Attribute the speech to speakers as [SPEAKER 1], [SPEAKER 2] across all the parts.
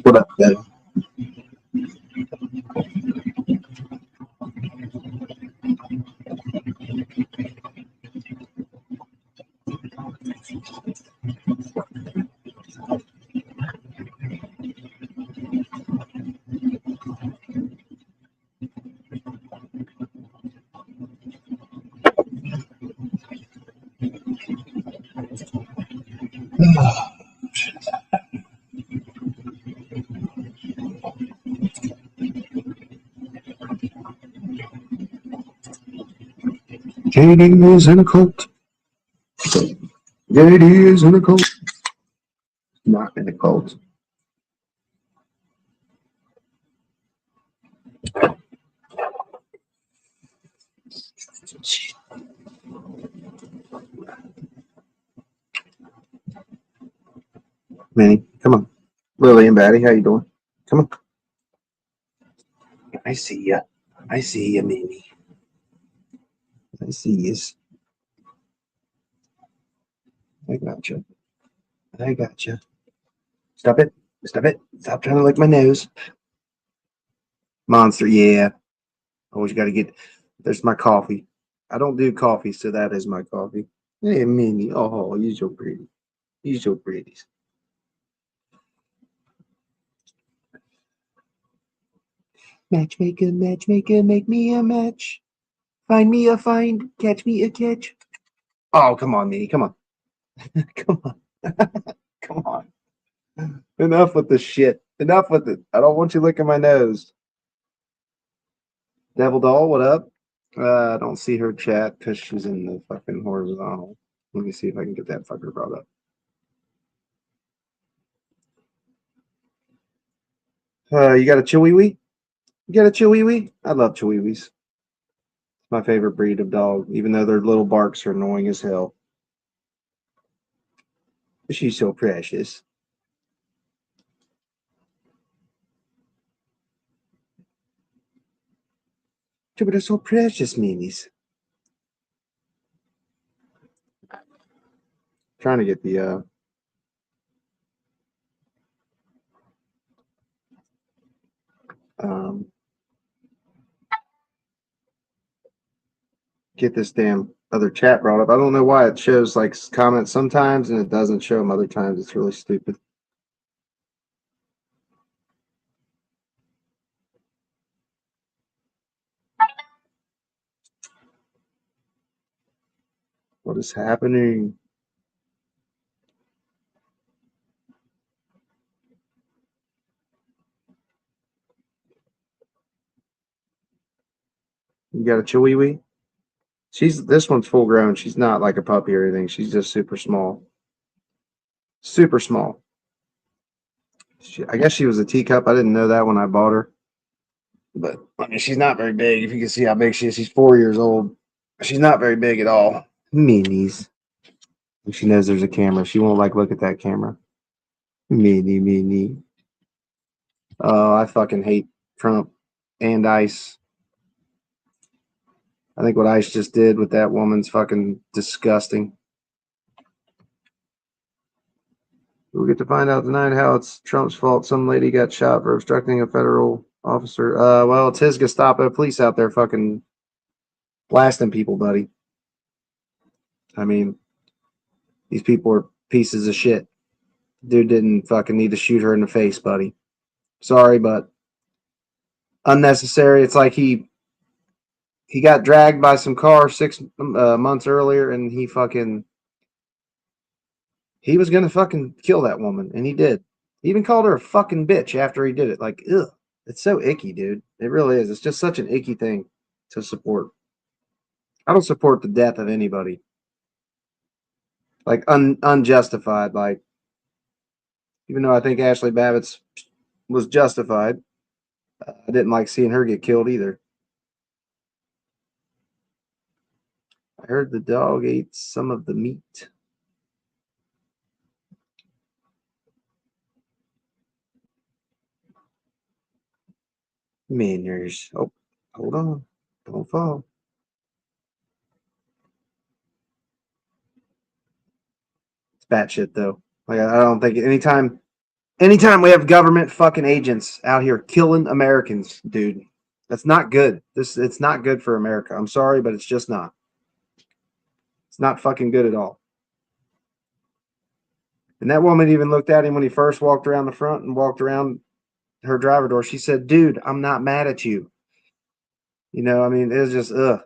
[SPEAKER 1] What up, Devin? JD is in a cult. JD is in a cult. Not in a cult. Manny, come on. Lily and Batty, how you doing? Come on. I see ya. I see ya, Manny. I see yous. I gotcha. I gotcha. Stop it. Stop it. Stop trying to lick my nose. Monster, yeah. Always got to get. There's my coffee. I don't do coffee, so that is my coffee. Hey, Minnie. Oh, you're so pretty. You're so pretty. Matchmaker, matchmaker, make me a match. Find me a find, catch me a catch. Oh, come on, Minnie. Come on. Come on. Come on. Enough with the shit. Enough with it. I don't want you licking my nose. Devil Doll, what up? I don't see her chat because she's in the fucking horizontal. Let me see if I can get that fucker brought up. You got a Chihuahua? You got a Chihuahua? I love Chihuahuas. It's my favorite breed of dog, even though their little barks are annoying as hell. But she's so precious. But they're so precious, minis. Trying to get the get this damn other chat brought up. I don't know why it shows like comments sometimes and it doesn't show them other times. It's really stupid. What is happening? You got a Chihuahua? This one's full grown. She's not like a puppy or anything. She's just super small. Super small. I guess she was a teacup. I didn't know that when I bought her. But I mean, she's not very big. If you can see how big she is, she's 4 years old. She's not very big at all. Minis. She knows there's a camera. She won't like look at that camera. Mini. Oh, I fucking hate Trump and ICE. I think what ICE just did with that woman's fucking disgusting. We'll get to find out tonight how it's Trump's fault some lady got shot for obstructing a federal officer. Well, it's his Gestapo police out there fucking blasting people, buddy. I mean, these people are pieces of shit. Dude didn't fucking need to shoot her in the face, buddy. Sorry, but unnecessary. It's like he got dragged by some car 6 months earlier, and he was gonna fucking kill that woman, and he did. He even called her a fucking bitch after he did it. Like, ugh, it's so icky, dude. It really is. It's just such an icky thing to support. I don't support the death of anybody. Like unjustified. Like, even though I think Ashley Babbitt's was justified, I didn't like seeing her get killed either. I heard the dog ate some of the meat. Manners. Oh, hold on. Don't fall. It's batshit though. Like, I don't think anytime Anytime we have government fucking agents out here killing Americans, dude, that's not good. It's not good for America. I'm sorry, but it's just not. It's not fucking good at all. And that woman even looked at him when he first walked around the front and walked around her driver door. She said, "Dude, I'm not mad at you." You know, I mean, it was just uh,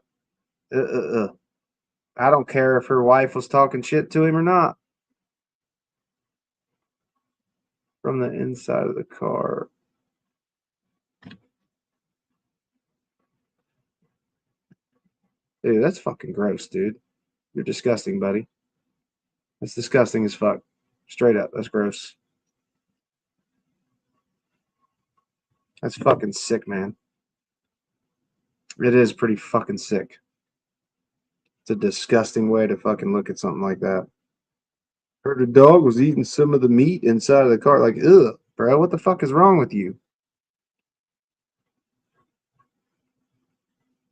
[SPEAKER 1] uh, uh. I don't care if her wife was talking shit to him or not. From the inside of the car. Dude, that's fucking gross, dude. You're disgusting, buddy. That's disgusting as fuck. Straight up, that's gross. That's fucking sick, man. It is pretty fucking sick. It's a disgusting way to fucking look at something like that. Heard a dog was eating some of the meat inside of the car. Like, ugh, bro, what the fuck is wrong with you?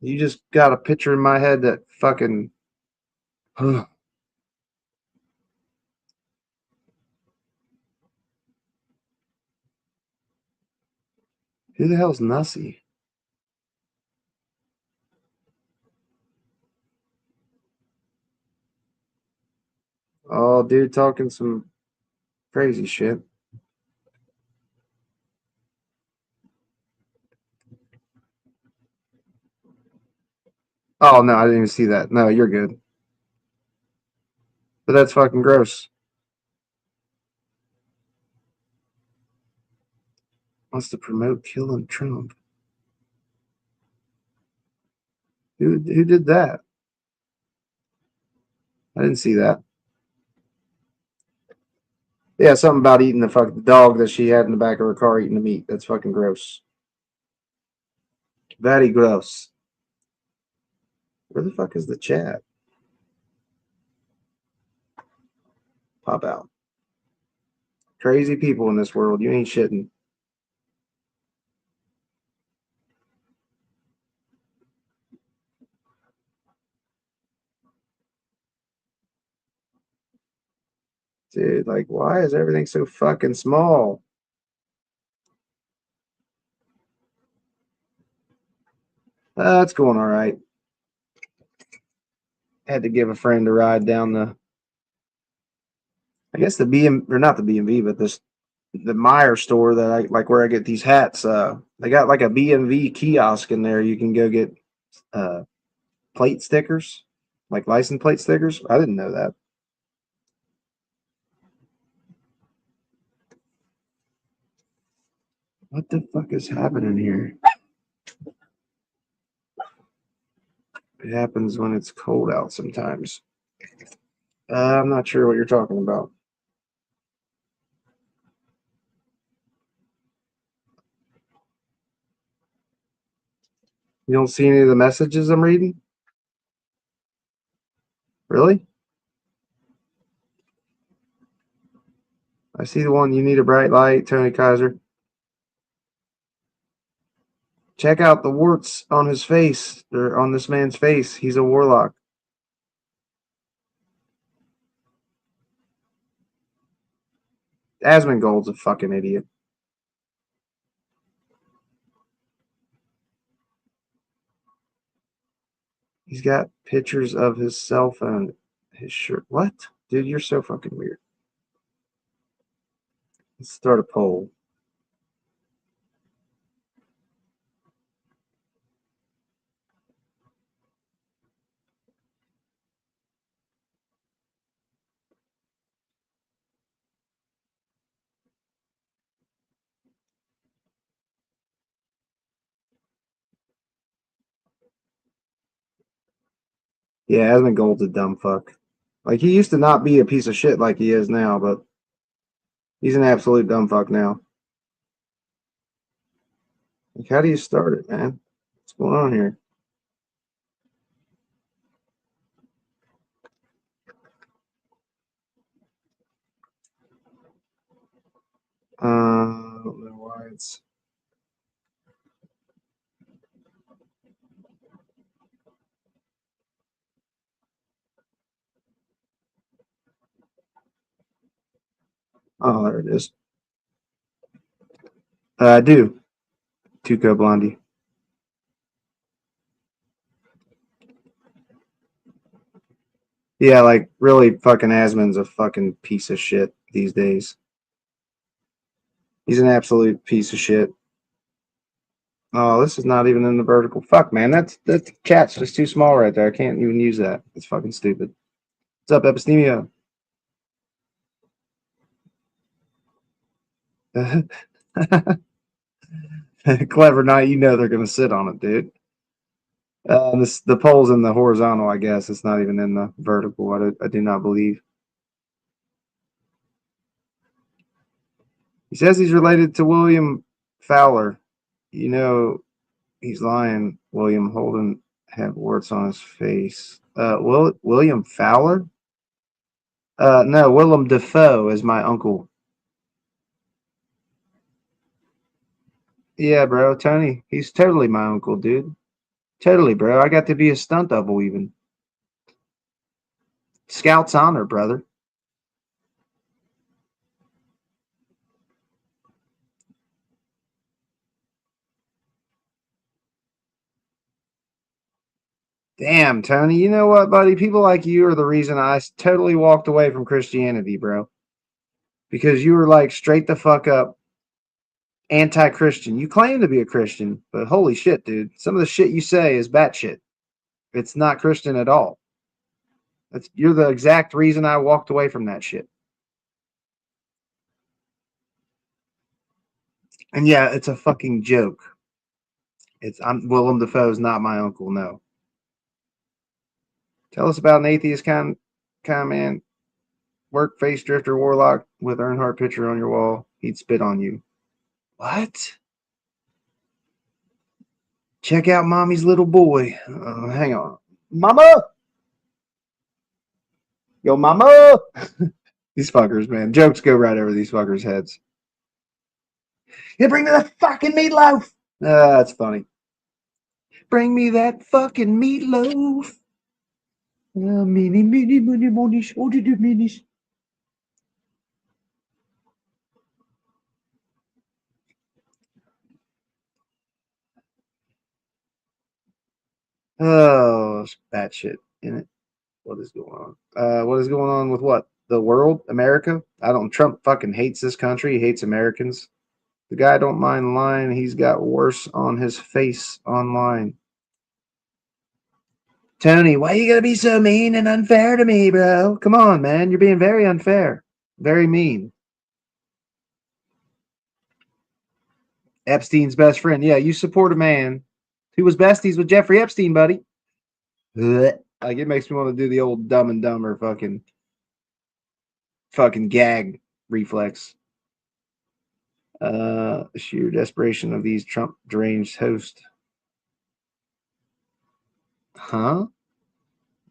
[SPEAKER 1] You just got a picture in my head that fucking. Ugh. Who the hell's Nussy? Oh, dude, talking some crazy shit. Oh, no, I didn't even see that. No, you're good. But that's fucking gross. Wants to promote killing Trump. Who did that? I didn't see that. Yeah, something about eating the fucking dog that she had in the back of her car eating the meat. That's fucking gross. Very gross. Where the fuck is the chat? Pop out. Crazy people in this world. You ain't shitting. Dude, like, why is everything so fucking small? It's going all right. Had to give a friend a ride down I guess the BM, or not the BMV, but the Meyer store that I like where I get these hats. They got like a BMV kiosk in there. You can go get uh, plate stickers, like license plate stickers. I didn't know that. What the fuck is happening here? It happens when it's cold out sometimes. I'm not sure what you're talking about. You don't see any of the messages I'm reading? Really? I see the one, you need a bright light, Tony Kaiser. Check out the warts on his face, or on this man's face. He's a warlock. Asmongold's a fucking idiot. He's got pictures of his cell phone, his shirt. What? Dude, you're so fucking weird. Let's start a poll. Yeah, Asmongold's a dumb fuck. Like, he used to not be a piece of shit like he is now, but he's an absolute dumb fuck now. Like, how do you start it, man? What's going on here? I don't know why it's. Oh, there it is. I do. Tuco Blondie. Yeah, like really fucking Asmon's a fucking piece of shit these days. He's an absolute piece of shit. Oh, this is not even in the vertical. Fuck, man, that chat's just too small right there. I can't even use that. It's fucking stupid. What's up, Epistemia? Clever night. You know they're gonna sit on it, dude. The poll's in the horizontal. I guess it's not even in the vertical. I do not believe. He says he's related to William Fowler. You know he's lying. William Holden had warts on his face. William Fowler? No, Willem Dafoe is my uncle. Yeah, bro, Tony. He's totally my uncle, dude. Totally, bro. I got to be a stunt double even. Scout's honor, brother. Damn, Tony. You know what, buddy? People like you are the reason I totally walked away from Christianity, bro. Because you were like straight the fuck up anti-Christian. You claim to be a Christian, but holy shit, dude. Some of the shit you say is batshit. It's not Christian at all. You're the exact reason I walked away from that shit. And yeah, it's a fucking joke. Willem Dafoe's not my uncle, no. Tell us about an atheist kind man. Work face drifter warlock with Earnhardt picture on your wall. He'd spit on you. What? Check out mommy's little boy. Hang on. Mama! Yo, mama! These fuckers, man. Jokes go right over these fuckers' heads. Yeah, bring me that fucking meatloaf! That's funny. Bring me that fucking meatloaf. Mini, monish. Oh, did you minish? Oh, bad shit in it. What is going on? What is going on with what? The world? America? Trump fucking hates this country. He hates Americans. The guy don't mind lying. He's got worse on his face online. Tony, why you gotta be so mean and unfair to me, bro? Come on, man. You're being very unfair. Very mean. Epstein's best friend. Yeah, you support a man who was besties with Jeffrey Epstein, buddy. Like, it makes me want to do the old Dumb and Dumber fucking gag reflex. Sheer desperation of these Trump deranged hosts. Huh?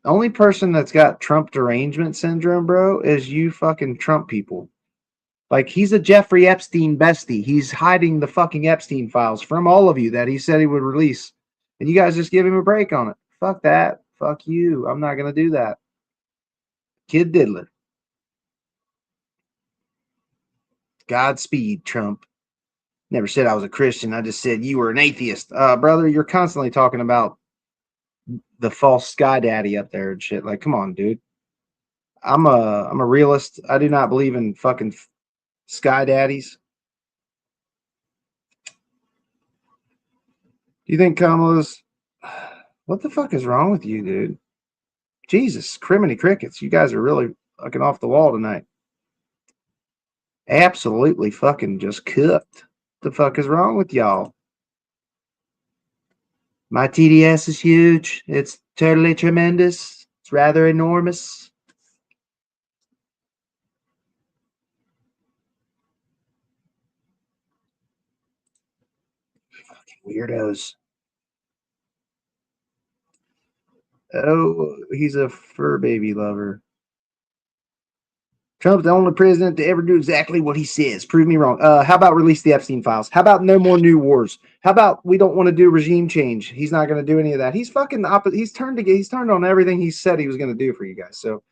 [SPEAKER 1] The only person that's got Trump derangement syndrome, bro, is you fucking Trump people. Like, he's a Jeffrey Epstein bestie. He's hiding the fucking Epstein files from all of you that he said he would release. And you guys just give him a break on it. Fuck that. Fuck you. I'm not going to do that. Kid Diddler. Godspeed, Trump. Never said I was a Christian. I just said you were an atheist. Brother, you're constantly talking about the false sky daddy up there and shit. Like, come on, dude. I'm a realist. I do not believe in fucking sky daddies. Do you think Kamala's... What the fuck is wrong with you, dude? Jesus, criminy crickets. You guys are really fucking off the wall tonight. Absolutely fucking just cooked. The fuck is wrong with y'all? My TDS is huge. It's totally tremendous. It's rather enormous. Fucking weirdos. Oh, he's a fur baby lover. Trump's the only president to ever do exactly what he says. Prove me wrong. How about release the Epstein files? How about no more new wars? How about we don't want to do regime change? He's not going to do any of that. He's fucking he's turned on everything he said he was going to do for you guys. So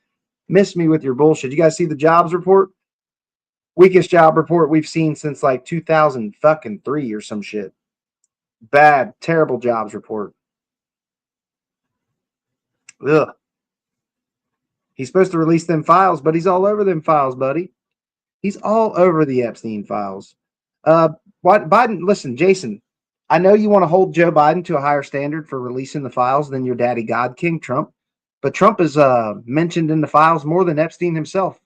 [SPEAKER 1] miss me with your bullshit. You guys see the jobs report? Weakest job report we've seen since like 2003 or some shit. Bad, terrible jobs report. Ugh. He's supposed to release them files, but he's all over them files, buddy. He's all over the Epstein files. Biden, listen, Jason, I know you want to hold Joe Biden to a higher standard for releasing the files than your daddy God King Trump, but Trump is mentioned in the files more than Epstein himself.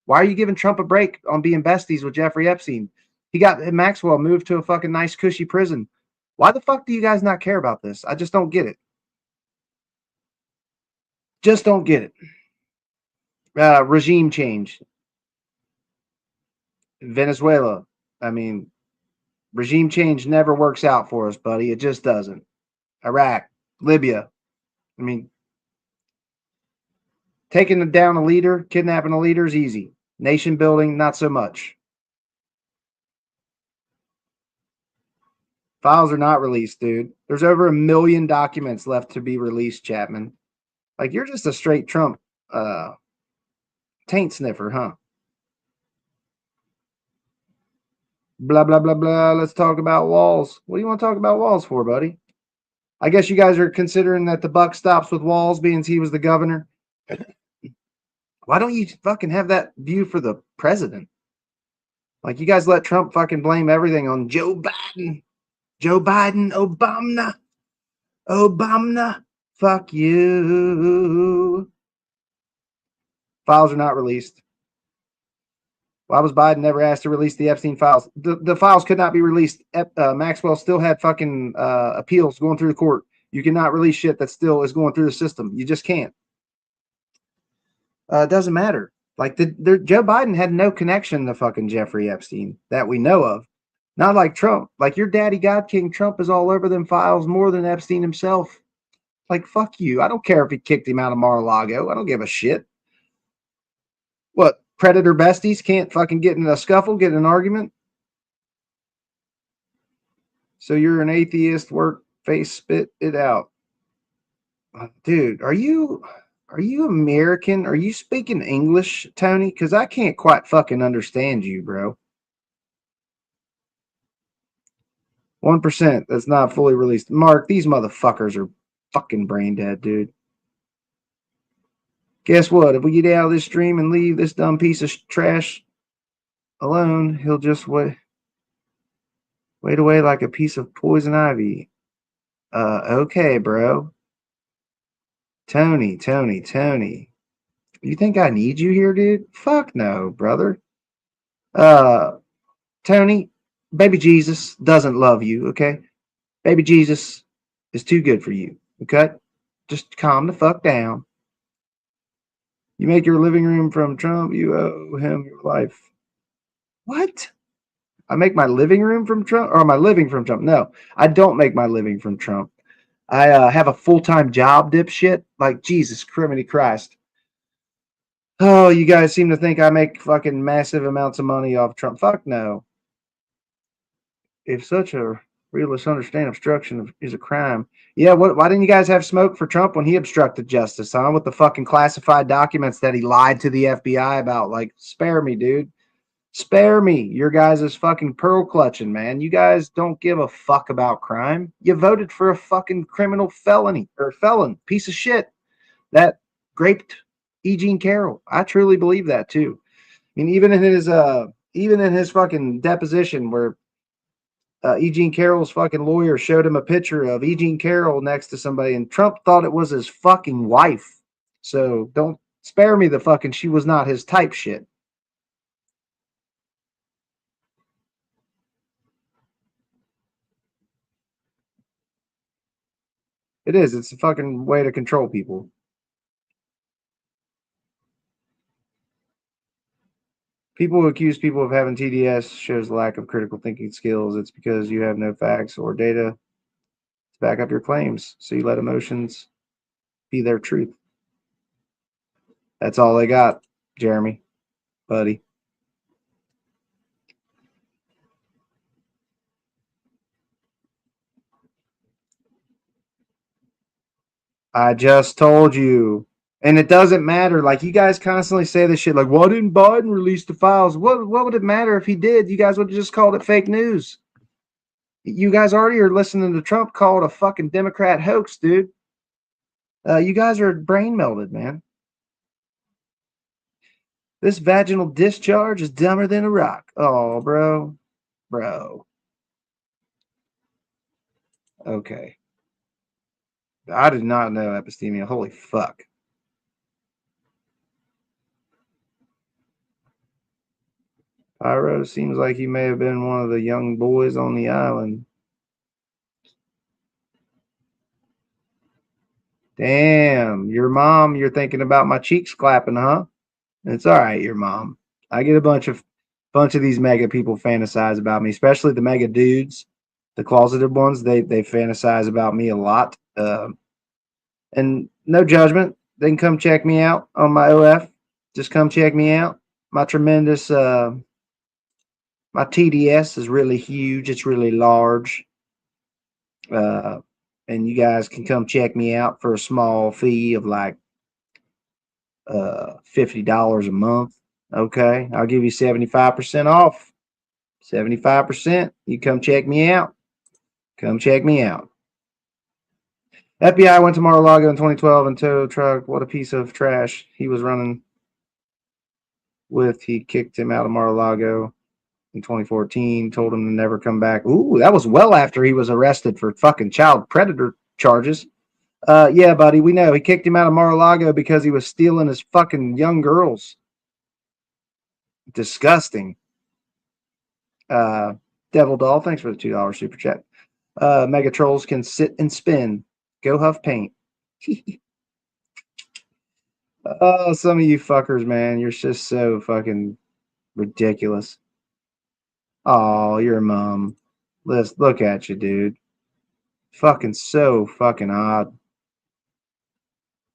[SPEAKER 1] Why are you giving Trump a break on being besties with Jeffrey Epstein? He got Maxwell moved to a fucking nice, cushy prison. Why the fuck do you guys not care about this? I just don't get it. Just don't get it. Regime change. Venezuela. I mean, regime change never works out for us, buddy. It just doesn't. Iraq, Libya. I mean, taking down a leader, kidnapping a leader is easy. Nation building, not so much. Files are not released, dude. There's over 1 million documents left to be released, Chapman. Like, you're just a straight Trump taint sniffer, huh? Blah, blah, blah, blah. Let's talk about Walls. What do you want to talk about Walls for, buddy? I guess you guys are considering that the buck stops with Walls being he was the governor. Why don't you fucking have that view for the president? Like, you guys let Trump fucking blame everything on Joe Biden. Joe Biden, Obama, fuck you. Files are not released. Why was Biden never asked to release the Epstein files? The files could not be released. Maxwell still had fucking appeals going through the court. You cannot release shit that still is going through the system. You just can't. It doesn't matter. Like, Joe Biden had no connection to fucking Jeffrey Epstein that we know of. Not like Trump. Like, your daddy God King Trump is all over them files more than Epstein himself. Like, fuck you. I don't care if he kicked him out of Mar-a-Lago. I don't give a shit. What, predator besties can't fucking get in a scuffle, get in an argument? So you're an atheist, work face, spit it out. Dude, are you American? Are you speaking English, Tony? Because I can't quite fucking understand you, bro. 1% that's not fully released. Mark, these motherfuckers are fucking brain dead, dude. Guess what? If we get out of this stream and leave this dumb piece of trash alone, he'll just wait away like a piece of poison ivy. Okay, bro. Tony. You think I need you here, dude? Fuck no, brother. Tony, baby Jesus doesn't love you, okay? Baby Jesus is too good for you, okay? Just calm the fuck down. You make your living room from Trump, you owe him your life. What? I make my living room from Trump? Or am I living from Trump? No, I don't make my living from Trump. I have a full-time job, dipshit. Like, Jesus criminy Christ. Oh, you guys seem to think I make fucking massive amounts of money off Trump. Fuck no. If such a realist understand obstruction is a crime. Yeah, why didn't you guys have smoke for Trump when he obstructed justice, huh? With the fucking classified documents that he lied to the FBI about. Like, spare me, dude. Spare me. Your guys is fucking pearl clutching, man. You guys don't give a fuck about crime. You voted for a fucking criminal felon, piece of shit that raped E. Jean Carroll. I truly believe that too. I mean, even in his fucking deposition where E. Jean Carroll's fucking lawyer showed him a picture of E. Jean Carroll next to somebody, and Trump thought it was his fucking wife. So don't spare me the fucking she was not his type shit. It is. It's a fucking way to control people. People who accuse people of having TDS shows lack of critical thinking skills. It's because you have no facts or data to back up your claims. So you let emotions be their truth. That's all they got, Jeremy, buddy. I just told you. And it doesn't matter. Like, you guys constantly say this shit, like, why didn't Biden release the files? What would it matter if he did? You guys would have just called it fake news. You guys already are listening to Trump call it a fucking Democrat hoax, dude. You guys are brain melted, man. This vaginal discharge is dumber than a rock. Oh, bro. Bro. Okay. I did not know epistemia. Holy fuck. Pyro seems like he may have been one of the young boys on the island. Damn, your mom, you're thinking about my cheeks clapping, huh? It's all right, your mom. I get a bunch of these mega people fantasize about me, especially the mega dudes, the closeted ones. They fantasize about me a lot. And no judgment. They can come check me out on my OF. Just come check me out. My tremendous my TDS is really huge. It's really large. And you guys can come check me out for a small fee of like $50 a month. Okay, I'll give you 75% off. 75%. You come check me out. Come check me out. FBI went to Mar-a-Lago in 2012 and towed a truck. What a piece of trash he was running with. He kicked him out of Mar-a-Lago in 2014, told him to never come back. Ooh, that was well after he was arrested for fucking child predator charges. Yeah, buddy, we know. He kicked him out of Mar-a-Lago because he was stealing his fucking young girls. Disgusting. Devil Doll, thanks for the $2 super chat. Mega Trolls can sit and spin. Go huff paint. Oh, some of you fuckers, man. You're just so fucking ridiculous. Oh, your mom. Let's look at you, dude. Fucking so fucking odd.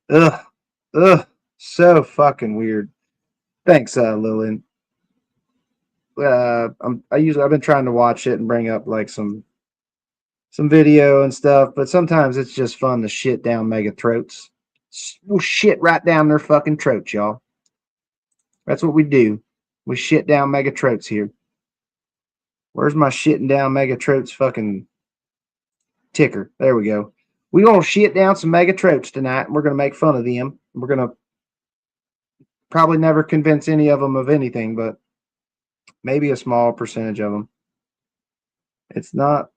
[SPEAKER 1] Ugh. Ugh. So fucking weird. Thanks, Lillian. I've been trying to watch it and bring up like some video and stuff, but sometimes it's just fun to shit down mega throats. We'll shit right down their fucking throats, y'all. That's what we do. We shit down mega throats here. Where's my shitting down mega throats fucking ticker? There we go. We're gonna shit down some mega throats tonight, and we're gonna make fun of them. We're gonna probably never convince any of them of anything, but maybe a small percentage of them. It's not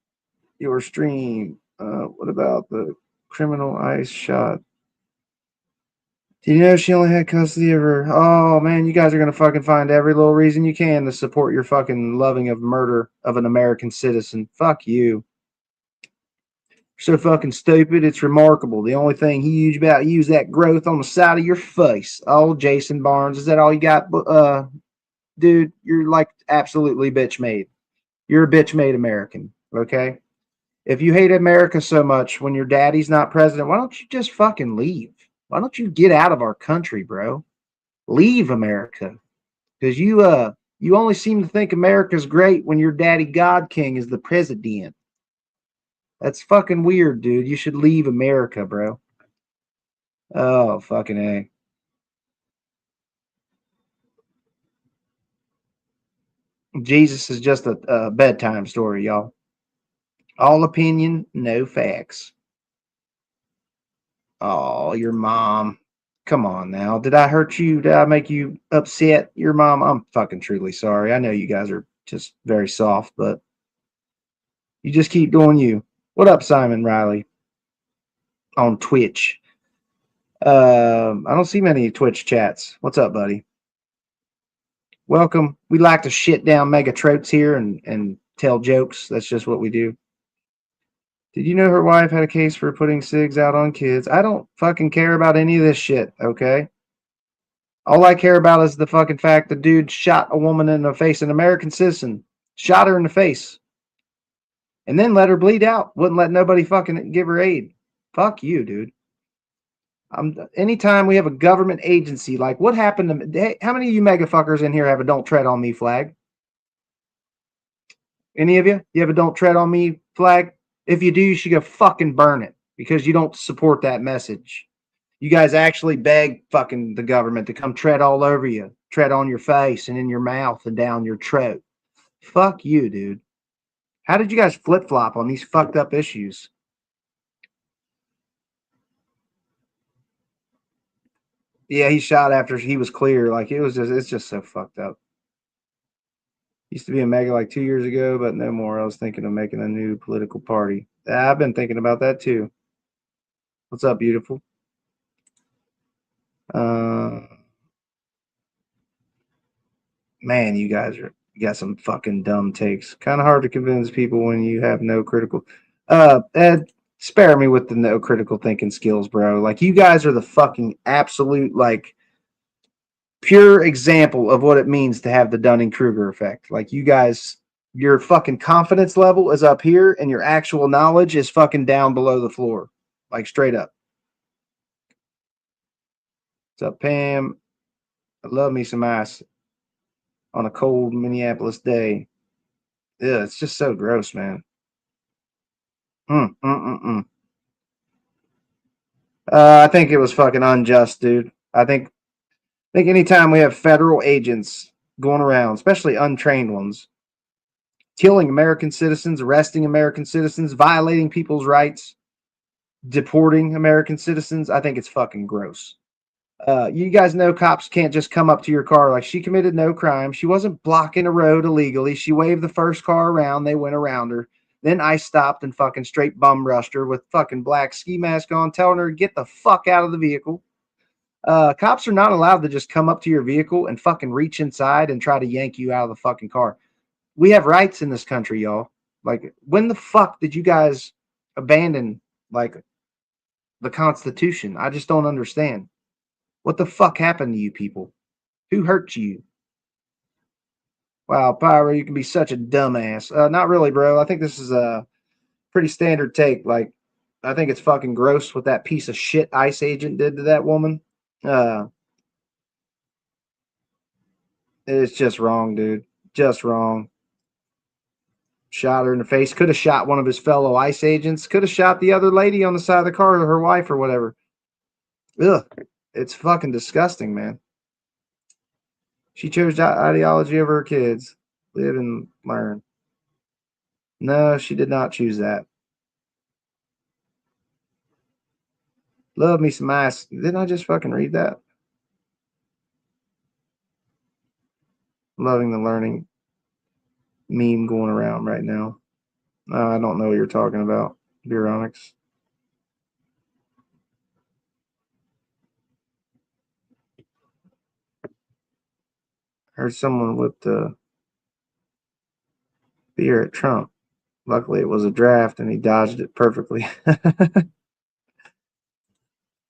[SPEAKER 1] your stream. What about the criminal ice shot? Do you know she only had custody of her? Oh, man, you guys are going to fucking find every little reason you can to support your fucking loving of murder of an American citizen. Fuck you. So fucking stupid, it's remarkable. The only thing huge about you is that growth on the side of your face. Oh, Jason Barnes, is that all you got? Dude, you're like absolutely bitch made. You're a bitch made American, okay? If you hate America so much when your daddy's not president, why don't you just fucking leave? Why don't you get out of our country, bro? Leave America. Because you only seem to think America's great when your daddy God King is the president. That's fucking weird, dude. You should leave America, bro. Oh, fucking A. Jesus is just a bedtime story, y'all. All opinion, no facts. Oh, your mom. Come on now. Did I hurt you? Did I make you upset? Your mom? I'm fucking truly sorry. I know you guys are just very soft, but you just keep doing you. What up, Simon Riley? On Twitch. I don't see many Twitch chats. What's up, buddy? Welcome. We like to shit down mega tropes here and tell jokes. That's just what we do. Did you know her wife had a case for putting cigs out on kids? I don't fucking care about any of this shit, okay? All I care about is the fucking fact the dude shot a woman in the face, an American citizen, shot her in the face, and then let her bleed out. Wouldn't let nobody fucking give her aid. Fuck you, dude. Anytime we have a government agency, like what happened to how many of you mega fuckers in here have a "Don't Tread on Me" flag? Any of you? You have a "Don't Tread on Me" flag? If you do, you should go fucking burn it because you don't support that message. You guys actually beg fucking the government to come tread all over you, tread on your face and in your mouth and down your throat. Fuck you, dude. How did you guys flip flop on these fucked up issues? Yeah, he shot after he was clear. Like it's just so fucked up. Used to be a MAGA like 2 years ago, but no more. I was thinking of making a new political party. I've been thinking about that too. What's up, beautiful? Man, you got some fucking dumb takes. Kind of hard to convince people when you have no critical. Ed, spare me with the no critical thinking skills, bro. Like you guys are the fucking absolute like pure example of what it means to have the Dunning Kruger effect. Like you guys, your fucking confidence level is up here, and your actual knowledge is fucking down below the floor, like straight up. What's up, Pam? I love me some ice on a cold Minneapolis day. Yeah, it's just so gross, man. I think it was fucking unjust, dude. I think anytime we have federal agents going around, especially untrained ones, killing American citizens, arresting American citizens, violating people's rights, deporting American citizens, I think it's fucking gross. You guys know cops can't just come up to your car like she committed no crime. She wasn't blocking a road illegally. She waved the first car around. They went around her. Then I stopped and fucking straight bum rushed her with fucking black ski mask on, telling her to get the fuck out of the vehicle. Cops are not allowed to just come up to your vehicle and fucking reach inside and try to yank you out of the fucking car. We have rights in this country, y'all. Like, when the fuck did you guys abandon like the Constitution? I just don't understand. What the fuck happened to you people? Who hurt you? Wow, Pyro, you can be such a dumbass. Not really, bro. I think this is a pretty standard take. Like, I think it's fucking gross what that piece of shit ICE agent did to that woman. Uh, it's just wrong, dude. Just wrong. Shot her in the face. Could have shot one of his fellow ICE agents. Could have shot the other lady on the side of the car, or her wife, or whatever. Ugh. It's fucking disgusting, man. She chose ideology over her kids. Live and learn. No, she did not choose that. Love me some ice. Didn't I just fucking read that? Loving the learning meme going around right now. I don't know what you're talking about, Buronix. Heard someone whipped a beer at Trump. Luckily, it was a draft and he dodged it perfectly.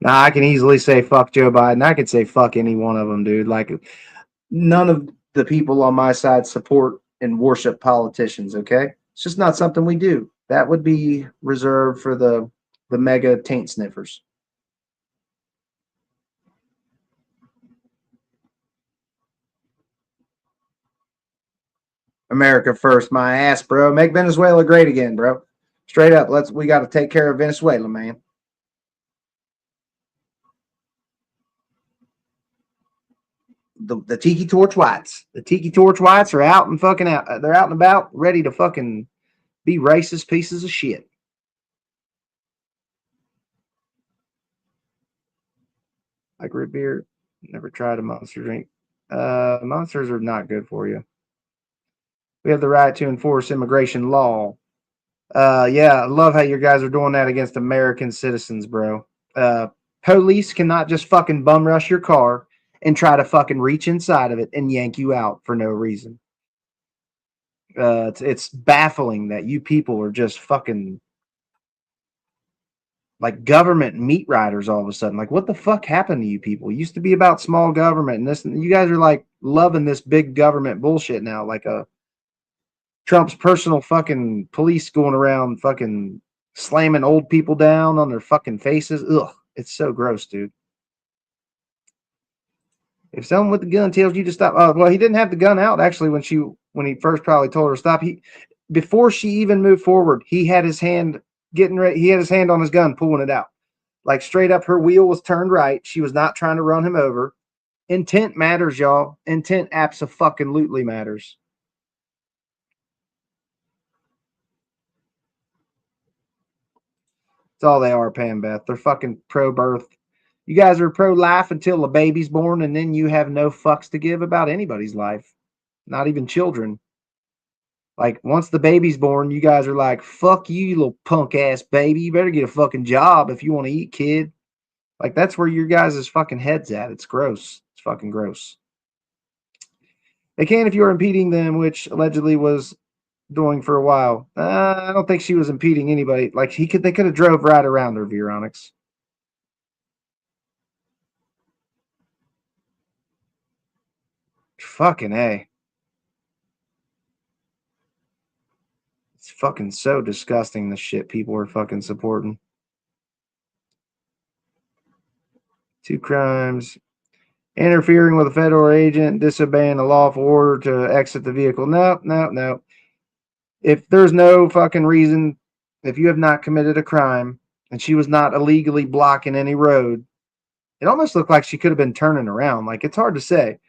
[SPEAKER 1] Now, I can easily say fuck Joe Biden. I could say fuck any one of them, dude. Like, none of the people on my side support and worship politicians, okay? It's just not something we do. That would be reserved for the mega taint sniffers. America first, my ass, bro. Make Venezuela great again, bro. Straight up, we got to take care of Venezuela, man. The Tiki Torch Whites. The Tiki Torch Whites are out and fucking out. They're out and about, ready to fucking be racist pieces of shit. Like root beer. Never tried a monster drink. Monsters are not good for you. We have the right to enforce immigration law. Yeah, I love how you guys are doing that against American citizens, bro. Police cannot just fucking bum rush your car and try to fucking reach inside of it and yank you out for no reason. It's baffling that you people are just fucking like government meat riders all of a sudden. Like, what the fuck happened to you people? It used to be about small government, and this, you guys are like loving this big government bullshit now. Like Trump's personal fucking police going around fucking slamming old people down on their fucking faces. Ugh, it's so gross, dude. If someone with the gun tells you to stop, well, he didn't have the gun out actually when he first probably told her to stop. Before she even moved forward, he had his hand getting ready. He had his hand on his gun, pulling it out. Like straight up, her wheel was turned right. She was not trying to run him over. Intent matters, y'all. Intent abso-fucking-lutely matters. That's all they are, Pam Beth. They're fucking pro-birth. You guys are pro-life until a baby's born, and then you have no fucks to give about anybody's life. Not even children. Like, once the baby's born, you guys are like, fuck you, you little punk-ass baby. You better get a fucking job if you want to eat, kid. Like, that's where your guys' fucking head's at. It's gross. It's fucking gross. They can if you are impeding them, which allegedly was doing for a while. I don't think she was impeding anybody. Like, they could have drove right around her, Veronix. Fucking A. It's fucking so disgusting, the shit people are fucking supporting. 2 crimes. Interfering with a federal agent, disobeying a lawful order to exit the vehicle. No. If there's no fucking reason, if you have not committed a crime and she was not illegally blocking any road, it almost looked like she could have been turning around. Like, it's hard to say.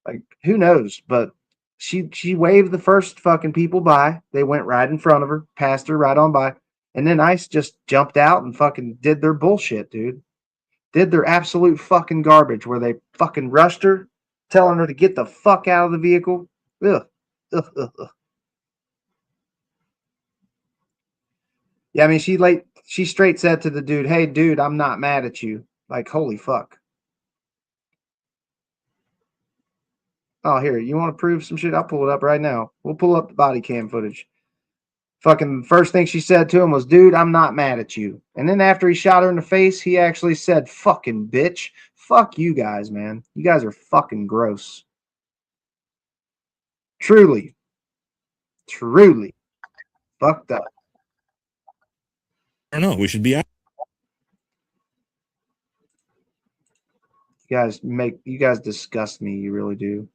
[SPEAKER 1] Like, who knows? But she waved the first fucking people by. They went right in front of her, passed her right on by. And then ICE just jumped out and fucking did their bullshit, dude. Did their absolute fucking garbage where they fucking rushed her, telling her to get the fuck out of the vehicle. Ugh. Yeah, I mean, she straight said to the dude, hey, dude, I'm not mad at you. Like, holy fuck. Oh, here, you want to prove some shit? I'll pull it up right now. We'll pull up the body cam footage. Fucking first thing she said to him was, dude, I'm not mad at you. And then after he shot her in the face, he actually said, fucking bitch. Fuck you guys, man. You guys are fucking gross. Truly fucked up.
[SPEAKER 2] I don't know. We should be out.
[SPEAKER 1] You guys disgust me. You really do.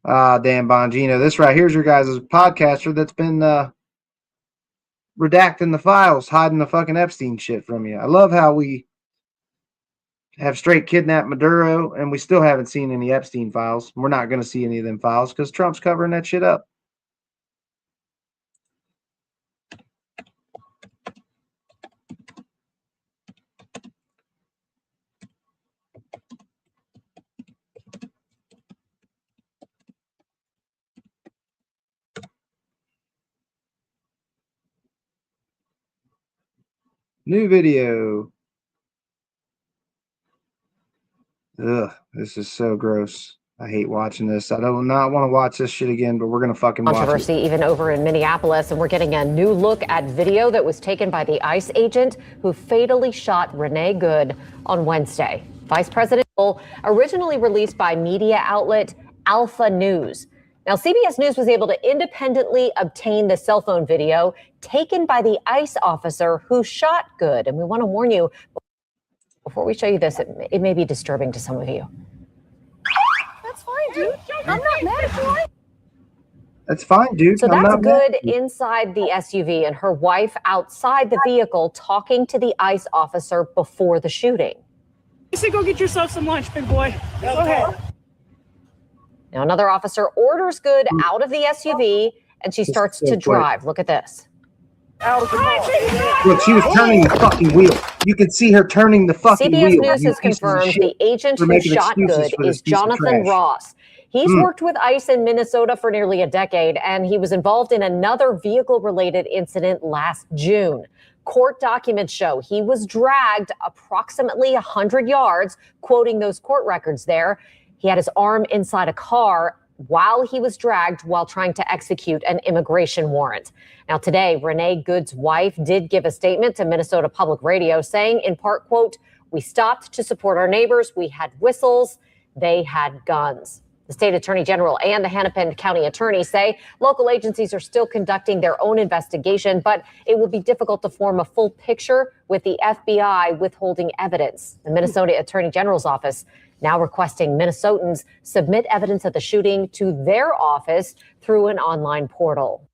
[SPEAKER 1] Dan Bongino. This right here's your guys' podcaster that's been redacting the files, hiding the fucking Epstein shit from you. I love how we have straight kidnapped Maduro and we still haven't seen any Epstein files. We're not going to see any of them files because Trump's covering that shit up. New video. Ugh, this is so gross. I hate watching this. I do not want to watch this shit again, but we're going to fucking watch it.
[SPEAKER 3] Controversy even over in Minneapolis, and we're getting a new look at video that was taken by the ICE agent who fatally shot Renee Good on Wednesday. Vice President originally released by media outlet Alpha News. Now, CBS News was able to independently obtain the cell phone video taken by the ICE officer who shot Good. And we want to warn you, before we show you this, it may be disturbing to some of you. That's fine, dude. I'm not mad at you.
[SPEAKER 1] That's fine, dude.
[SPEAKER 3] So that's Good inside the SUV and her wife outside the vehicle talking to the ICE officer before the shooting.
[SPEAKER 4] You said go get yourself some lunch, big boy. Go ahead.
[SPEAKER 3] Now another officer orders Good out of the SUV and she starts to drive. Look at this.
[SPEAKER 1] Look, she was turning the fucking wheel. You can see her turning the fucking wheel.
[SPEAKER 3] CBS News has confirmed the agent who shot Good is Jonathan Ross. He's worked with ICE in Minnesota for nearly a decade, and he was involved in another vehicle-related incident last June. Court documents show he was dragged approximately 100 yards, quoting those court records there. He had his arm inside a car while he was dragged while trying to execute an immigration warrant. Now today, Renee Good's wife did give a statement to Minnesota Public Radio saying in part, quote, "We stopped to support our neighbors. We had whistles. They had guns." The state attorney general and the Hennepin County attorney say local agencies are still conducting their own investigation, but it will be difficult to form a full picture with the FBI withholding evidence. The Minnesota Attorney General's office now requesting Minnesotans submit evidence of the shooting to their office through an online portal.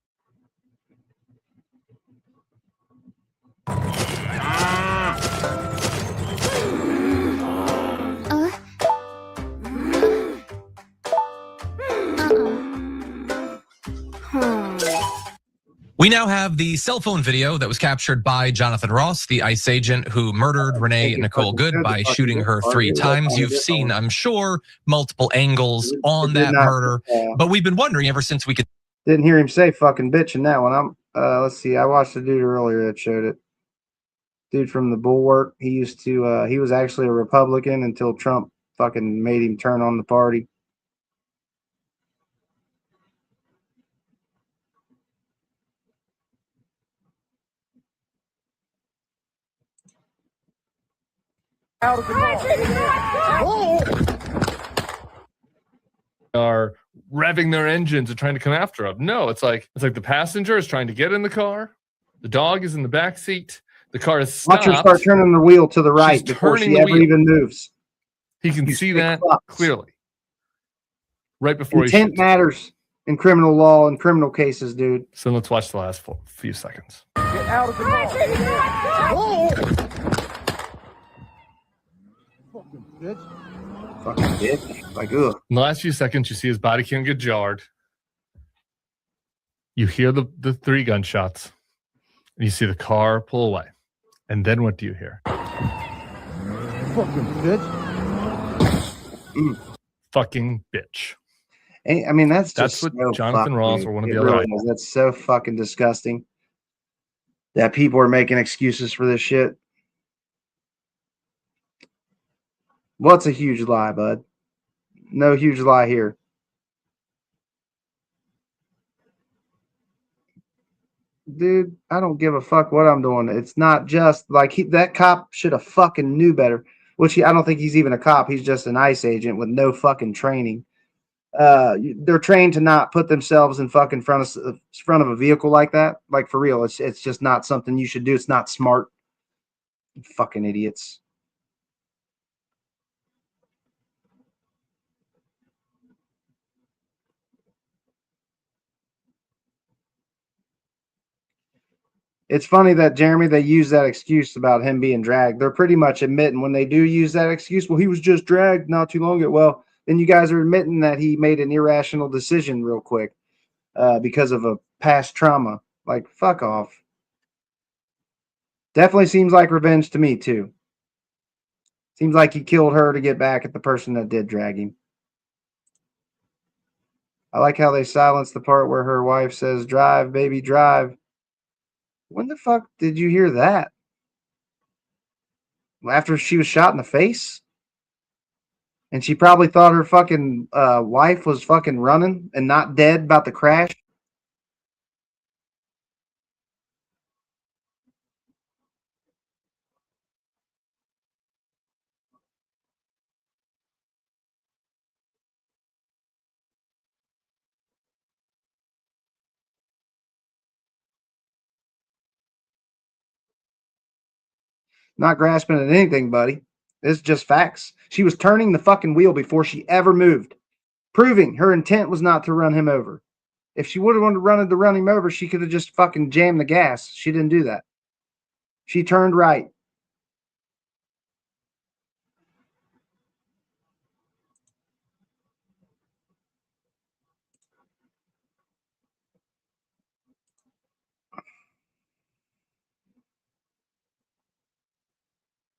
[SPEAKER 2] We now have the cell phone video that was captured by Jonathan Ross, the ICE agent who murdered Renee Nicole Good by shooting her 3 times. You've seen, I'm sure, multiple angles on that murder, but we've been wondering ever since we could.
[SPEAKER 1] Didn't hear him say fucking bitch in that one. Let's see. I watched a dude earlier that showed it. Dude from the Bulwark. He used to. He was actually a Republican until Trump fucking made him turn on the party.
[SPEAKER 5] Are revving their engines and trying to come after him. No, it's like the passenger is trying to get in the car. The dog is in the back seat. The car is stopped.
[SPEAKER 1] Watch her start turning the wheel to the right before she ever even moves.
[SPEAKER 5] He can see that clearly. Right before
[SPEAKER 1] intent matters in criminal law and criminal cases, dude.
[SPEAKER 5] So let's watch the last few seconds.
[SPEAKER 4] Get out of the car.
[SPEAKER 1] Fucking bitch. Fucking bitch. Like, ugh.
[SPEAKER 5] In the last few seconds, you see his body cam get jarred. You hear the 3 gunshots. And you see the car pull away. And then what do you hear?
[SPEAKER 1] Fucking bitch.
[SPEAKER 5] Fucking bitch.
[SPEAKER 1] I mean, that's
[SPEAKER 5] what
[SPEAKER 1] so
[SPEAKER 5] Jonathan Ross or one of the other
[SPEAKER 1] guys. That's so fucking disgusting that people are making excuses for this shit. What's a huge lie, bud? No huge lie here. Dude, I don't give a fuck what I'm doing. It's not just like that cop should have fucking knew better. Which I don't think he's even a cop. He's just an ICE agent with no fucking training. They're trained to not put themselves in fucking front of a vehicle like that. Like, for real, it's just not something you should do. It's not smart. Fucking idiots. It's funny that, Jeremy, they use that excuse about him being dragged. They're pretty much admitting when they do use that excuse, well, he was just dragged not too long ago. Well, then you guys are admitting that he made an irrational decision real quick because of a past trauma. Like, fuck off. Definitely seems like revenge to me, too. Seems like he killed her to get back at the person that did drag him. I like how they silenced the part where her wife says, drive, baby, drive. When the fuck did you hear that? After she was shot in the face? And she probably thought her fucking wife was fucking running and not dead about the crash. Not grasping at anything, buddy. This is just facts. She was turning the fucking wheel before she ever moved, proving her intent was not to run him over. If she would have wanted to run him over, she could have just fucking jammed the gas. She didn't do that. She turned right.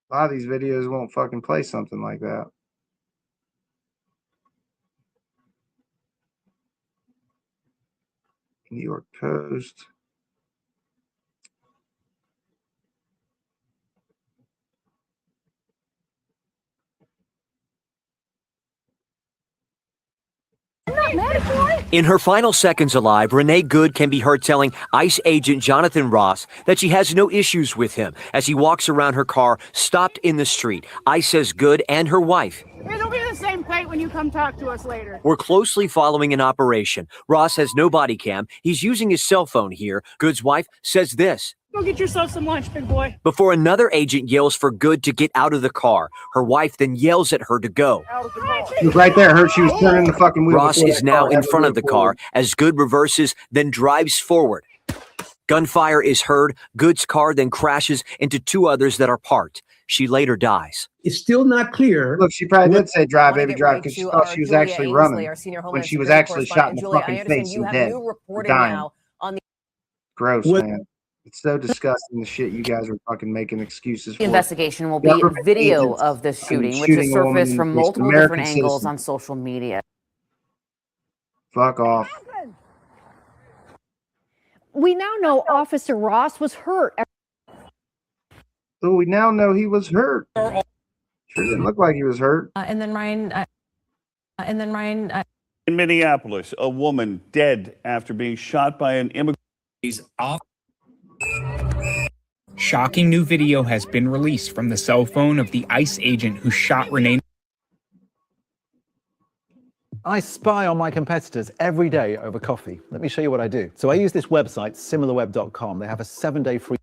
[SPEAKER 1] A lot of these videos won't fucking play something like that. New York Post.
[SPEAKER 6] In her final seconds alive, Renee Good can be heard telling ICE agent Jonathan Ross that she has no issues with him as he walks around her car stopped in the street. ICE says Good and her wife,
[SPEAKER 4] it'll be the same plate when you come talk to us later.
[SPEAKER 6] We're closely following an operation. Ross has no body cam. He's using his cell phone here. Good's wife says this.
[SPEAKER 4] Go get yourself some lunch, big boy.
[SPEAKER 6] Before another agent yells for Good to get out of the car. Her wife then yells at her to go.
[SPEAKER 1] She was right there. Heard she was turning the fucking wheel.
[SPEAKER 6] Ross is now in front of the car as Good reverses, then drives forward. Gunfire is heard. Good's car then crashes into 2 others that are parked. She later dies.
[SPEAKER 7] It's still not clear.
[SPEAKER 1] Look, she probably did say drive, baby, drive, because she thought she was actually running when she was actually shot in the fucking face and dead. Dying. Gross, man. It's so disgusting, the shit you guys are fucking making excuses for.
[SPEAKER 7] The investigation will be video of this shooting, which has surfaced from multiple different angles on social media.
[SPEAKER 1] Fuck off.
[SPEAKER 8] We now know Officer Ross was hurt.
[SPEAKER 1] So we now know he was hurt. Sure didn't look like he was hurt.
[SPEAKER 8] And then Ryan.
[SPEAKER 9] In Minneapolis, a woman dead after being shot by an immigrant.
[SPEAKER 10] Shocking new video has been released from the cell phone of the ICE agent who shot Renee.
[SPEAKER 11] I spy on my competitors every day over coffee. Let me show you what I do. So I use this website, similarweb.com. They have a 7-day free.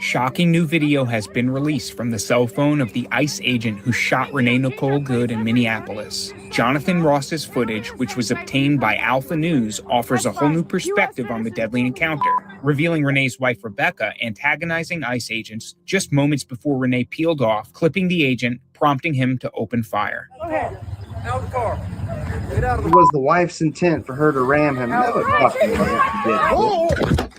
[SPEAKER 10] Shocking new video has been released from the cell phone of the ICE agent who shot Renee Nicole Good in Minneapolis. Jonathan Ross's footage, which was obtained by Alpha News, offers a whole new perspective on the deadly encounter, revealing Renee's wife Rebecca antagonizing ICE agents just moments before Renee peeled off, clipping the agent, prompting him to open fire.
[SPEAKER 4] Okay. Out of the car.
[SPEAKER 1] It was the wife's intent for her to ram him. No, it fucking wasn't.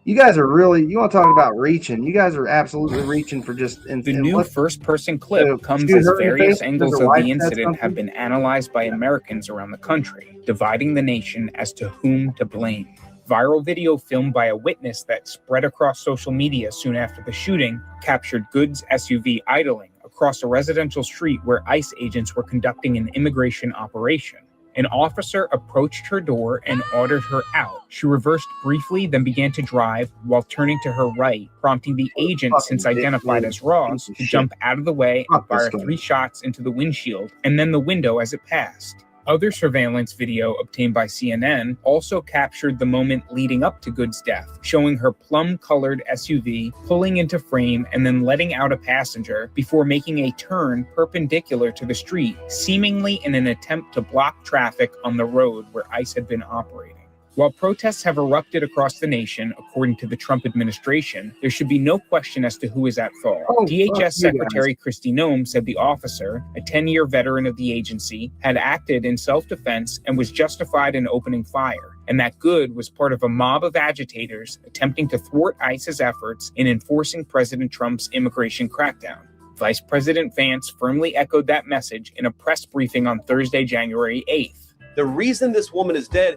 [SPEAKER 1] You guys are really, you want to talk about reaching. You guys are absolutely reaching for just...
[SPEAKER 10] The new first-person clip comes as various angles of the incident have been analyzed by Americans around the country, dividing the nation as to whom to blame. Viral video filmed by a witness that spread across social media soon after the shooting captured Good's SUV idling across a residential street where ICE agents were conducting an immigration operation. An officer approached her door and ordered her out. She reversed briefly, then began to drive while turning to her right, prompting the agent, since identified as Ross, to jump out of the way and fire 3 shots into the windshield and then the window as it passed. Other surveillance video obtained by CNN also captured the moment leading up to Good's death, showing her plum-colored SUV pulling into frame and then letting out a passenger before making a turn perpendicular to the street, seemingly in an attempt to block traffic on the road where ICE had been operating. While protests have erupted across the nation, according to the Trump administration, there should be no question as to who is at fault. DHS Secretary Kristi Noem said the officer, a 10-year veteran of the agency, had acted in self-defense and was justified in opening fire, and that Good was part of a mob of agitators attempting to thwart ICE's efforts in enforcing President Trump's immigration crackdown. Vice President Vance firmly echoed that message in a press briefing on Thursday, January 8th.
[SPEAKER 12] The reason this woman is dead.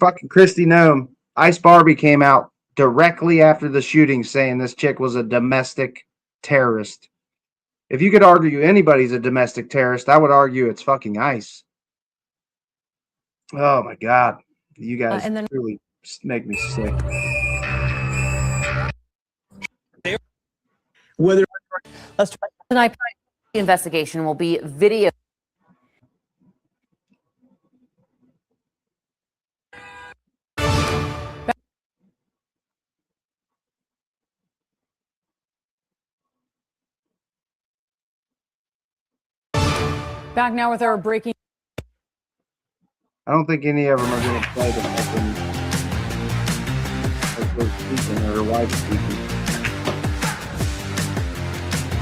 [SPEAKER 1] Fucking Kristi Noem. Ice Barbie came out directly after the shooting saying this chick was a domestic terrorist. If you could argue anybody's a domestic terrorist, I would argue it's fucking ICE. Oh my God. You guys really make me sick.
[SPEAKER 7] Tonight, the investigation will be video.
[SPEAKER 8] Back now with our breaking.
[SPEAKER 1] I don't think any of them are going to play the fucking speaking or her wife speaking.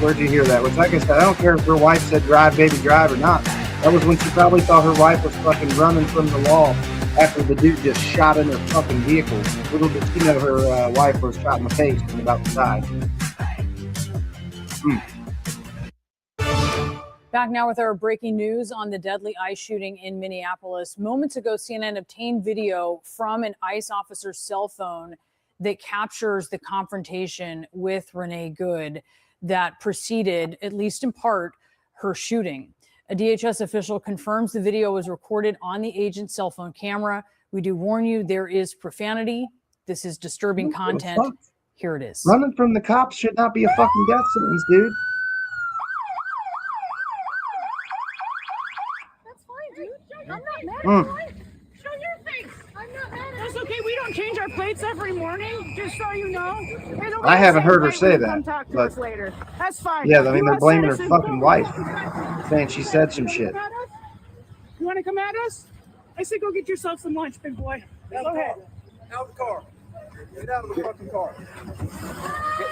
[SPEAKER 1] Where'd you hear that? Which, like I said, I don't care if her wife said drive, baby, drive or not. That was when she probably thought her wife was fucking running from the law after the dude just shot in her fucking vehicle. Little did she know her wife was shot in the face and about to die.
[SPEAKER 8] Back now with our breaking news on the deadly ICE shooting in Minneapolis. Moments ago, CNN obtained video from an ICE officer's cell phone that captures the confrontation with Renee Good that preceded, at least in part, her shooting. A DHS official confirms the video was recorded on the agent's cell phone camera. We do warn you, there is profanity. This is disturbing content. Here it is.
[SPEAKER 1] Running from the cops should not be a fucking death sentence, dude.
[SPEAKER 4] I'm not mad at you. Show your face. I'm not mad at you. That's okay. We don't change our plates every morning, just so you know.
[SPEAKER 1] I haven't heard her say that.
[SPEAKER 4] Talk to us later. That's fine.
[SPEAKER 1] Yeah, I mean, they're blaming her fucking wife, saying she said some shit.
[SPEAKER 4] You want to come at us? I said go get yourself some lunch, big boy. Go ahead.
[SPEAKER 12] Out of the car. Get out of the fucking car.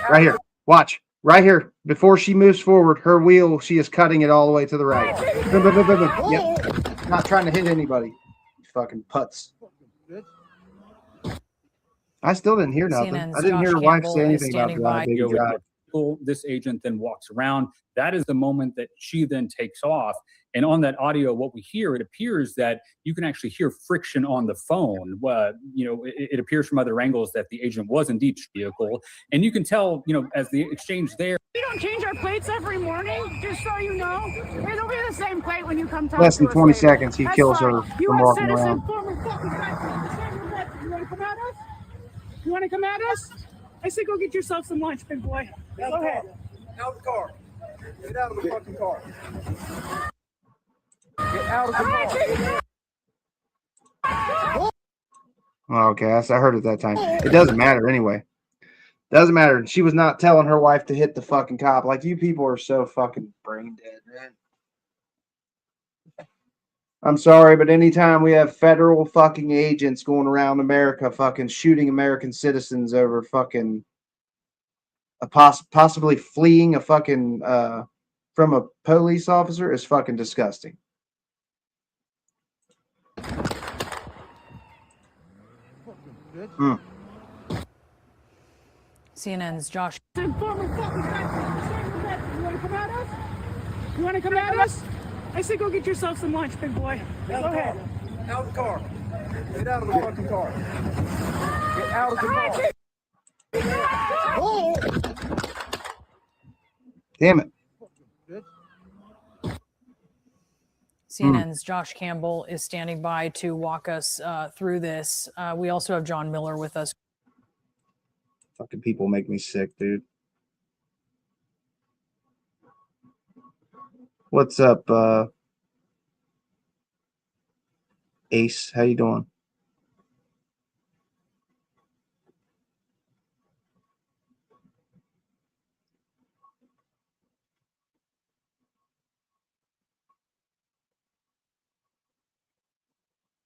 [SPEAKER 1] Right here. Watch. Right here. Before she moves forward, her wheel, she is cutting it all the way to the right. Yep. Not trying to hit anybody. You fucking putz. I still didn't hear nothing.
[SPEAKER 8] CNN's
[SPEAKER 1] I didn't hear her
[SPEAKER 8] Josh
[SPEAKER 1] wife
[SPEAKER 8] Campbell
[SPEAKER 1] say
[SPEAKER 8] is
[SPEAKER 1] anything about
[SPEAKER 8] standing
[SPEAKER 1] drive,
[SPEAKER 8] by.
[SPEAKER 1] baby, drive.
[SPEAKER 13] This agent then walks around. That is the moment that she then takes off. And on that audio, what we hear, it appears that you can actually hear friction on the phone. It appears from other angles that the agent was indeed vehicle. And you can tell, as the exchange there.
[SPEAKER 4] We don't change our plates every morning, just so you know. It'll be the same plate when you come talk
[SPEAKER 1] Less
[SPEAKER 4] to
[SPEAKER 1] than
[SPEAKER 4] us
[SPEAKER 1] 20
[SPEAKER 4] later.
[SPEAKER 1] seconds, he
[SPEAKER 4] That's
[SPEAKER 1] kills
[SPEAKER 4] fine.
[SPEAKER 1] her from
[SPEAKER 4] US
[SPEAKER 1] walking
[SPEAKER 4] citizen,
[SPEAKER 1] around.
[SPEAKER 4] former fucking president. You want to come at us? You want to come at us? I said go get yourself some lunch, big boy. Go ahead.
[SPEAKER 12] Out of the car. Get out of the fucking car. Get out of the car.
[SPEAKER 1] Okay, I heard it that time. It doesn't matter anyway. Doesn't matter. She was not telling her wife to hit the fucking cop. Like, you people are so fucking brain dead, man. I'm sorry, but anytime we have federal fucking agents going around America fucking shooting American citizens over fucking possibly fleeing a fucking from a police officer is fucking disgusting.
[SPEAKER 8] CNN's Josh.
[SPEAKER 4] Former fucking president. You want to come at us? You want to come at us? I said go get yourself some lunch, big boy. Go ahead.
[SPEAKER 12] Out of the car. Get out of the fucking car. Get out of the car.
[SPEAKER 1] Damn it.
[SPEAKER 8] CNN's Josh Campbell is standing by to walk us through this. We also have John Miller with us.
[SPEAKER 1] Fucking people make me sick, dude. What's up, Ace? How you doing?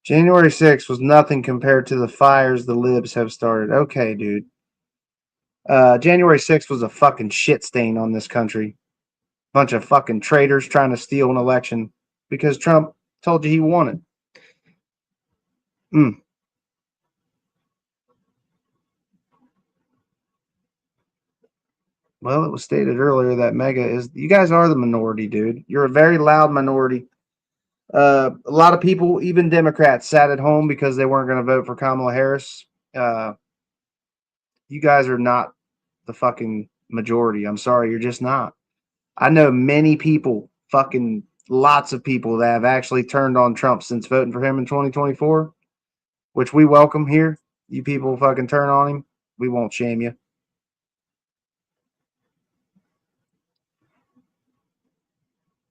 [SPEAKER 1] January 6th was nothing compared to the fires the libs have started. Okay, dude. January 6th was a fucking shit stain on this country. Bunch of fucking traitors trying to steal an election because Trump told you he won it. Well, it was stated earlier that MAGA is... You guys are the minority, dude. You're a very loud minority. A lot of people, even Democrats, sat at home because they weren't going to vote for Kamala Harris. You guys are not the fucking majority. I'm sorry, you're just not. I know many people, fucking lots of people that have actually turned on Trump since voting for him in 2024, which we welcome here. You people fucking turn on him, we won't shame you.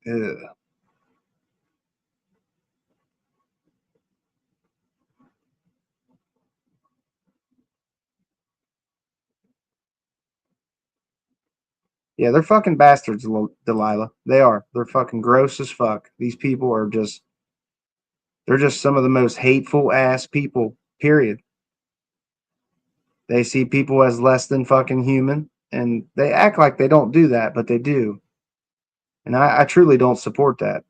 [SPEAKER 1] Ugh. Yeah, they're fucking bastards, Delilah. They are. They're fucking gross as fuck. These people are just... They're just some of the most hateful ass people, period. They see people as less than fucking human, and they act like they don't do that, but they do. And I truly don't support that.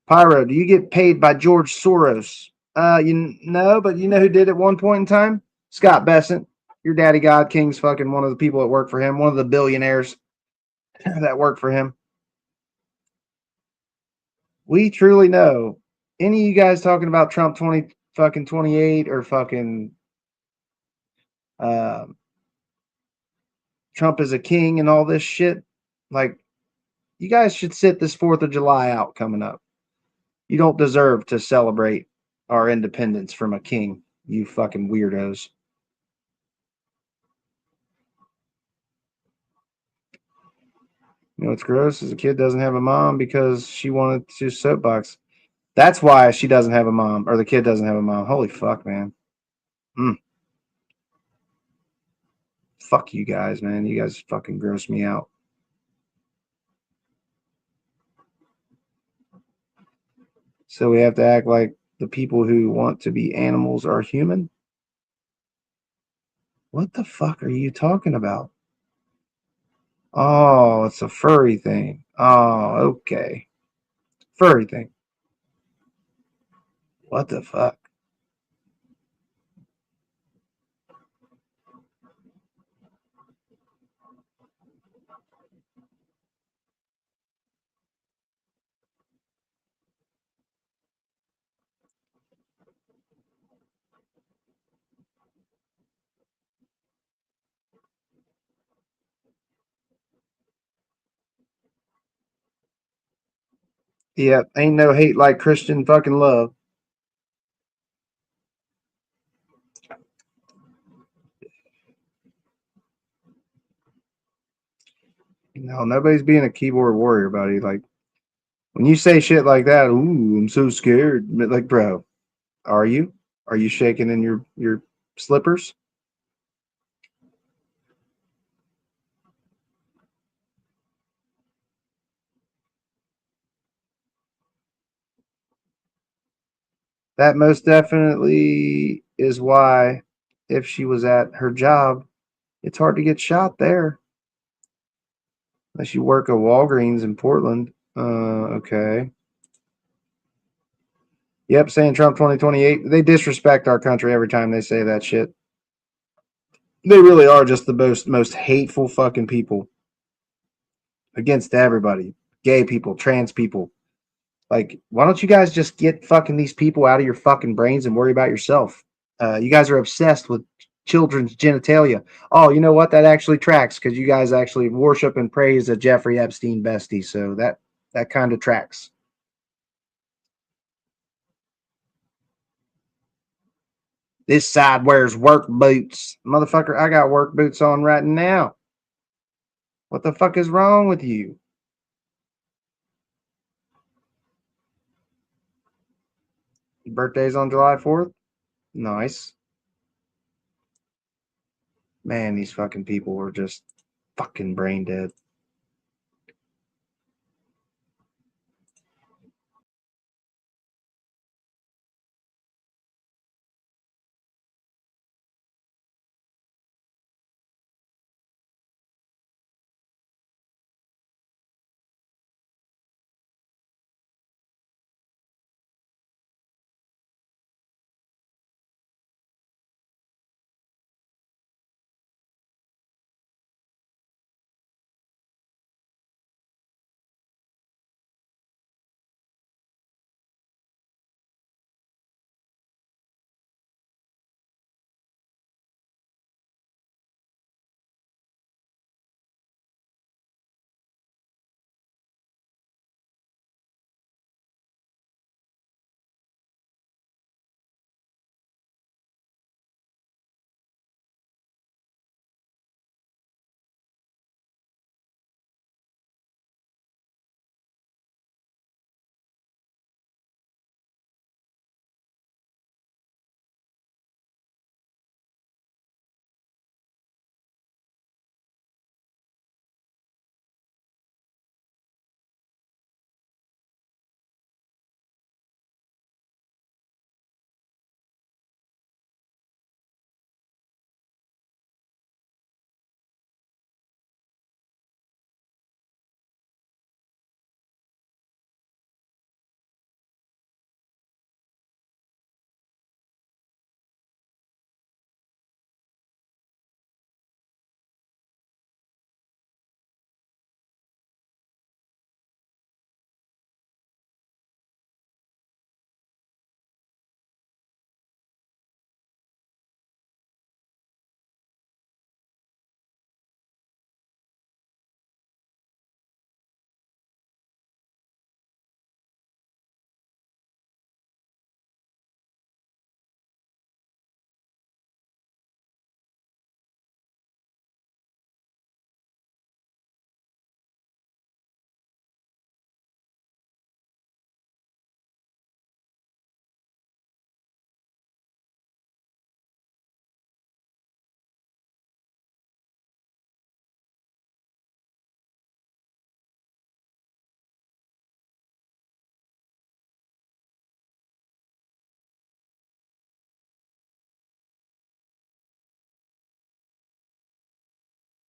[SPEAKER 1] Pyro, do you get paid by George Soros? You know, but you know who did at one point in time? Scott Bessent. Your daddy God King's fucking one of the people that work for him, one of the billionaires that work for him. We truly know. Any of you guys talking about Trump 28 or fucking Trump is a king and all this shit, like, you guys should sit this 4th of July out coming up. You don't deserve to celebrate our independence from a king, you fucking weirdos. You know what's gross is a kid doesn't have a mom because she wanted to soapbox. That's why she doesn't have a mom, or the kid doesn't have a mom. Holy fuck, man. Fuck you guys, man. You guys fucking gross me out. So we have to act like the people who want to be animals are human? What the fuck are you talking about? Oh, it's a furry thing. Oh, okay. Furry thing. What the fuck? Yep, ain't no hate like Christian fucking love. No, nobody's being a keyboard warrior, buddy. Like, when you say shit like that, ooh, I'm so scared. Like, bro, are you? Are you shaking in your slippers? That most definitely is why, if she was at her job, it's hard to get shot there. Unless you work at Walgreens in Portland. Okay. Yep, saying Trump 2028. They disrespect our country every time they say that shit. They really are just the most hateful fucking people against everybody. Gay people, trans people. Like, why don't you guys just get fucking these people out of your fucking brains and worry about yourself? You guys are obsessed with children's genitalia. Oh, you know what? That actually tracks because you guys actually worship and praise a Jeffrey Epstein bestie. So that kind of tracks. This side wears work boots. Motherfucker, I got work boots on right now. What the fuck is wrong with you? Your birthday's on July 4th? Nice. Man, these fucking people are just fucking brain dead.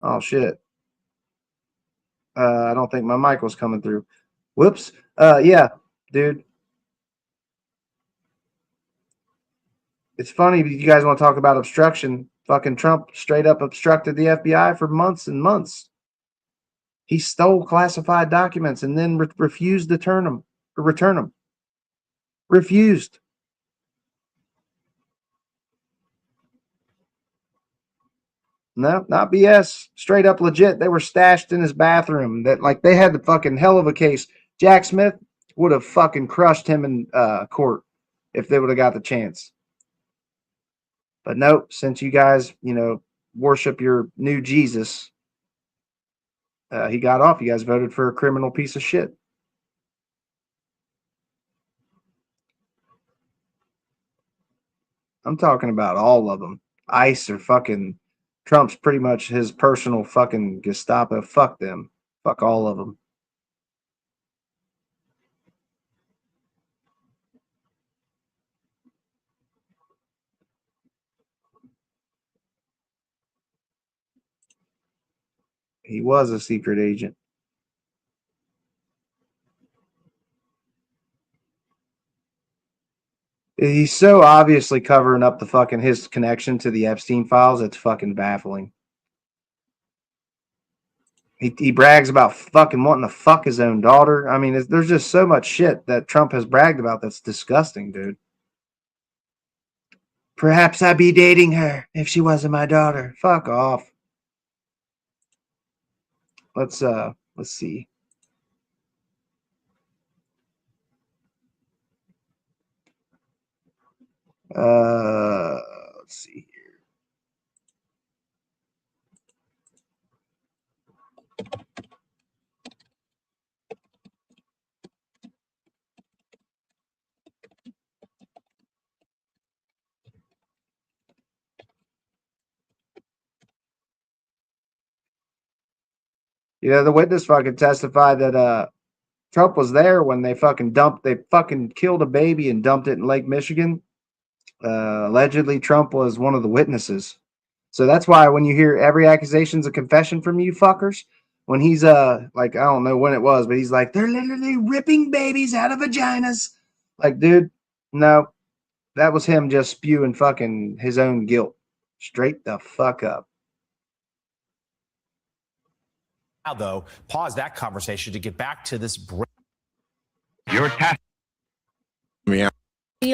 [SPEAKER 1] Oh shit. I don't think my mic was coming through. Whoops. Yeah, dude. It's funny, you guys want to talk about obstruction. Fucking Trump straight up obstructed the FBI for months and months. He stole classified documents and then refused to return them. Refused. No, not BS. Straight up legit. They were stashed in his bathroom. That like they had the fucking hell of a case. Jack Smith would have fucking crushed him in court if they would have got the chance. But nope, since you guys, worship your new Jesus, he got off. You guys voted for a criminal piece of shit. I'm talking about all of them. ICE or fucking Trump's pretty much his personal fucking Gestapo. Fuck them. Fuck all of them. He was a secret agent. He's so obviously covering up the fucking his connection to the Epstein files. It's fucking baffling. He brags about fucking wanting to fuck his own daughter. I mean, there's just so much shit that Trump has bragged about that's disgusting, dude. Perhaps I'd be dating her if she wasn't my daughter. Fuck off. Let's see. Let's see here. The witness fucking testified that Trump was there when they fucking killed a baby and dumped it in Lake Michigan. Allegedly, Trump was one of the witnesses. So that's why when you hear every accusation's a confession from you fuckers, when he's like, I don't know when it was, but he's like, they're literally ripping babies out of vaginas. Like, dude, no, that was him just spewing fucking his own guilt. Straight the fuck up.
[SPEAKER 14] Now, though, pause that conversation to get back to this.
[SPEAKER 15] Your task.
[SPEAKER 16] We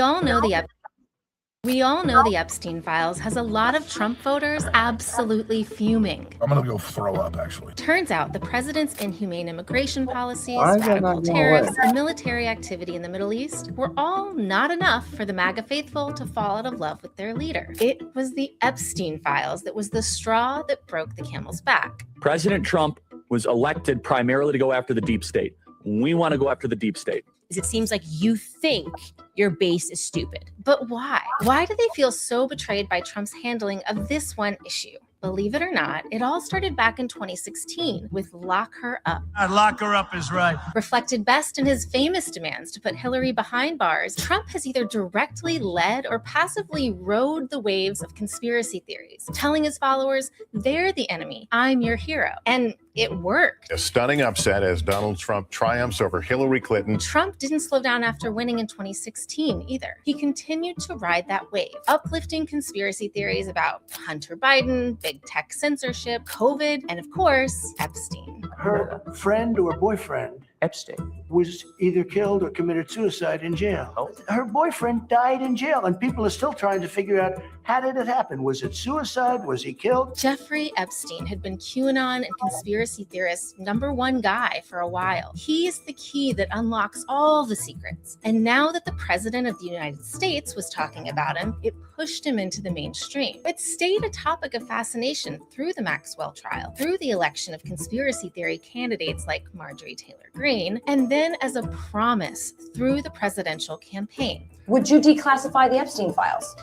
[SPEAKER 16] all know the Epstein files has a lot of Trump voters absolutely fuming.
[SPEAKER 15] I'm gonna go throw up, actually.
[SPEAKER 16] Turns out the president's inhumane immigration policies, radical tariffs, and military activity in the Middle East were all not enough for the MAGA faithful to fall out of love with their leader. It was the Epstein files that was the straw that broke the camel's back.
[SPEAKER 17] President Trump was elected primarily to go after the deep state. We want to go after the deep state.
[SPEAKER 18] It seems like you think your base is stupid.
[SPEAKER 16] But why? Why do they feel so betrayed by Trump's handling of this one issue? Believe it or not, it all started back in 2016 with Lock Her Up.
[SPEAKER 19] Lock her up is right.
[SPEAKER 16] Reflected best in his famous demands to put Hillary behind bars, Trump has either directly led or passively rode the waves of conspiracy theories, telling his followers, they're the enemy, I'm your hero. And it worked.
[SPEAKER 20] A stunning upset as Donald Trump triumphs over Hillary Clinton.
[SPEAKER 16] Trump didn't slow down after winning in 2016 either. He continued to ride that wave, uplifting conspiracy theories about Hunter Biden, big tech censorship, COVID, and of course, Epstein.
[SPEAKER 19] Her friend or boyfriend,
[SPEAKER 14] Epstein,
[SPEAKER 19] was either killed or committed suicide in jail.
[SPEAKER 14] Oh.
[SPEAKER 19] Her boyfriend died in jail, and people are still trying to figure out, how did it happen? Was it suicide? Was he killed?
[SPEAKER 16] Jeffrey Epstein had been QAnon and conspiracy theorists' #1 guy for a while. He's the key that unlocks all the secrets. And now that the president of the United States was talking about him, it pushed him into the mainstream. It stayed a topic of fascination through the Maxwell trial, through the election of conspiracy theory candidates like Marjorie Taylor Greene, and then as a promise through the presidential campaign.
[SPEAKER 3] Would you declassify the Epstein files?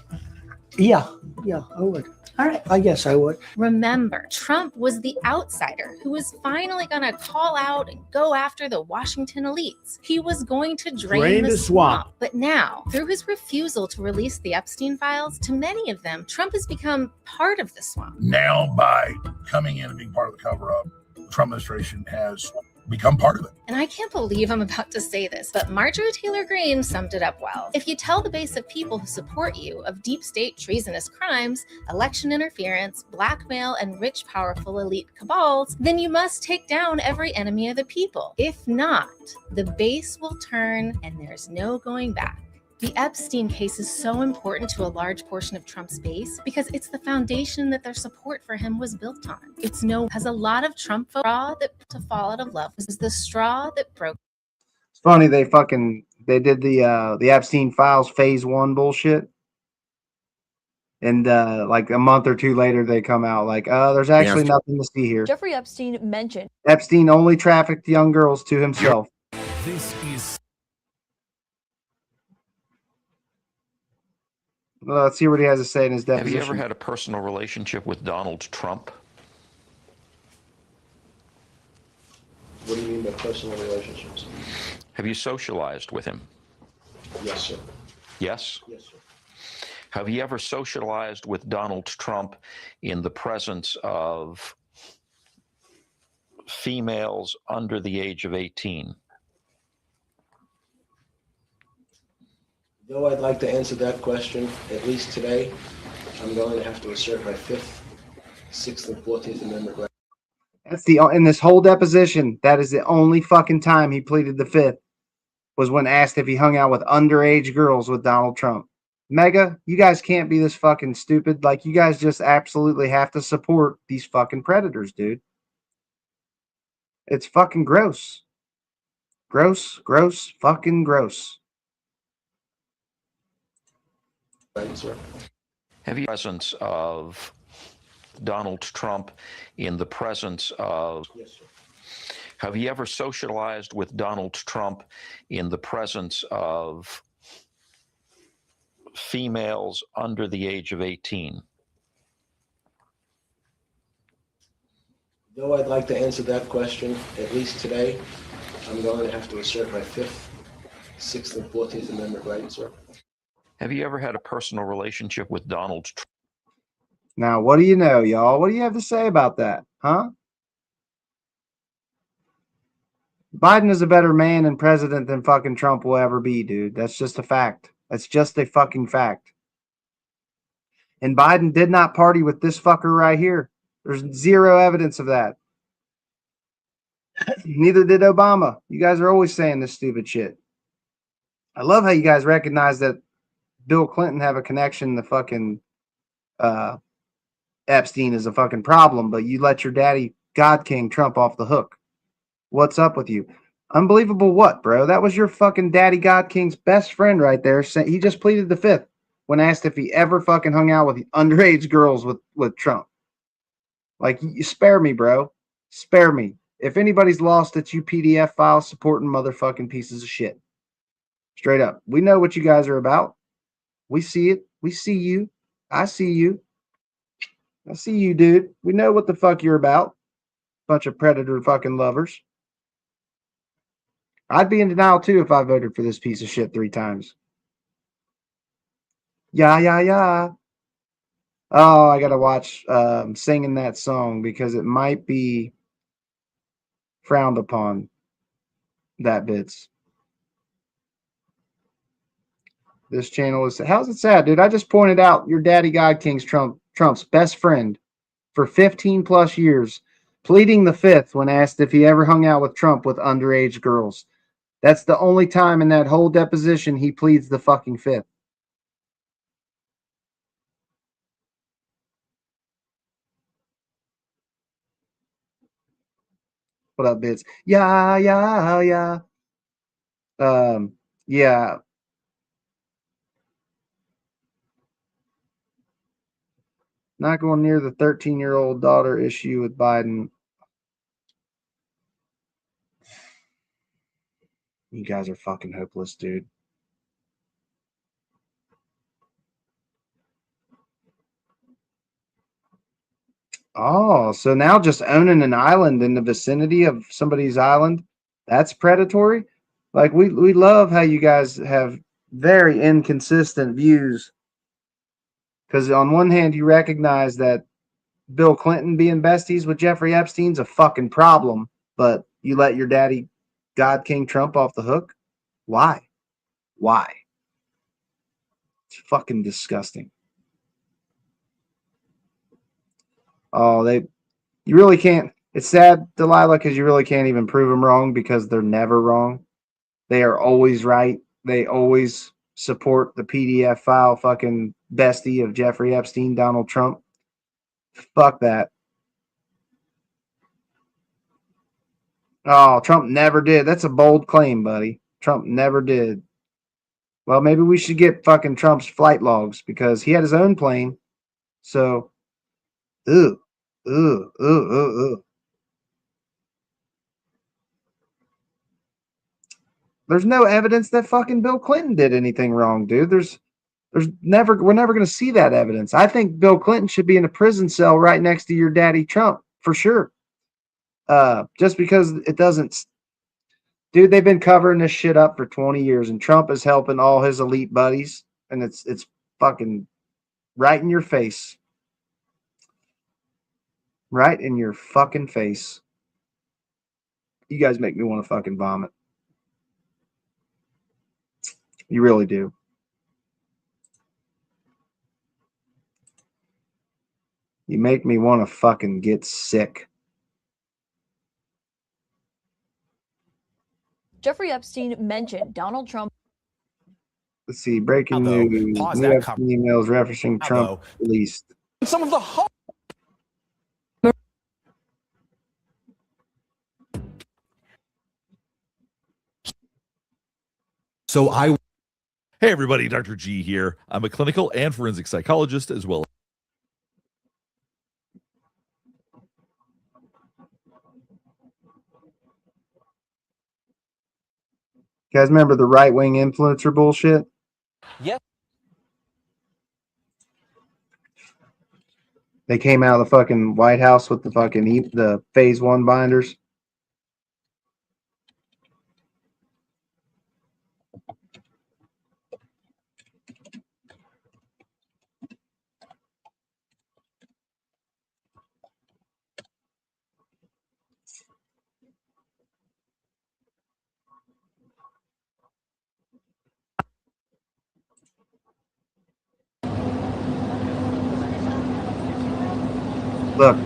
[SPEAKER 19] Yeah, I would.
[SPEAKER 3] All right.
[SPEAKER 19] I guess I would.
[SPEAKER 16] Remember, Trump was the outsider who was finally going to call out and go after the Washington elites. He was going to drain the swamp. But now, through his refusal to release the Epstein files, to many of them, Trump has become part of the swamp.
[SPEAKER 15] Now, by coming in and being part of the cover-up, the Trump administration has become part of it.
[SPEAKER 16] And I can't believe I'm about to say this, but Marjorie Taylor Greene summed it up well. If you tell the base of people who support you of deep state treasonous crimes, election interference, blackmail, and rich, powerful elite cabals, then you must take down every enemy of the people. If not, the base will turn and there's no going back. The Epstein case is so important to a large portion of Trump's base because it's the foundation that their support for him was built on. Has a lot of Trump straw that to fall out of love was the straw that broke.
[SPEAKER 1] It's funny they did the Epstein Files Phase 1 bullshit. And like a month or two later, they come out like, there's actually nothing to see here.
[SPEAKER 21] Jeffrey Epstein mentioned
[SPEAKER 1] Epstein only trafficked young girls to himself.
[SPEAKER 15] This is
[SPEAKER 1] Let's see what he has to say in his deposition.
[SPEAKER 22] Have you ever had a personal relationship with Donald Trump?
[SPEAKER 23] What do you mean by personal relationships?
[SPEAKER 22] Have you socialized with him?
[SPEAKER 23] Yes, sir.
[SPEAKER 22] Yes?
[SPEAKER 23] Yes, sir.
[SPEAKER 22] Have you ever socialized with Donald Trump in the presence of females under the age of 18?
[SPEAKER 23] Though I'd like to answer that question, at least today, I'm going to have to assert my 5th, 6th, and 14th Amendment right.
[SPEAKER 1] That's in this whole deposition, that is the only fucking time he pleaded the 5th, was when asked if he hung out with underage girls with Donald Trump. MAGA, you guys can't be this fucking stupid. Like, you guys just absolutely have to support these fucking predators, dude. It's fucking gross. Gross, fucking gross.
[SPEAKER 23] Right, sir.
[SPEAKER 22] Have you presence of Donald Trump in the presence of...
[SPEAKER 23] Yes, sir.
[SPEAKER 22] Have you ever socialized with Donald Trump in the presence of females under the age of 18?
[SPEAKER 23] Though I'd like to answer that question, at least today, I'm going to have to assert my 5th, 6th, and 14th Amendment right, sir.
[SPEAKER 22] Have you ever had a personal relationship with Donald Trump?
[SPEAKER 1] Now, what do you know, y'all? What do you have to say about that, huh? Biden is a better man and president than fucking Trump will ever be, dude. That's just a fact. That's just a fucking fact. And Biden did not party with this fucker right here. There's zero evidence of that. Neither did Obama. You guys are always saying this stupid shit. I love how you guys recognize that Bill Clinton have a connection to fucking Epstein is a fucking problem, but you let your daddy God King Trump off the hook. What's up with you? Unbelievable what, bro? That was your fucking daddy God King's best friend right there. He just pleaded the 5th when asked if he ever fucking hung out with underage girls with Trump. Like, you spare me, bro. Spare me. If anybody's lost, it's you PDF file supporting motherfucking pieces of shit. Straight up. We know what you guys are about. We see it. We see you. I see you. I see you, dude. We know what the fuck you're about. Bunch of predator fucking lovers. I'd be in denial too if I voted for this piece of shit 3 times. Yeah. Oh, I gotta watch singing that song because it might be frowned upon. That bits. This channel is... How's it sad, dude? I just pointed out your daddy God King's Trump's best friend for 15 plus years, pleading the 5th when asked if he ever hung out with Trump with underage girls. That's the only time in that whole deposition he pleads the fucking 5th. What up, Bits? Yeah. Yeah. Not going near the 13-year-old daughter issue with Biden. You guys are fucking hopeless, dude. Oh, so now just owning an island in the vicinity of somebody's island, that's predatory? Like, we love how you guys have very inconsistent views. Because on one hand, you recognize that Bill Clinton being besties with Jeffrey Epstein's a fucking problem. But You let your daddy, God King Trump, off the hook? Why? Why? It's fucking disgusting. Oh, you really can't. It's sad, Delilah, because you really can't even prove them wrong because they're never wrong. They are always right. They always support the PDF file fucking bestie of Jeffrey Epstein, Donald Trump. Fuck that. Oh, Trump never did. That's a bold claim, buddy. Trump never did. Well, maybe we should get fucking Trump's flight logs because he had his own plane. So, ooh. There's no evidence that fucking Bill Clinton did anything wrong, dude. we're never going to see that evidence. I think Bill Clinton should be in a prison cell right next to your daddy Trump for sure. Just because it doesn't, dude, they've been covering this shit up for 20 years and Trump is helping all his elite buddies and it's fucking right in your face. Right in your fucking face. You guys make me want to fucking vomit. You really do. You make me want to fucking get sick.
[SPEAKER 2] Jeffrey Epstein mentioned Donald Trump.
[SPEAKER 1] Let's see. Breaking news. New Epstein emails referencing Trump released.
[SPEAKER 15] Some of the
[SPEAKER 5] Hey everybody, Dr. G here. I'm a clinical and forensic psychologist as well.
[SPEAKER 1] You guys remember the right-wing influencer bullshit?
[SPEAKER 15] Yes.
[SPEAKER 1] They came out of the fucking White House with the fucking the phase 1 binders. Look.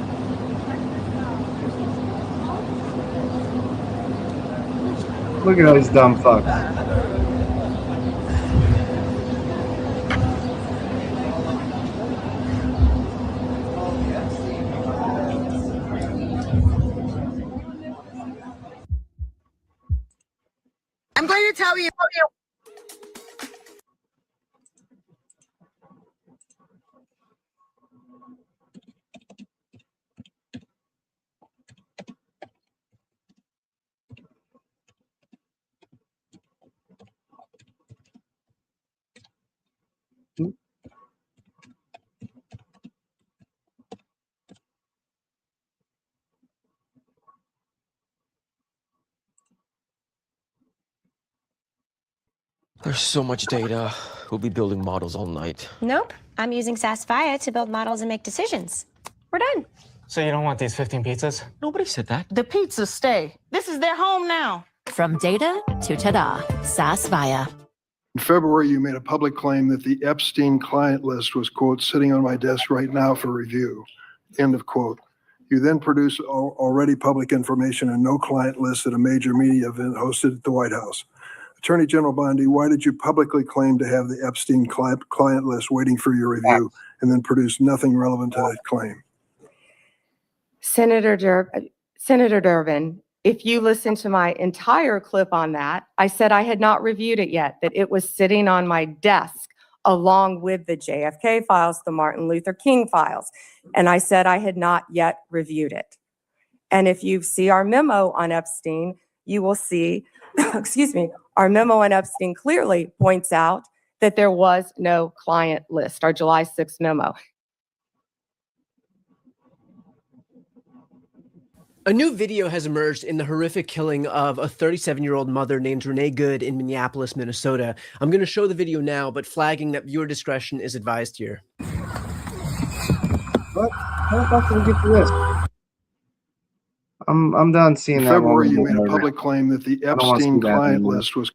[SPEAKER 1] Look at those dumb fucks.
[SPEAKER 21] I'm going to tell you.
[SPEAKER 24] There's so much data. We'll be building models all night.
[SPEAKER 25] Nope. I'm using Saspaya to build models and make decisions. We're done.
[SPEAKER 26] So you don't want these 15 pizzas?
[SPEAKER 24] Nobody said that.
[SPEAKER 26] The pizzas stay. This is their home now.
[SPEAKER 27] From data to ta-da, Saspaya.
[SPEAKER 28] In February, you made a public claim that the Epstein client list was, quote, sitting on my desk right now for review, end of quote. You then produced already public information and no client list at a major media event hosted at the White House. Attorney General Bondi, why did you publicly claim to have the Epstein client list waiting for your review and then produce nothing relevant to that claim?
[SPEAKER 29] Senator Durbin, if you listen to my entire clip on that, I said I had not reviewed it yet, that it was sitting on my desk along with the JFK files, the Martin Luther King files. And I said I had not yet reviewed it. And if you see our memo on Epstein, you will see, excuse me, our memo on Epstein clearly points out that there was no client list, our July 6th memo.
[SPEAKER 30] A new video has emerged in the horrific killing of a 37-year-old mother named Renee Good in Minneapolis, Minnesota. I'm going to show the video now, but flagging that viewer discretion is advised here.
[SPEAKER 1] What? How the fuck did we get to this? I'm done seeing
[SPEAKER 28] In
[SPEAKER 1] that
[SPEAKER 28] February,
[SPEAKER 1] woman
[SPEAKER 28] you
[SPEAKER 1] get
[SPEAKER 28] made a
[SPEAKER 1] murdered.
[SPEAKER 28] public claim that the
[SPEAKER 1] I don't wanna see
[SPEAKER 28] Epstein
[SPEAKER 1] that
[SPEAKER 28] client
[SPEAKER 1] anymore.
[SPEAKER 28] list was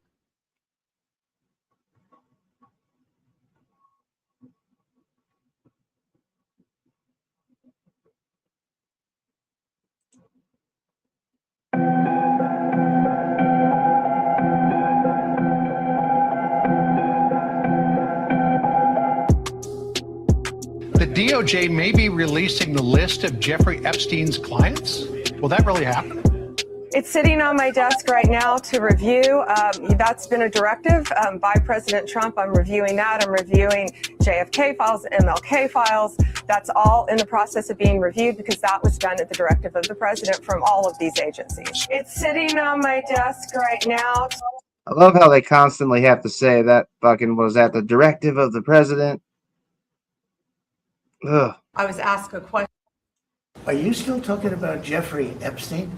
[SPEAKER 4] The DOJ may be releasing the list of Jeffrey Epstein's clients. Will that really happen?
[SPEAKER 29] It's sitting on my desk right now to review. That's been a directive by President Trump. I'm reviewing that. I'm reviewing JFK files, MLK files. That's all in the process of being reviewed because that was done at the directive of the president from all of these agencies. It's sitting on my desk right now.
[SPEAKER 1] I love how they constantly have to say that fucking was at the directive of the president. Ugh.
[SPEAKER 29] I was asked a question.
[SPEAKER 19] Are you still talking about Jeffrey Epstein?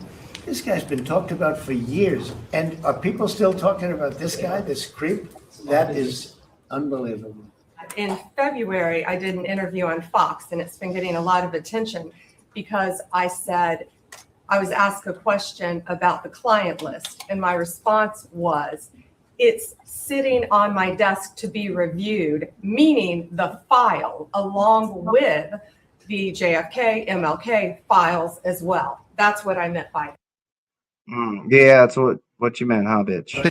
[SPEAKER 19] This guy's been talked about for years. And are people still talking about this guy, this creep? That is unbelievable.
[SPEAKER 29] In February, I did an interview on Fox, and it's been getting a lot of attention because I said, I was asked a question about the client list, and my response was, it's sitting on my desk to be reviewed, meaning the file along with the JFK, MLK files as well. That's what I meant by it.
[SPEAKER 1] Yeah, that's what you meant, huh, bitch?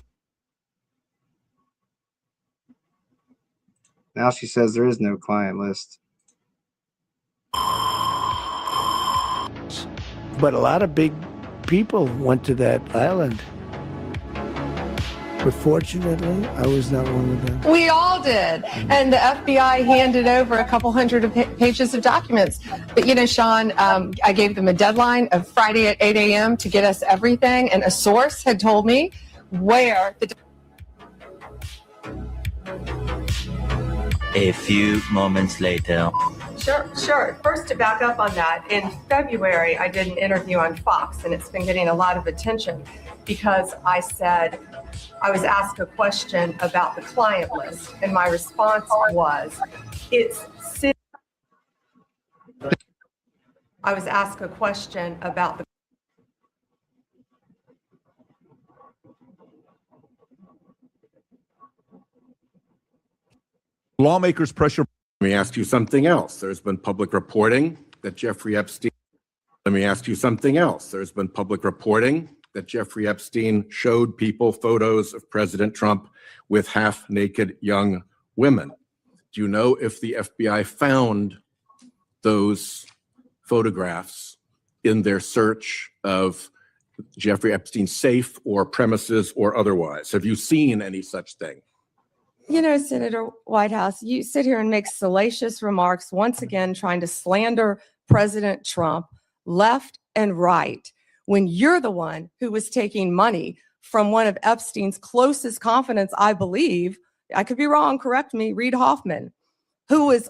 [SPEAKER 1] Now she says there is no client list.
[SPEAKER 6] But a lot of big people went to that island. But fortunately, I was not one of them.
[SPEAKER 29] We all did. And the FBI handed over a couple hundred pages of documents. But, you know, Sean, I gave them a deadline of Friday at 8 a.m. to get us everything. And a source had told me where the...
[SPEAKER 7] A few moments later.
[SPEAKER 29] Sure. First, to back up on that, in February, I did an interview on Fox, and it's been getting a lot of attention because I said, I was asked a question about the client list, and my response was, I was asked a question about the...
[SPEAKER 5] Lawmakers pressure.
[SPEAKER 8] Let me ask you something else. There's been public reporting that Jeffrey Epstein. Let me ask you something else. There's been public reporting that Jeffrey Epstein showed people photos of President Trump with half-naked young women. Do you know if the FBI found those photographs in their search of Jeffrey Epstein's safe or premises or otherwise? Have you seen any such thing?
[SPEAKER 29] You know, Senator Whitehouse, you sit here and make salacious remarks, once again, trying to slander President Trump left and right, when you're the one who was taking money from one of Epstein's closest confidants, I believe, I could be wrong, correct me, Reid Hoffman, who was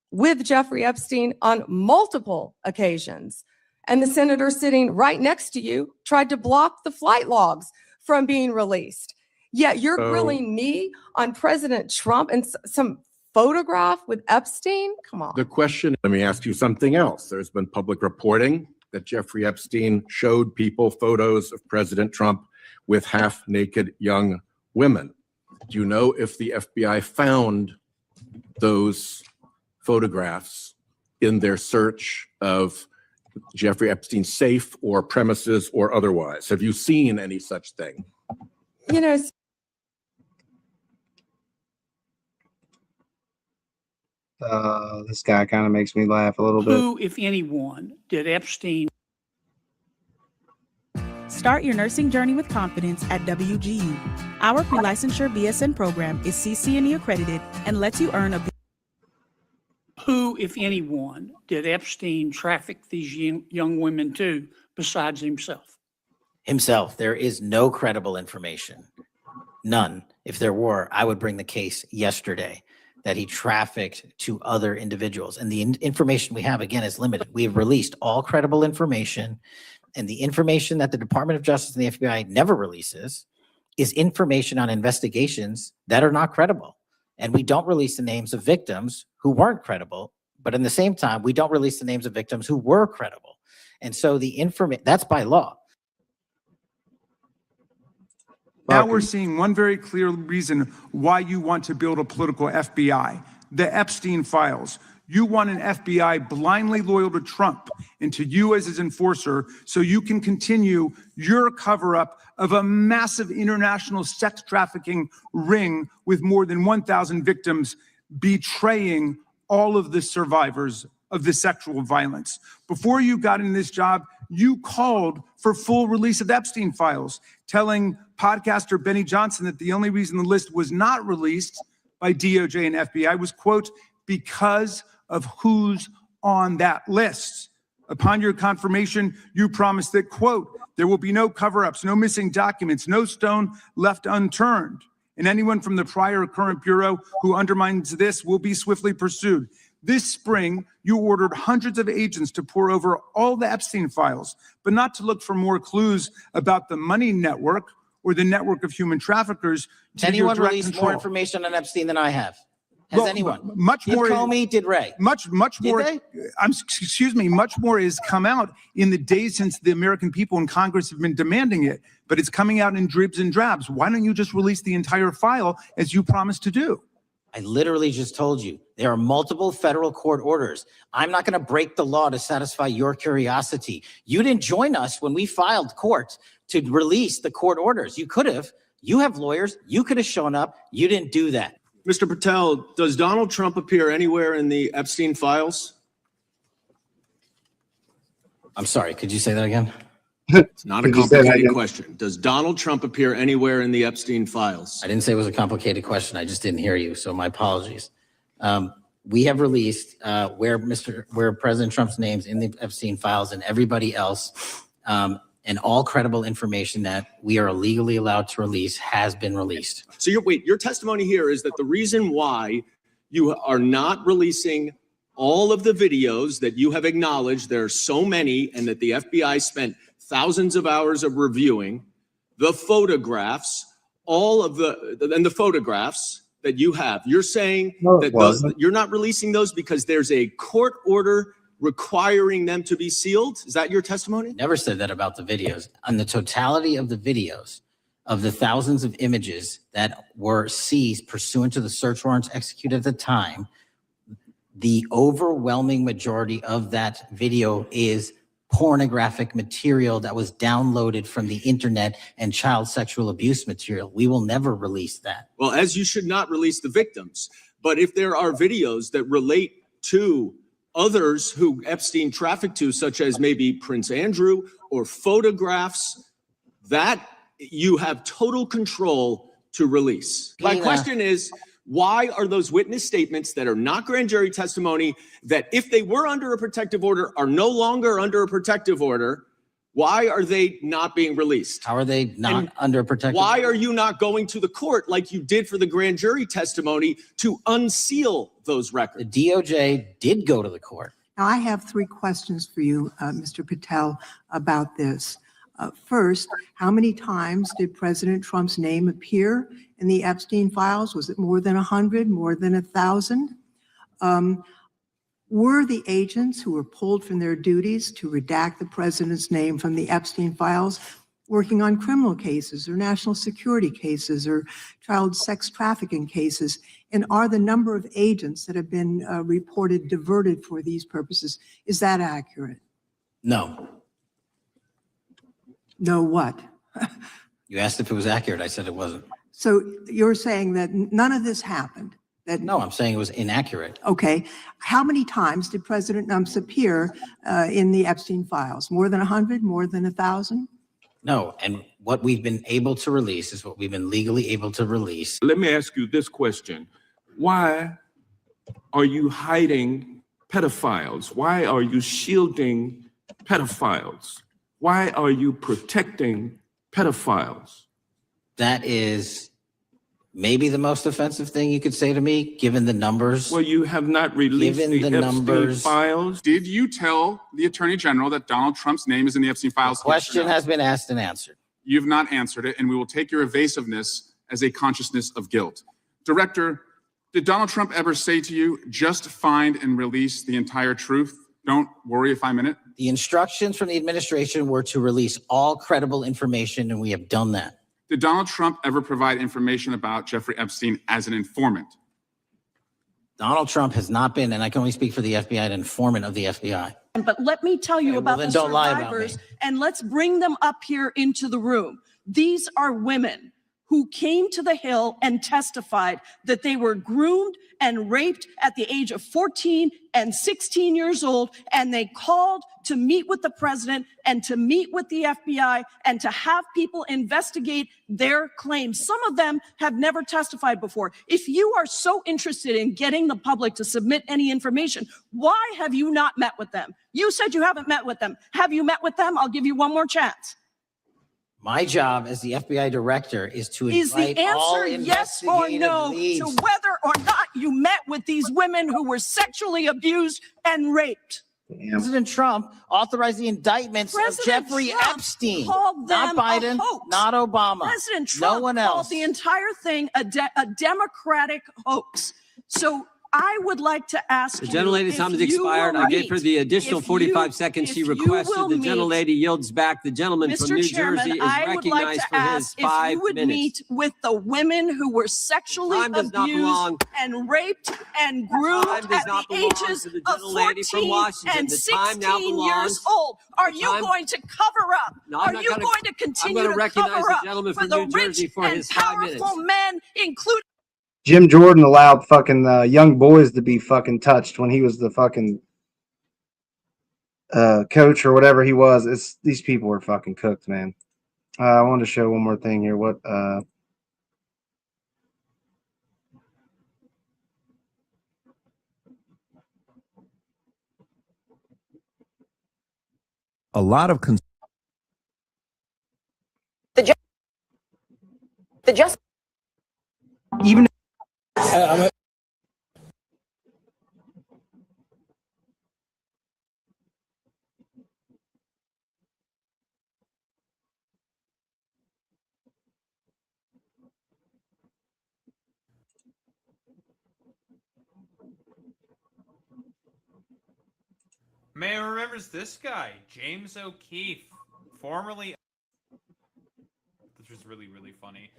[SPEAKER 29] with Jeffrey Epstein on multiple occasions. And the senator sitting right next to you tried to block the flight logs from being released. Yet you're grilling me on President Trump and some photograph with Epstein? Come on.
[SPEAKER 8] The question, let me ask you something else. There's been public reporting that Jeffrey Epstein showed people photos of President Trump with half-naked young women. Do you know if the FBI found those photographs in their search of Jeffrey Epstein's safe or premises or otherwise? Have you seen any such thing?
[SPEAKER 29] You know,
[SPEAKER 1] this guy kind of makes me laugh a little bit.
[SPEAKER 9] Who, if anyone, did Epstein?
[SPEAKER 10] Start your nursing journey with confidence at WGU. Our pre-licensure BSN program is CCNE accredited and lets you earn a...
[SPEAKER 9] Who, if anyone, did Epstein traffic these young women to besides himself?
[SPEAKER 11] Himself. There is no credible information. None. If there were, I would bring the case yesterday that he trafficked to other individuals. And the information we have, again, is limited. We have released all credible information. And the information that the Department of Justice and the FBI never releases is information on investigations that are not credible. And we don't release the names of victims who weren't credible. But in the same time, we don't release the names of victims who were credible. And so the information, that's by law.
[SPEAKER 3] Now we're seeing one very clear reason why you want to build a political FBI, the Epstein files. You want an FBI blindly loyal to Trump and to you as his enforcer so you can continue your cover-up of a massive international sex trafficking ring with more than 1,000 victims, betraying all of the survivors of the sexual violence. Before you got in this job, you called for full release of Epstein files, telling podcaster Benny Johnson that the only reason the list was not released by DOJ and FBI was, quote, because of who's on that list. Upon your confirmation, you promised that, quote, there will be no cover-ups, no missing documents, no stone left unturned. And anyone from the prior or current bureau who undermines this will be swiftly pursued. This spring, you ordered hundreds of agents to pore over all the Epstein files, but not to look for more clues about the money network or the network of human traffickers.
[SPEAKER 11] Anyone released more information on Epstein than I have? Has anyone?
[SPEAKER 3] Much more.
[SPEAKER 11] Did Comey, did Ray?
[SPEAKER 3] Much more. Excuse me. Much more has come out in the days since the American people and Congress have been demanding it, but it's coming out in dribs and drabs. Why don't you just release the entire file as you promised to do?
[SPEAKER 11] I literally just told you there are multiple federal court orders. I'm not going to break the law to satisfy your curiosity. You didn't join us when we filed court to release the court orders. You could have. You have lawyers. You could have shown up. You didn't do that.
[SPEAKER 12] Mr. Patel, does Donald Trump appear anywhere in the Epstein files?
[SPEAKER 11] I'm sorry, could you say that again?
[SPEAKER 12] It's not a complicated question. Does Donald Trump appear anywhere in the Epstein files?
[SPEAKER 11] I didn't say it was a complicated question. I just didn't hear you, so my apologies. We have released where President Trump's name's in the Epstein files and everybody else, and all credible information that we are legally allowed to release has been released.
[SPEAKER 12] So your testimony here is that the reason why you are not releasing all of the videos that you have acknowledged, there are so many, and that the FBI spent thousands of hours of reviewing, the photographs, the photographs that you have. You're saying that you're not releasing those because there's a court order requiring them to be sealed? Is that your testimony?
[SPEAKER 11] Never said that about the videos. On the totality of the videos, of the thousands of images that were seized pursuant to the search warrants executed at the time, the overwhelming majority of that video is pornographic material that was downloaded from the internet and child sexual abuse material. We will never release that.
[SPEAKER 12] Well, as you should not release the victims. But if there are videos that relate to others who Epstein trafficked to, such as maybe Prince Andrew, or photographs, that you have total control to release. My question is, why are those witness statements that are not grand jury testimony, that if they were under a protective order are no longer under a protective order, why are they not being released?
[SPEAKER 11] How are they not under protective order?
[SPEAKER 12] Why are you not going to the court like you did for the grand jury testimony to unseal those records?
[SPEAKER 11] The DOJ did go to the court.
[SPEAKER 13] Now, I have three questions for you, Mr. Patel, about this. First, how many times did President Trump's name appear in the Epstein files? Was it more than 100, more than 1,000? Were the agents who were pulled from their duties to redact the president's name from the Epstein files working on criminal cases or national security cases or child sex trafficking cases? And are the number of agents that have been reported diverted for these purposes, is that accurate?
[SPEAKER 11] No.
[SPEAKER 13] No what?
[SPEAKER 11] You asked if it was accurate. I said it wasn't.
[SPEAKER 13] So you're saying that none of this happened?
[SPEAKER 11] No, I'm saying it was inaccurate.
[SPEAKER 13] Okay. How many times did President Trump appear in the Epstein files? More than 100? More than 1,000?
[SPEAKER 11] No. And what we've been able to release is what we've been legally able to release.
[SPEAKER 14] Let me ask you this question. Why are you hiding pedophiles? Why are you shielding pedophiles? Why are you protecting pedophiles?
[SPEAKER 11] That is maybe the most offensive thing you could say to me, given the numbers.
[SPEAKER 14] Well, you have not released the Epstein files.
[SPEAKER 16] Did you tell the Attorney General that Donald Trump's name is in the Epstein files?
[SPEAKER 11] The question has been asked and answered.
[SPEAKER 16] You've not answered it, and we will take your evasiveness as a consciousness of guilt. Director, did Donald Trump ever say to you, just find and release the entire truth? Don't worry if I'm in it.
[SPEAKER 11] The instructions from the administration were to release all credible information, and we have done that.
[SPEAKER 16] Did Donald Trump ever provide information about Jeffrey Epstein as an informant?
[SPEAKER 11] Donald Trump has not been, and I can only speak for the FBI, an informant of the FBI.
[SPEAKER 2] But let me tell you about
[SPEAKER 11] then
[SPEAKER 2] the
[SPEAKER 11] don't lie about
[SPEAKER 2] survivors,
[SPEAKER 11] me.
[SPEAKER 2] and let's bring them up here into the room. These are women who came to the Hill and testified that they were groomed and raped at the age of 14 and 16 years old, and they called to meet with the president and to meet with the FBI and to have people investigate their claims. Some of them have never testified before. If you are so interested in getting the public to submit any information, why have you not met with them? You said you haven't met with them. Have you met with them? I'll give you one more chance.
[SPEAKER 11] My job as the FBI director is to
[SPEAKER 2] Is the
[SPEAKER 11] invite all
[SPEAKER 2] answer yes or
[SPEAKER 11] investigative
[SPEAKER 2] no
[SPEAKER 11] leads.
[SPEAKER 2] to whether or not you met with these women who were sexually abused and raped?
[SPEAKER 11] President Trump authorized the indictments
[SPEAKER 2] President
[SPEAKER 11] of Jeffrey
[SPEAKER 2] Trump
[SPEAKER 11] Epstein,
[SPEAKER 2] called
[SPEAKER 11] not
[SPEAKER 2] them a
[SPEAKER 11] Biden,
[SPEAKER 2] hoax.
[SPEAKER 11] not Obama,
[SPEAKER 2] President Trump
[SPEAKER 11] no one
[SPEAKER 2] called
[SPEAKER 11] else.
[SPEAKER 2] the entire thing a Democratic hoax. So I would like to ask
[SPEAKER 15] The gentlelady's
[SPEAKER 2] if
[SPEAKER 15] time has
[SPEAKER 2] you
[SPEAKER 15] expired.
[SPEAKER 2] will
[SPEAKER 15] I gave her
[SPEAKER 2] meet-
[SPEAKER 15] the additional
[SPEAKER 2] if
[SPEAKER 15] 45
[SPEAKER 2] you-
[SPEAKER 15] seconds she
[SPEAKER 2] if you
[SPEAKER 15] requested.
[SPEAKER 2] will
[SPEAKER 15] The
[SPEAKER 2] meet-
[SPEAKER 15] gentlelady yields back. The gentleman from
[SPEAKER 2] Mr.
[SPEAKER 15] New
[SPEAKER 2] Chairman,
[SPEAKER 15] Jersey is
[SPEAKER 2] I would like
[SPEAKER 15] recognized
[SPEAKER 2] to
[SPEAKER 15] for his
[SPEAKER 2] ask if
[SPEAKER 15] 5
[SPEAKER 2] you would
[SPEAKER 15] minutes.
[SPEAKER 2] meet with the women who were sexually
[SPEAKER 15] Time does not
[SPEAKER 2] abused
[SPEAKER 15] belong.
[SPEAKER 2] and raped and groomed
[SPEAKER 15] Time does
[SPEAKER 2] at the
[SPEAKER 15] not belong
[SPEAKER 2] ages
[SPEAKER 15] to the
[SPEAKER 2] of
[SPEAKER 15] gentlelady from
[SPEAKER 2] 14
[SPEAKER 15] Washington.
[SPEAKER 2] and
[SPEAKER 15] The time now
[SPEAKER 2] 16
[SPEAKER 15] belongs-
[SPEAKER 2] years old. Are
[SPEAKER 15] The
[SPEAKER 2] you
[SPEAKER 15] time-
[SPEAKER 2] going to cover up?
[SPEAKER 15] No, I'm
[SPEAKER 2] Are
[SPEAKER 15] not
[SPEAKER 2] you
[SPEAKER 15] gonna-
[SPEAKER 2] going to
[SPEAKER 15] I'm
[SPEAKER 2] continue
[SPEAKER 15] gonna
[SPEAKER 2] to
[SPEAKER 15] recognize
[SPEAKER 2] cover
[SPEAKER 15] the
[SPEAKER 2] up
[SPEAKER 15] gentleman
[SPEAKER 2] for
[SPEAKER 15] from
[SPEAKER 2] the
[SPEAKER 15] New
[SPEAKER 2] rich
[SPEAKER 15] Jersey for
[SPEAKER 2] and
[SPEAKER 15] his 5 minutes.
[SPEAKER 2] powerful men, including
[SPEAKER 1] Jim Jordan allowed fucking young boys to be fucking touched when he was the fucking coach or whatever he was. It's these people are fucking cooked, man. I wanted to show one more thing here. What
[SPEAKER 17] a lot of
[SPEAKER 18] The just
[SPEAKER 15] even
[SPEAKER 20] Mayor remembers this guy, James O'Keefe, formerly. This was really, really funny.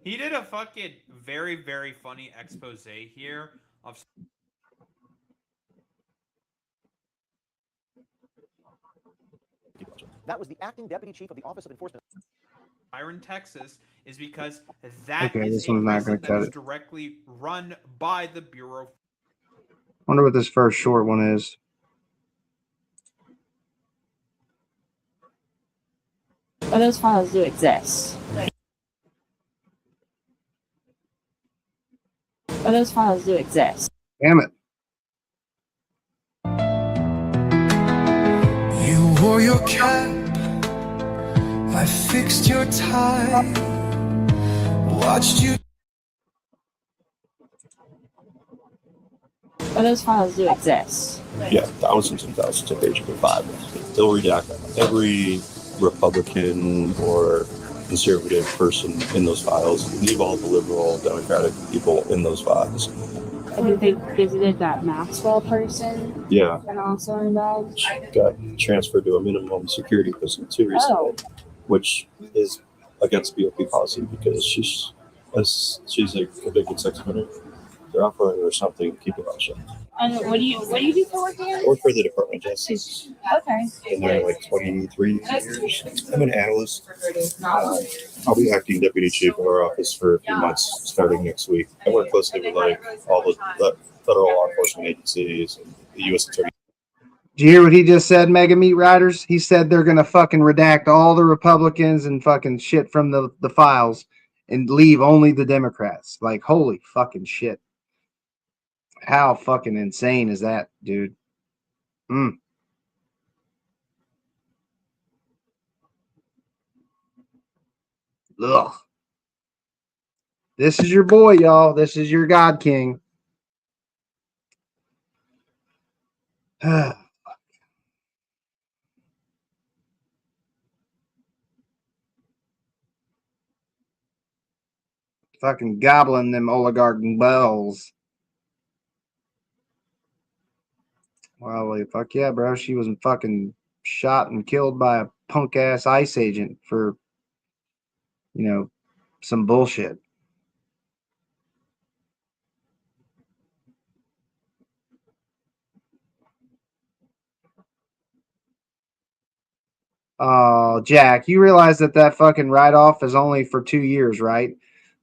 [SPEAKER 20] He did a fucking very, very funny expose here of.
[SPEAKER 18] That was the acting deputy chief of the Office of Enforcement.
[SPEAKER 20] Byron, Texas, is because that
[SPEAKER 1] Okay,
[SPEAKER 20] is
[SPEAKER 1] this
[SPEAKER 20] a
[SPEAKER 1] one's not
[SPEAKER 20] prison
[SPEAKER 1] gonna
[SPEAKER 20] that
[SPEAKER 1] cut
[SPEAKER 20] is
[SPEAKER 1] it.
[SPEAKER 20] directly run by the Bureau.
[SPEAKER 1] wonder what this first short one is.
[SPEAKER 21] But those files do exist. But those files do exist.
[SPEAKER 1] Damn it.
[SPEAKER 22] You wore your cap, I fixed your tie, watched you.
[SPEAKER 21] But those files do exist.
[SPEAKER 20] Yeah, thousands and thousands of pages of files. They'll redact every Republican or conservative person in those files, leave all the liberal, Democratic people in those files.
[SPEAKER 21] I think they visited that Maxwell person.
[SPEAKER 20] Yeah,
[SPEAKER 21] And also involved.
[SPEAKER 20] got transferred to a minimum security prison too recently, which is against BOP policy because she's a convicted sex offender. They're offering her something to keep her mouth shut.
[SPEAKER 21] And what do you do for work again?
[SPEAKER 20] I work for the Department of Justice.
[SPEAKER 21] Okay.
[SPEAKER 20] Been there like 23 years. I'm an analyst. I'll be acting deputy chief of our office for a few months starting next week. I work closely with like all the federal law enforcement agencies and the U.S. Attorney.
[SPEAKER 1] Did you hear what he just said, Mega Meat Riders? He said they're gonna fucking redact all the Republicans and fucking shit from the files and leave only the Democrats. Like, holy fucking shit. How fucking insane is that, dude? Ugh. This is your boy, y'all. This is your God King. Fucking gobbling them oligarch bells. Well, fuck yeah, bro. She was fucking shot and killed by a punk ass ICE agent for, some bullshit. Oh, Jack, you realize that fucking write off is only for 2 years, right?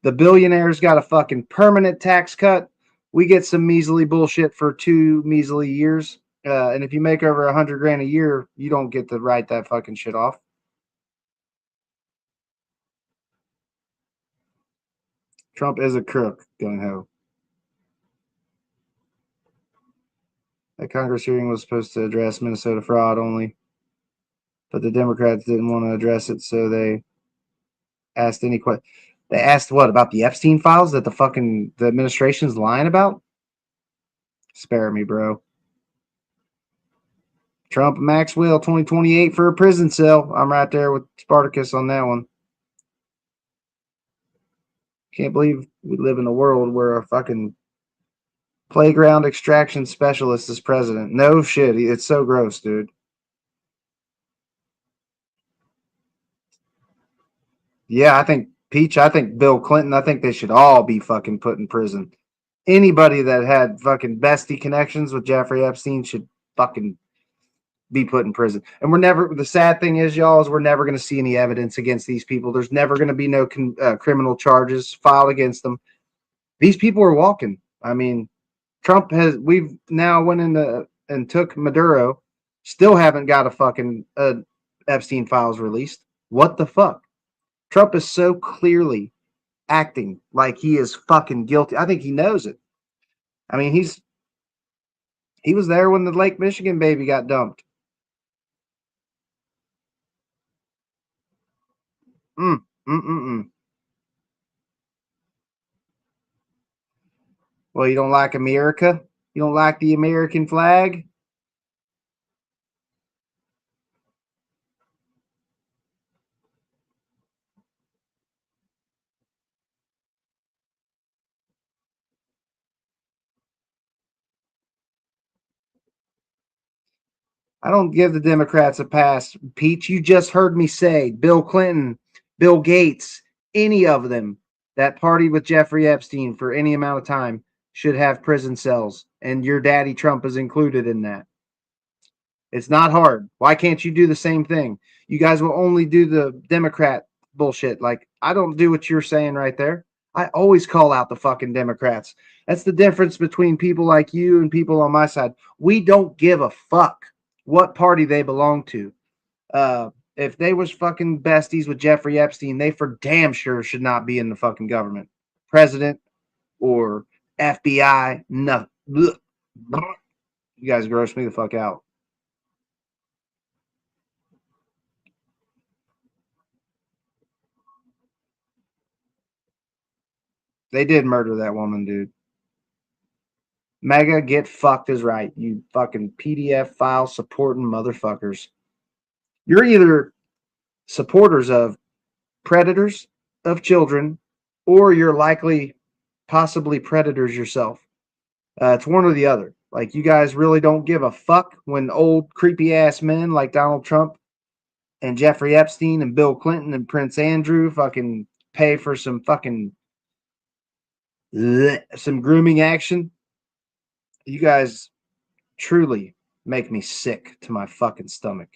[SPEAKER 1] The billionaires got a fucking permanent tax cut. We get some measly bullshit for 2 measly years. And if you make over 100 grand a year, you don't get to write that fucking shit off. Trump is a crook, gung ho. That Congress hearing was supposed to address Minnesota fraud only, but the Democrats didn't want to address it, so they asked any question. They asked what about the Epstein files that the administration's lying about? Spare me, bro. Trump and Maxwell 2028 for a prison cell. I'm right there with Spartacus on that one. Can't believe we live in a world where a fucking playground extraction specialist is president. No shit. It's so gross, dude. Yeah, I think Bill Clinton, I think they should all be fucking put in prison. Anybody that had fucking bestie connections with Jeffrey Epstein should fucking be put in prison. And the sad thing is, y'all, is we're never going to see any evidence against these people. There's never going to be no criminal charges filed against them. These people are walking. I mean, we've now went into and took Maduro, still haven't got a fucking Epstein files released. What the fuck? Trump is so clearly acting like he is fucking guilty. I think he knows it. I mean, he was there when the Lake Michigan baby got dumped. Well, you don't like America? You don't like the American flag? I don't give the Democrats a pass, Pete. You just heard me say Bill Clinton, Bill Gates, any of them that partied with Jeffrey Epstein for any amount of time should have prison cells, and your daddy Trump is included in that. It's not hard. Why can't you do the same thing? You guys will only do the Democrat bullshit. Like, I don't do what you're saying right there. I always call out the fucking Democrats. That's the difference between people like you and people on my side. We don't give a fuck what party they belong to. If they was fucking besties with Jeffrey Epstein, they for damn sure should not be in the fucking government. President or FBI, no. You guys gross me the fuck out. They did murder that woman, dude. MAGA, get fucked is right. You fucking PDF file supporting motherfuckers. You're either supporters of predators of children, or you're likely possibly predators yourself. It's one or the other. Like, you guys really don't give a fuck when old creepy ass men like Donald Trump and Jeffrey Epstein and Bill Clinton and Prince Andrew fucking pay for some fucking some grooming action. You guys truly make me sick to my fucking stomach.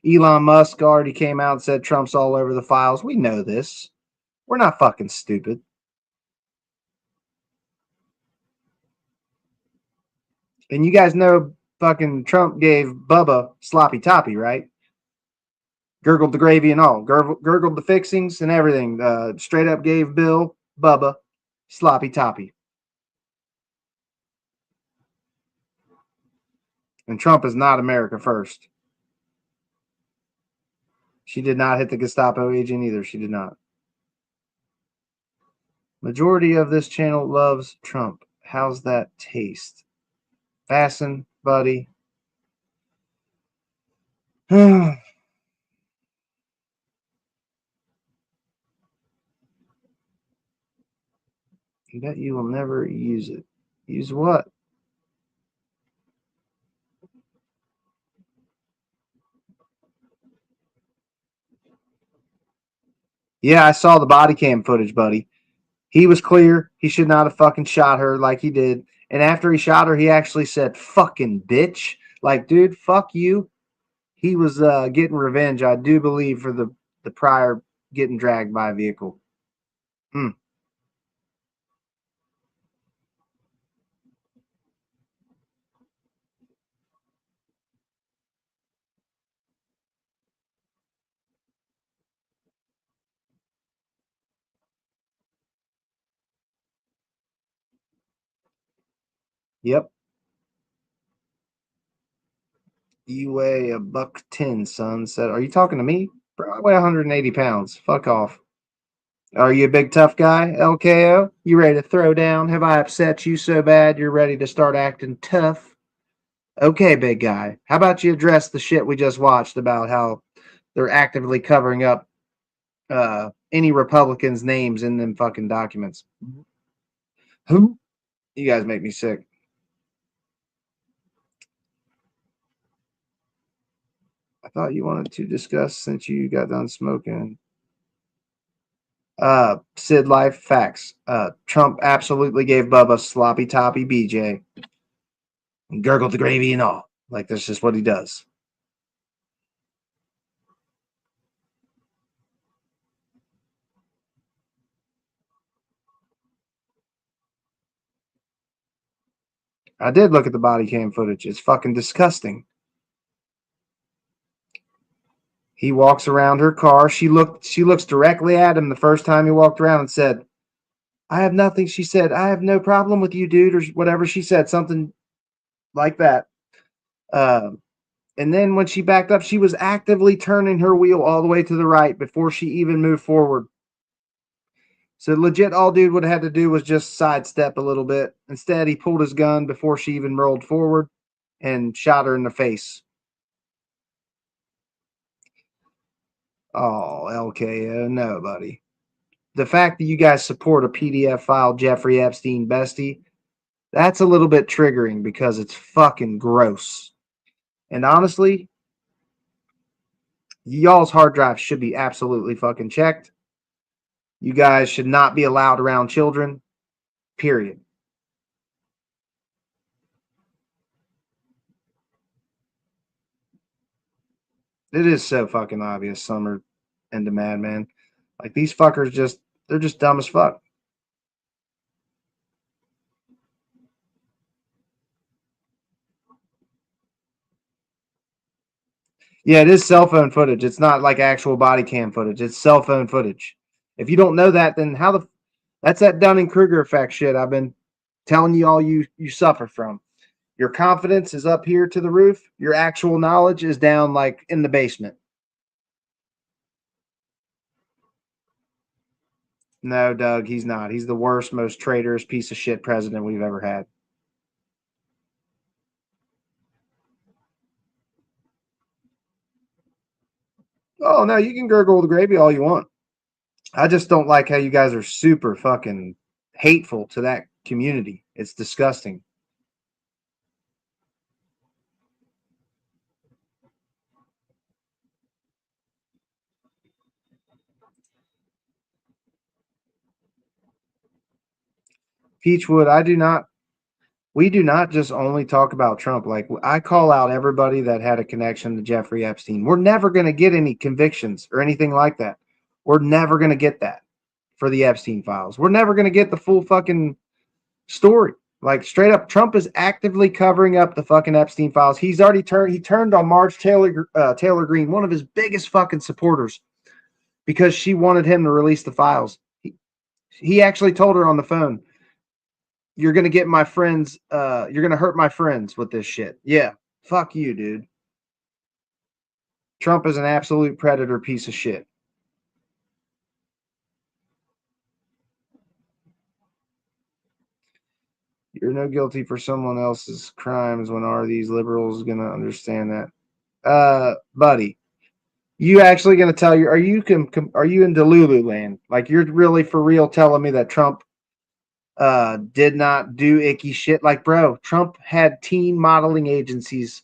[SPEAKER 1] Elon Musk already came out and said Trump's all over the files. We know this. We're not fucking stupid. And you guys know fucking Trump gave Bubba sloppy toppy, right? Gurgled the gravy and all. Gurgled the fixings and everything. Straight up gave Bubba sloppy toppy. And Trump is not America first. She did not hit the Gestapo agent either. She did not. Majority of this channel loves Trump. How's that taste? Fasten, buddy. I bet you will never use it. Use what? Yeah, I saw the body cam footage, buddy. He was clear. He should not have fucking shot her like he did. And after he shot her, he actually said, fucking bitch. Like, dude, fuck you. He was getting revenge, I do believe, for the prior getting dragged by a vehicle. Hmm. Yep. You weigh $110, son. Said, are you talking to me? Bro, I weigh 180 pounds. Fuck off. Are you a big tough guy, LKO? You ready to throw down? Have I upset you so bad you're ready to start acting tough? Okay, big guy. How about you address the shit we just watched about how they're actively covering up any Republicans' names in them fucking documents? Who? You guys make me sick. I thought you wanted to discuss since you got done smoking. Sid Life facts. Trump absolutely gave Bubba sloppy toppy BJ and gurgled the gravy and all. Like that's just what he does. I did look at the body cam footage. It's fucking disgusting. He walks around her car. She looks directly at him the first time he walked around and said, I have nothing. She said, I have no problem with you, dude, or whatever she said, something like that. And then when she backed up, she was actively turning her wheel all the way to the right before she even moved forward. So legit, all dude would have had to do was just sidestep a little bit. Instead, he pulled his gun before she even rolled forward and shot her in the face. Oh, LKO, no, buddy. The fact that you guys support a PDF file Jeffrey Epstein bestie, that's a little bit triggering because it's fucking gross. And honestly, y'all's hard drive should be absolutely fucking checked. You guys should not be allowed around children, period. It is so fucking obvious Summer into Madman. Like these fuckers they're just dumb as fuck. Yeah, it is cell phone footage. It's not like actual body cam footage. It's cell phone footage. If you don't know that, then that's that Dunning-Kruger effect shit I've been telling you all you suffer from. Your confidence is up here to the roof. Your actual knowledge is down like in the basement. No, Doug, he's not. He's the worst, most traitorous piece of shit president we've ever had. Oh, no, you can gurgle the gravy all you want. I just don't like how you guys are super fucking hateful to that community. It's disgusting. Peachwood, we do not just only talk about Trump. Like I call out everybody that had a connection to Jeffrey Epstein. We're never going to get any convictions or anything like that. We're never going to get that for the Epstein files. We're never going to get the full fucking story. Like straight up, Trump is actively covering up the fucking Epstein files. He's already turned on Marge Taylor Greene, one of his biggest fucking supporters, because she wanted him to release the files. He actually told her on the phone, you're going to get my friends, you're going to hurt my friends with this shit. Yeah, fuck you, dude. Trump is an absolute predator piece of shit. You're no guilty for someone else's crimes. When are these liberals going to understand that? buddy, you actually going to tell you? Are you in Delulu land? Like you're really for real telling me that Trump did not do icky shit? Like, bro, Trump had teen modeling agencies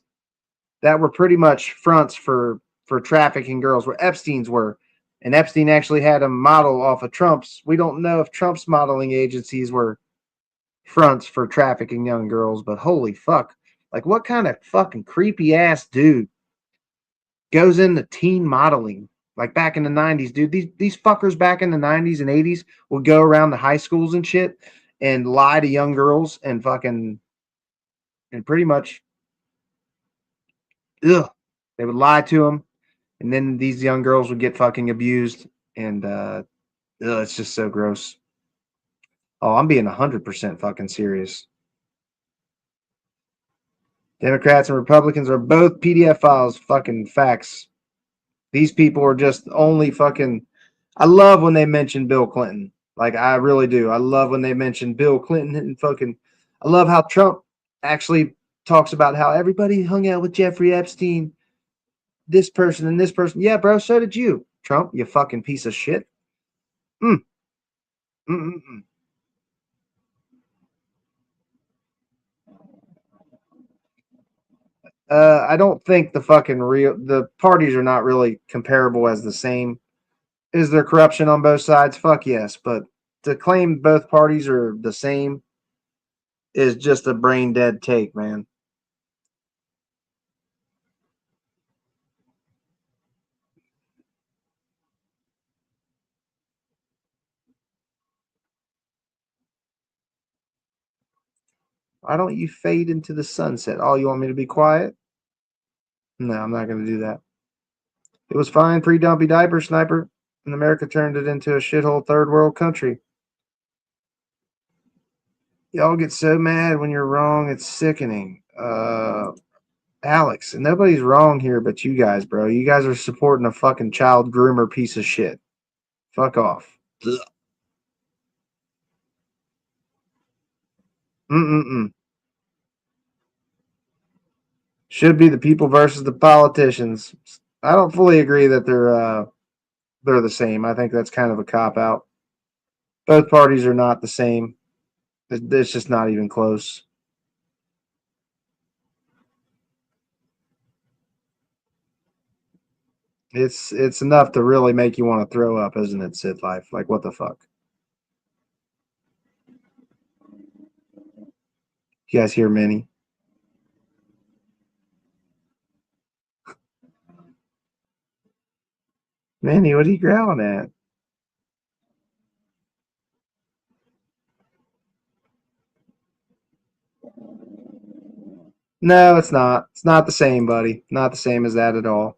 [SPEAKER 1] that were pretty much fronts for trafficking girls, where Epstein's were. And Epstein actually had a model off of Trump's. We don't know if Trump's modeling agencies were fronts for trafficking young girls, but holy fuck. Like, what kind of fucking creepy ass dude goes into teen modeling? Like back in the 90s, dude, these fuckers back in the 90s and 80s would go around to high schools and shit and lie to young girls and fucking, and pretty much, they would lie to them. And then these young girls would get fucking abused. And it's just so gross. Oh, I'm being 100% fucking serious. Democrats and Republicans are both PDF files, fucking facts. These people are just only fucking. I love when they mention Bill Clinton. Like, I really do. I love when they mention Bill Clinton and fucking. I love how Trump actually talks about how everybody hung out with Jeffrey Epstein, this person and this person. Yeah, bro, so did you, Trump, you fucking piece of shit. I don't think the parties are not really comparable as the same. Is there corruption on both sides? Fuck yes. But to claim both parties are the same is just a brain dead take, man. Why don't you fade into the sunset? Oh, you want me to be quiet? No, I'm not going to do that. It was fine pre-dumpy diaper sniper, and America turned it into a shithole third world country. Y'all get so mad when you're wrong, it's sickening. Alex, and nobody's wrong here but you guys, bro. You guys are supporting a fucking child groomer piece of shit. Fuck off. Should be the people versus the politicians. I don't fully agree that they're the same. I think that's kind of a cop out. Both parties are not the same. It's just not even close. It's enough to really make you want to throw up, isn't it, Sid Life? Like, what the fuck? You guys hear Minnie? Minnie, what are you growling at? No, it's not. It's not the same, buddy. Not the same as that at all.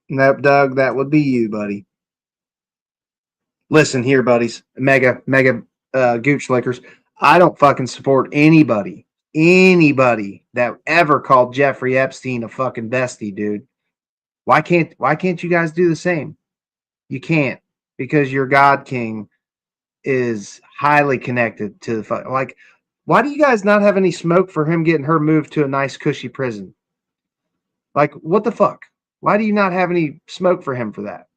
[SPEAKER 1] Nope, Doug, that would be you, buddy. Listen here, buddies. Mega gooch lickers. I don't fucking support anybody that ever called Jeffrey Epstein a fucking bestie, dude. Why can't you guys do the same? You can't, because your God King is highly connected to the like. Why do you guys not have any smoke for him getting her moved to a nice cushy prison? Like, what the fuck? Why do you not have any smoke for him for that?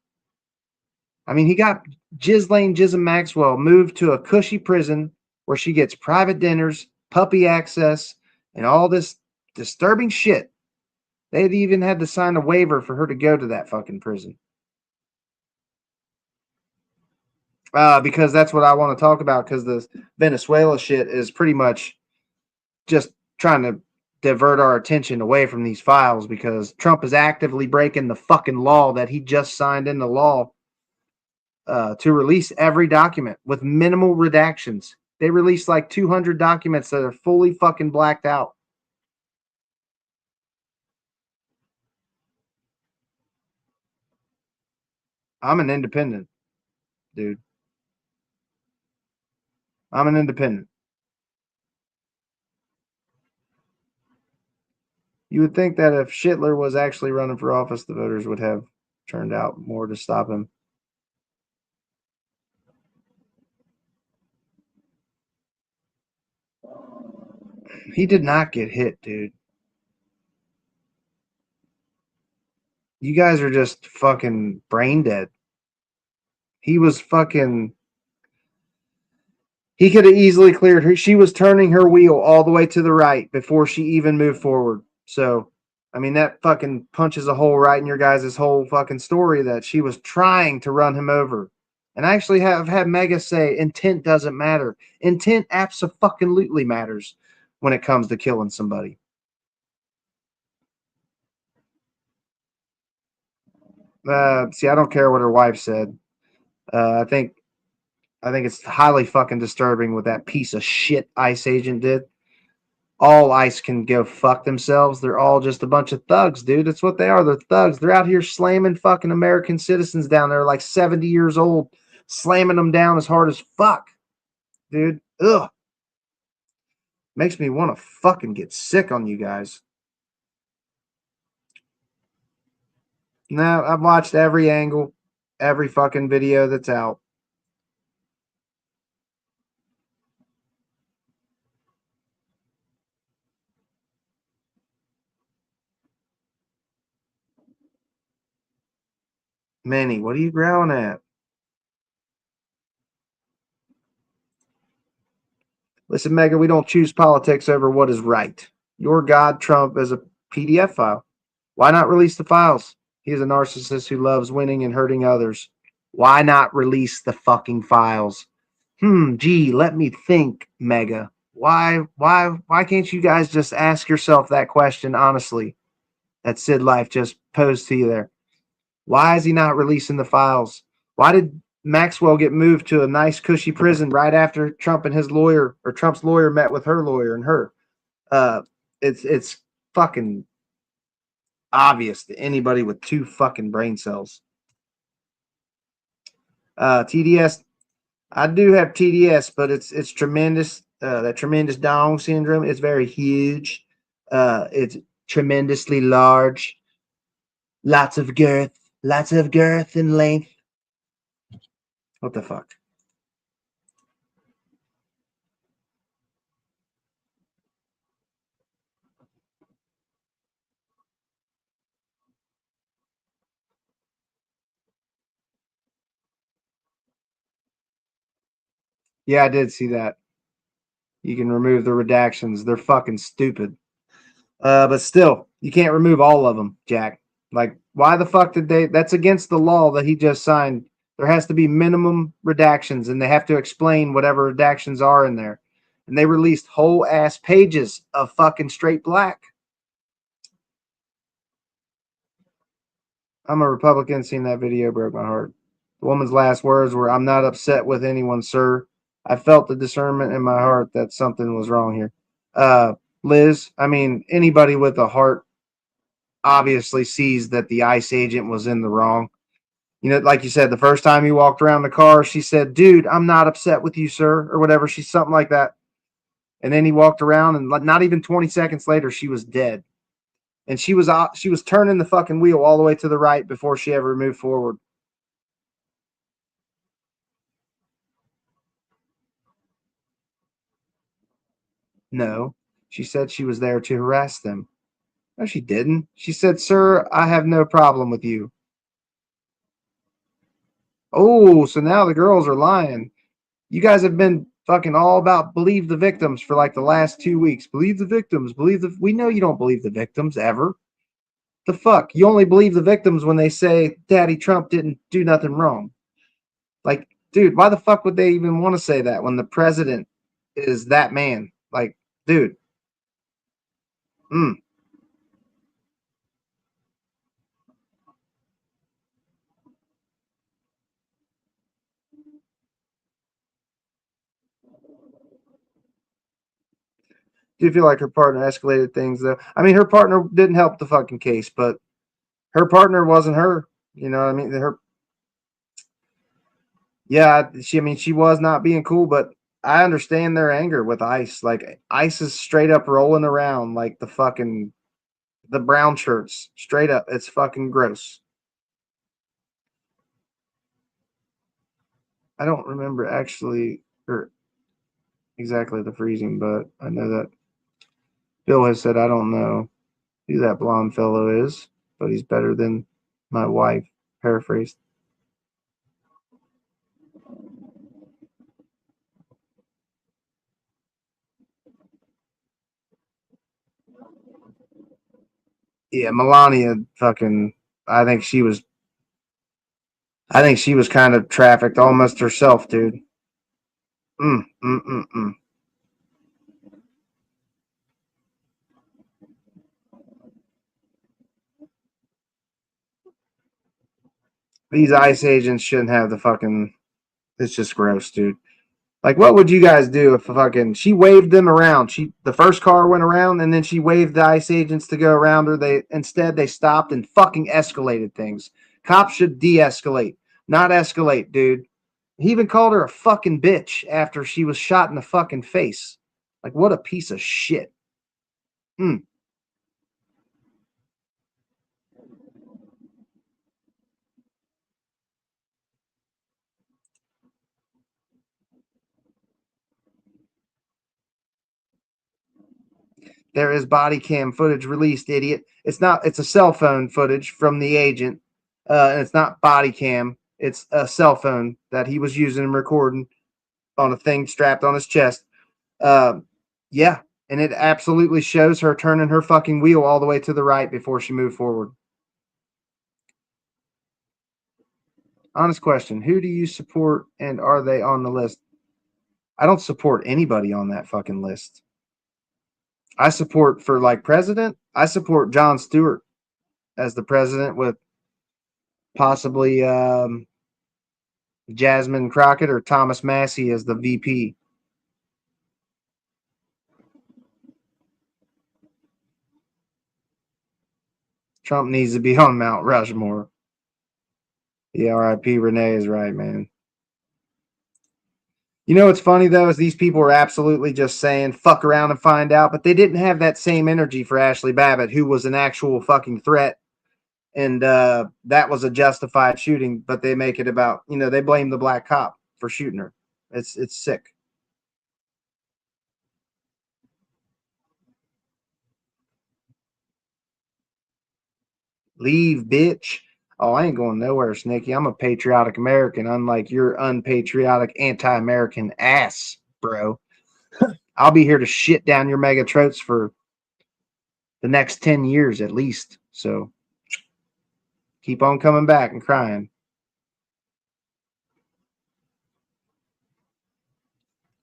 [SPEAKER 1] I mean, he got Ghislaine Maxwell moved to a cushy prison where she gets private dinners, puppy access, and all this disturbing shit. They even had to sign a waiver for her to go to that fucking prison. Because that's what I want to talk about, because the Venezuela shit is pretty much just trying to divert our attention away from these files, because Trump is actively breaking the fucking law that he just signed into law to release every document with minimal redactions. They released like 200 documents that are fully fucking blacked out. I'm an independent, dude. I'm an independent. You would think that if Schittler was actually running for office, the voters would have turned out more to stop him. He did not get hit, dude. You guys are just fucking brain dead. He was fucking. He could have easily cleared her. She was turning her wheel all the way to the right before she even moved forward. So, I mean, that fucking punches a hole right in your guys' whole fucking story that she was trying to run him over. And I actually have had MAGA say intent doesn't matter. Intent absolutely matters when it comes to killing somebody. See, I don't care what her wife said. I think it's highly fucking disturbing what that piece of shit ICE agent did. All ICE can go fuck themselves. They're all just a bunch of thugs, dude. That's what they are. They're thugs. They're out here slamming fucking American citizens down there like 70 years old, slamming them down as hard as fuck, dude. Ugh. Makes me want to fucking get sick on you guys. No, I've watched every angle, every fucking video that's out. Manny, what are you growling at? Listen, Megan, we don't choose politics over what is right. Your God, Trump, is a PDF file. Why not release the files? He is a narcissist who loves winning and hurting others. Why not release the fucking files? Gee, let me think, Mega. Why can't you guys just ask yourself that question honestly? That Sid Life just posed to you there. Why is he not releasing the files? Why did Maxwell get moved to a nice cushy prison right after Trump and his lawyer, or Trump's lawyer, met with her lawyer and her? It's fucking obvious to anybody with two fucking brain cells. TDS, I do have TDS, but it's tremendous. That tremendous Down syndrome is very huge. It's tremendously large. Lots of girth and length. What the fuck? Yeah, I did see that. You can remove the redactions. They're fucking stupid. But still, you can't remove all of them, Jack. Like, why the fuck did they? That's against the law that he just signed. There has to be minimum redactions, and they have to explain whatever redactions are in there. And they released whole ass pages of fucking straight black. I'm a Republican. Seeing that video broke my heart. The woman's last words were, "I'm not upset with anyone, sir. I felt the discernment in my heart that something was wrong here." Liz, I mean, anybody with a heart obviously sees that the ICE agent was in the wrong. You know, like you said, the first time you walked around the car, she said, "Dude, I'm not upset with you, sir," or whatever. She's something like that. And then he walked around, and not even 20 seconds later, she was dead. And she was turning the fucking wheel all the way to the right before she ever moved forward. No, she said she was there to harass them. No, she didn't. She said, "Sir, I have no problem with you." Oh, so now the girls are lying. You guys have been fucking all about believe the victims for like the last 2 weeks. Believe the victims. We know you don't believe the victims ever. The fuck? You only believe the victims when they say Daddy Trump didn't do nothing wrong. Like, dude, why the fuck would they even want to say that when the president is that man? Like, dude. Do you feel like her partner escalated things though? I mean, her partner didn't help the fucking case, but her partner wasn't her. You know what I mean? She was not being cool, but I understand their anger with ICE. Like, ICE is straight up rolling around like the brown shirts. Straight up. It's fucking gross. I don't remember actually or exactly the freezing, but I know that Bill has said, I don't know who that blonde fellow is, but he's better than my wife. Paraphrased. Yeah, Melania fucking, I think she was kind of trafficked almost herself, dude. Mm, mm, mm, mm. These ICE agents shouldn't have the fucking, it's just gross, dude. Like, what would you guys do if she waved them around? The first car went around, and then she waved the ICE agents to go around her. Instead they stopped and fucking escalated things. Cops should de-escalate, not escalate, dude. He even called her a fucking bitch after she was shot in the fucking face. Like, what a piece of shit. There is body cam footage released, idiot. It's a cell phone footage from the agent. And it's not body cam. It's a cell phone that he was using and recording on a thing strapped on his chest. Yeah. And it absolutely shows her turning her fucking wheel all the way to the right before she moved forward. Honest question. Who do you support and are they on the list? I don't support anybody on that fucking list. I support for like president. I support Jon Stewart as the president with possibly Jasmine Crockett or Thomas Massey as the VP. Trump needs to be on Mount Rushmore. Yeah, R.I.P. Renee is right, man. You know what's funny though is these people are absolutely just saying fuck around and find out, but they didn't have that same energy for Ashley Babbitt, who was an actual fucking threat. And that was a justified shooting, but they make it about, they blame the black cop for shooting her. It's sick. Leave, bitch. Oh, I ain't going nowhere, Snicky. I'm a patriotic American, unlike your unpatriotic anti-American ass, bro. I'll be here to shit down your mega trotes for the next 10 years at least. So keep on coming back and crying.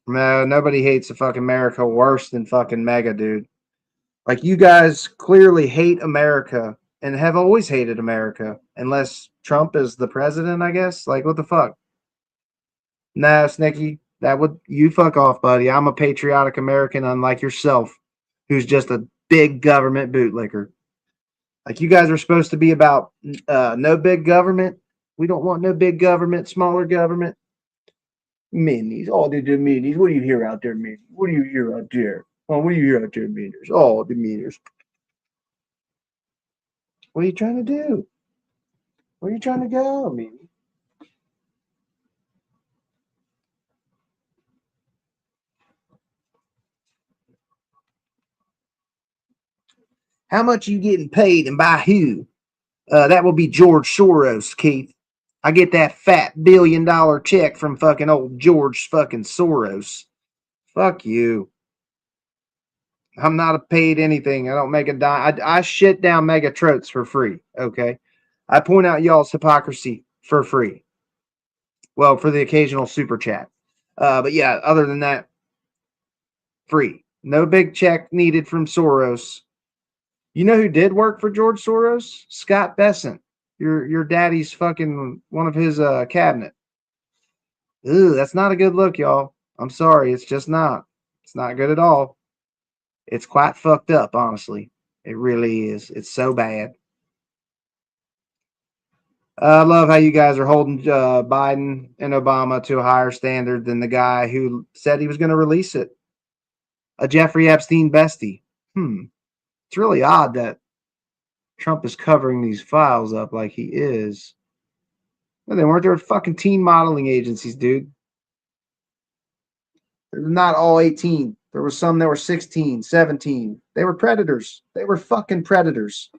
[SPEAKER 1] No, nobody hates a fucking America worse than fucking MAGA, dude. Like, you guys clearly hate America and have always hated America, unless Trump is the president, I guess. Like, what the fuck? Nah, Snicky, you fuck off, buddy. I'm a patriotic American, unlike yourself, who's just a big government bootlicker. Like, you guys are supposed to be about no big government. We don't want no big government, smaller government. Minis. Oh, the minis. What do you hear out there, minis? What do you hear out there? Oh, what do you hear out there, minis? Oh, the minis. What are you trying to do? Where are you trying to go, Mini? How much are you getting paid and by who? That will be George Soros, Keith. I get that fat $1 billion check from fucking old George fucking Soros. Fuck you. I'm not paid anything. I don't make a dime. I shit down mega trotes for free. Okay. I point out y'all's hypocrisy for free. Well, for the occasional super chat. But yeah, other than that, free. No big check needed from Soros. You know who did work for George Soros? Scott Bessent. Your daddy's fucking one of his cabinet. Ew, that's not a good look, y'all. I'm sorry. It's just not. It's not good at all. It's quite fucked up, honestly. It really is. It's so bad. I love how you guys are holding Biden and Obama to a higher standard than the guy who said he was going to release it. A Jeffrey Epstein bestie. It's really odd that Trump is covering these files up like he is. No, they weren't. They were fucking teen modeling agencies, dude. They're not all 18. There was some that were 16, 17. They were predators. They were fucking predators.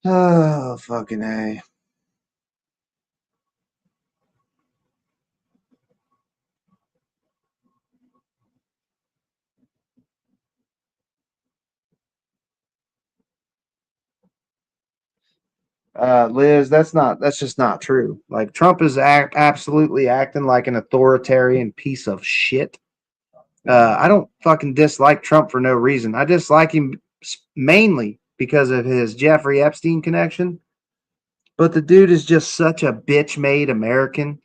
[SPEAKER 1] Oh, fucking A. Liz, that's just not true. Like Trump is absolutely acting like an authoritarian piece of shit. I don't fucking dislike Trump for no reason. I dislike him mainly because of his Jeffrey Epstein connection. But the dude is just such a bitch made American.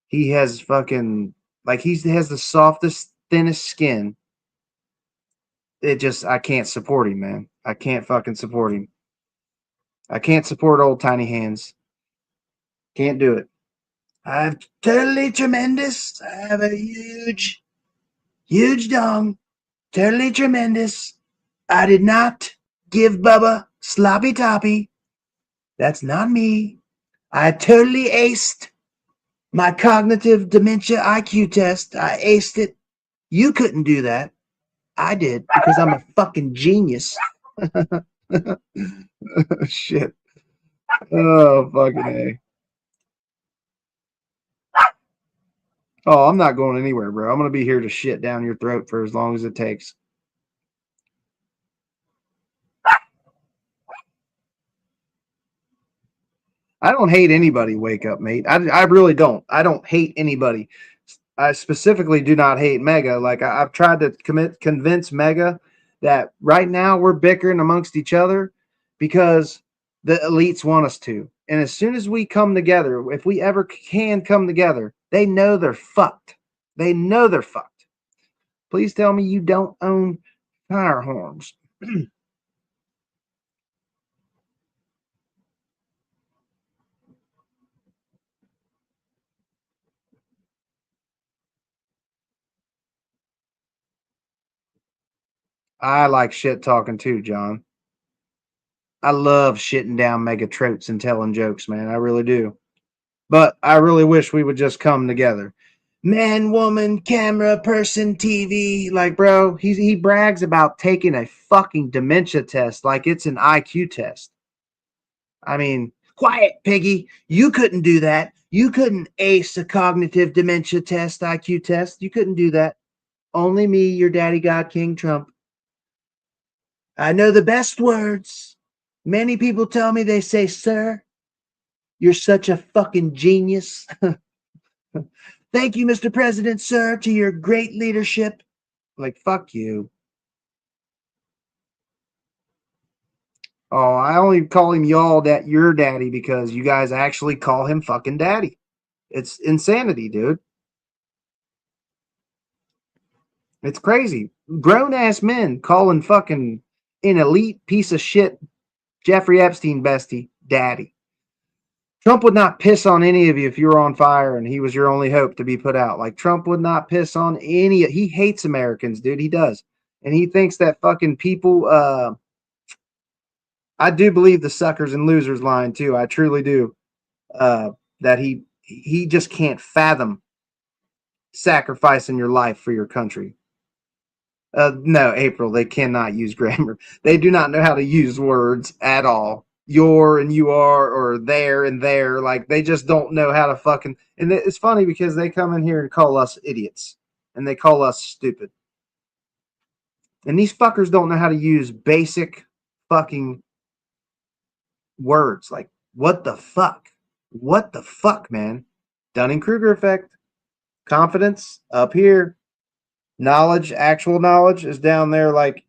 [SPEAKER 1] He has fucking like he has the softest, thinnest skin. I can't support him, man. I can't fucking support him. I can't support old tiny hands. Can't do it. I'm totally tremendous. I have a huge, huge dong. Totally tremendous. I did not give Bubba sloppy toppy. That's not me. I totally aced my cognitive dementia IQ test. I aced it. You couldn't do that. I did because I'm a fucking genius. Shit. Oh, fucking A. Oh, I'm not going anywhere, bro. I'm going to be here to shit down your throat for as long as it takes. I don't hate anybody, wake up, mate. I really don't. I don't hate anybody. I specifically do not hate MAGA. Like I've tried to convince MAGA that right now we're bickering amongst each other because the elites want us to. And as soon as we come together, if we ever can come together, they know they're fucked. They know they're fucked. Please tell me you don't own firearms. I like shit talking too, John. I love shitting down mega tropes and telling jokes, man. I really do. But I really wish we would just come together. Man, woman, camera, person, TV. Like, bro, he brags about taking a fucking dementia test like it's an IQ test. I mean, quiet, piggy. You couldn't do that. You couldn't ace a cognitive dementia test, IQ test. You couldn't do that. Only me, your daddy God King Trump. I know the best words. Many people tell me, they say, sir, you're such a fucking genius. Thank you, Mr. President, sir, to your great leadership. Like, fuck you. Oh, I only call him y'all that your daddy because you guys actually call him fucking daddy. It's insanity, dude. It's crazy. Grown ass men calling fucking an elite piece of shit Jeffrey Epstein bestie daddy. Trump would not piss on any of you if you were on fire and he was your only hope to be put out. Like Trump would not piss on any. He hates Americans, dude. He does. And he thinks that fucking people, I do believe the suckers and losers line too. I truly do. That he just can't fathom sacrificing your life for your country. No, April, they cannot use grammar. They do not know how to use words at all. Your and you are, or there and there. Like, they just don't know how to fucking. And it's funny because they come in here and call us idiots and they call us stupid. And these fuckers don't know how to use basic fucking words. Like, what the fuck? What the fuck, man? Dunning-Kruger effect. Confidence up here. Knowledge, actual knowledge, is down there, like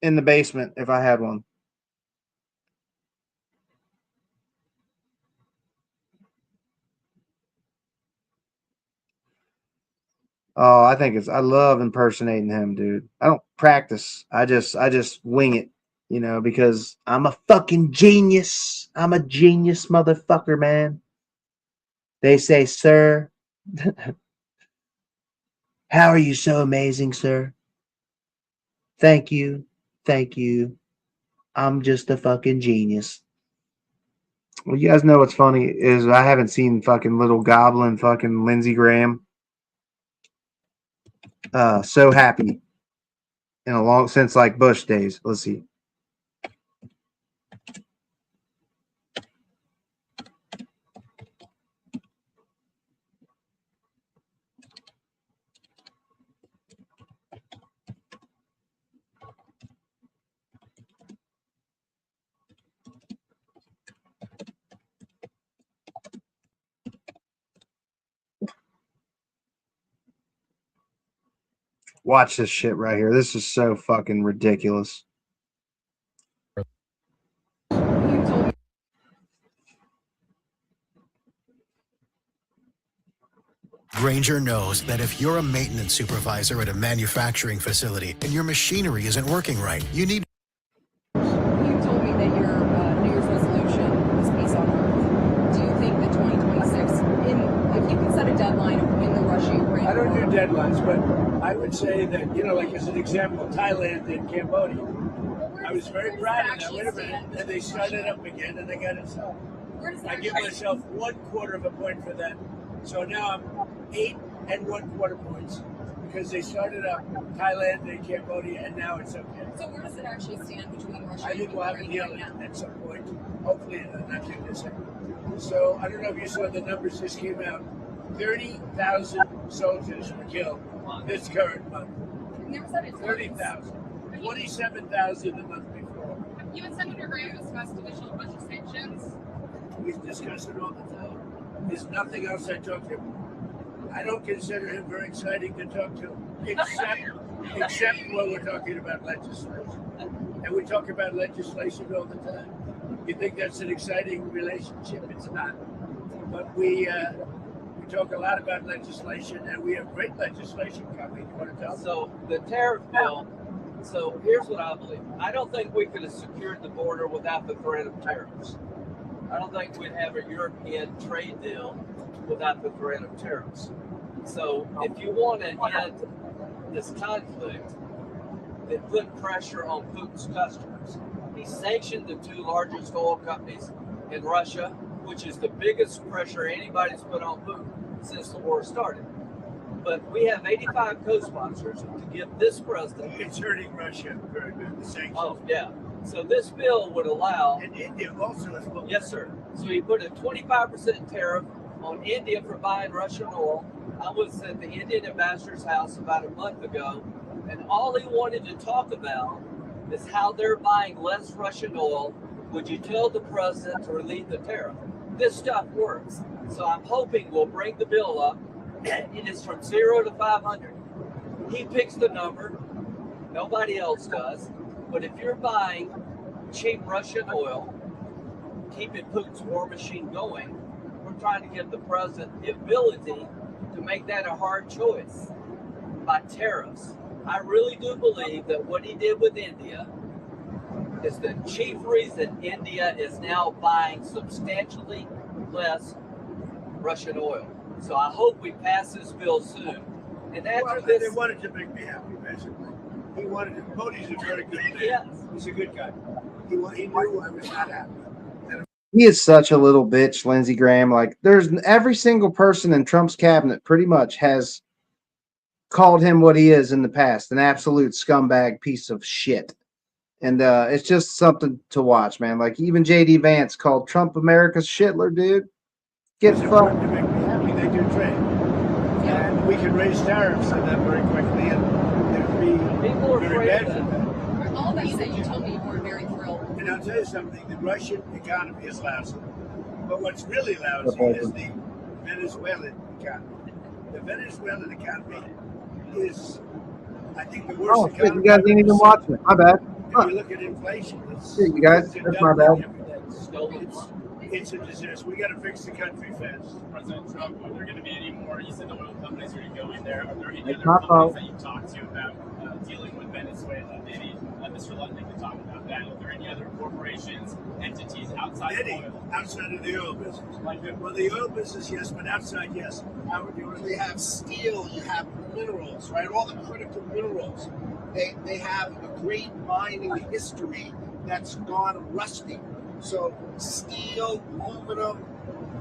[SPEAKER 1] in the basement if I had one. Oh, I love impersonating him, dude. I don't practice. I just wing it, because I'm a fucking genius. I'm a genius motherfucker, man. They say, sir, how are you so amazing, sir? Thank you. Thank you. I'm just a fucking genius. Well, you guys know what's funny is I haven't seen fucking little goblin fucking Lindsey Graham so happy in a long since like Bush days. Let's see. Watch this shit right here. This is so fucking ridiculous.
[SPEAKER 4] Granger knows that if you're a maintenance supervisor at a manufacturing facility and your machinery isn't working right, you need.
[SPEAKER 17] You told me that your New Year's resolution was peace on earth. Do you think that 2026, if you can set a deadline of when the Russia-Ukraine...
[SPEAKER 6] I don't do deadlines, but I would say that, like as an example, Thailand and Cambodia. I was very proud of that. Wait a minute. And they started up again and they got it solved. I give myself 1/4 of a point for that. So now I'm 8 1/4 points because they started up Thailand and Cambodia and now it's okay.
[SPEAKER 17] So where does it actually stand between Russia
[SPEAKER 6] I
[SPEAKER 17] and
[SPEAKER 6] think we'll have a
[SPEAKER 17] Ukraine
[SPEAKER 6] deal
[SPEAKER 17] right now?
[SPEAKER 6] at some point, hopefully not too distant. So I don't know if you saw the numbers just came out. 30,000 soldiers were killed this current month. 30,000. 27,000 the month before.
[SPEAKER 17] You and Senator Graham discussed additional budget sanctions.
[SPEAKER 6] We discuss it all the time. There's nothing else I talk to him. I don't consider him very exciting to talk to, except when we're talking about legislation. And we talk about legislation all the time. You think that's an exciting relationship? It's not. But we talk a lot about legislation, and we have great legislation coming. You want to tell?
[SPEAKER 19] So the tariff bill. So here's what I believe. I don't think we could have secured the border without the threat of tariffs. I don't think we'd have a European trade deal without the threat of tariffs. So if you want to end this conflict, then put pressure on Putin's customers. He sanctioned the 2 largest oil companies in Russia, which is the biggest pressure anybody's put on Putin since the war started. But we have 85 co-sponsors to give this president.
[SPEAKER 6] It's hurting Russia very good, the sanctions.
[SPEAKER 19] Oh, yeah. So this bill would allow.
[SPEAKER 6] And India also as well.
[SPEAKER 19] Yes, sir. So he put a 25% tariff on India for buying Russian oil. I was at the Indian ambassador's house about a month ago, and all he wanted to talk about is how they're buying less Russian oil. Would you tell the president to relieve the tariff? This stuff works. So I'm hoping we'll bring the bill up. It is from 0 to 500. He picks the number. Nobody else does. But if you're buying cheap Russian oil, keeping Putin's war machine going, we're trying to give the president the ability to make that a hard choice by tariffs. I really do believe that what he did with India is the chief reason India is now buying substantially less Russian oil. So I hope we pass this bill soon. And after this,
[SPEAKER 6] they wanted to make me happy, basically. He wanted to. Modi's a very good man.
[SPEAKER 19] Yes.
[SPEAKER 6] He's a good guy. He knew I was not happy.
[SPEAKER 1] He is such a little bitch, Lindsey Graham. Like, there's every single person in Trump's cabinet pretty much has called him what he is in the past, an absolute scumbag piece of shit. And it's just something to watch, man. Like, even J.D. Vance called Trump America's shitler, dude. Get fucked.
[SPEAKER 6] To make me happy, they do trade. And we can raise tariffs on that very quickly, and it'd be very bad for them.
[SPEAKER 17] All that you said, you told me you were very thrilled.
[SPEAKER 6] And I'll tell you something, the Russian economy is lousy. But what's really lousy is the Venezuelan economy. The Venezuelan economy is, I think, the worst economy.
[SPEAKER 1] Shit, you guys didn't even watch it. My bad.
[SPEAKER 6] If you look at inflation, it's,
[SPEAKER 1] Shit, you guys, that's my bad.
[SPEAKER 6] It's a disaster. We got to fix the country fast.
[SPEAKER 16] President Trump, are there going to be any more? You said the oil companies are going to go in there. Are there any
[SPEAKER 1] It's
[SPEAKER 16] other
[SPEAKER 1] not
[SPEAKER 16] companies that you talked to about dealing with Venezuela? Maybe Mr. Lundin could talk about that. Are there any other corporations, entities outside of oil?
[SPEAKER 6] Outside of the oil business. Well, the oil business, yes, but outside, yes. How would you?
[SPEAKER 23] We have steel, you have minerals, right? All the critical minerals.
[SPEAKER 6] They have a great mining history that's gone rusty. So steel, aluminum,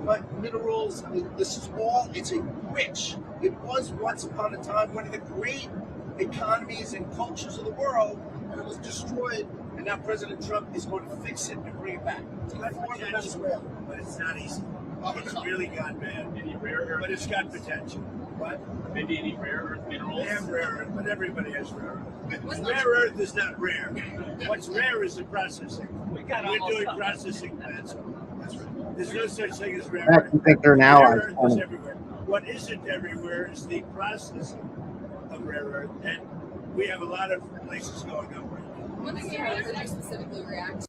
[SPEAKER 6] but minerals, I mean, this is all, it's a rich, it was once upon a time one of the great economies and cultures of the world, and it was destroyed, and now President Trump is going to fix it and bring it back. It's like more than Venezuela, but it's not easy. It's really got bad, but it's got potential. What?
[SPEAKER 16] Maybe any rare earth minerals?
[SPEAKER 6] They have rare earth, but everybody has rare earth. Rare earth is not rare. What's rare is the processing. We're doing processing plants. That's right. There's no such thing as rare
[SPEAKER 1] I
[SPEAKER 6] earth.
[SPEAKER 1] actually think they're an
[SPEAKER 6] Rare
[SPEAKER 1] ally.
[SPEAKER 6] earth is everywhere. What isn't everywhere is the processing of rare earth, and we have a lot of places going up right now.
[SPEAKER 17] What does your husband specifically react?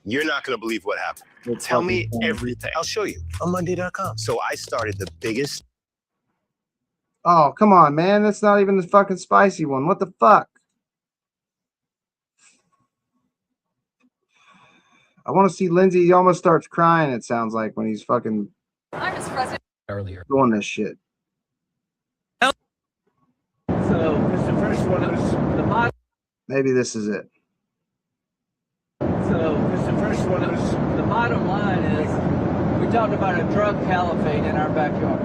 [SPEAKER 5] You're not going to believe what happened.
[SPEAKER 1] It's
[SPEAKER 5] Tell
[SPEAKER 1] fucking
[SPEAKER 5] me
[SPEAKER 1] funny.
[SPEAKER 5] everything. I'll show you on Monday.com. So I started the biggest.
[SPEAKER 1] Oh, come on, man. That's not even the fucking spicy one. What the fuck? I want to see Lindsay. He almost starts crying, it sounds like, when he's fucking
[SPEAKER 17] I'm just president.
[SPEAKER 1] doing this shit.
[SPEAKER 19] So, because the first one was the bottom.
[SPEAKER 1] Maybe this is it.
[SPEAKER 19] So, because the first one was the bottom line is we talked about a drug caliphate in our backyard.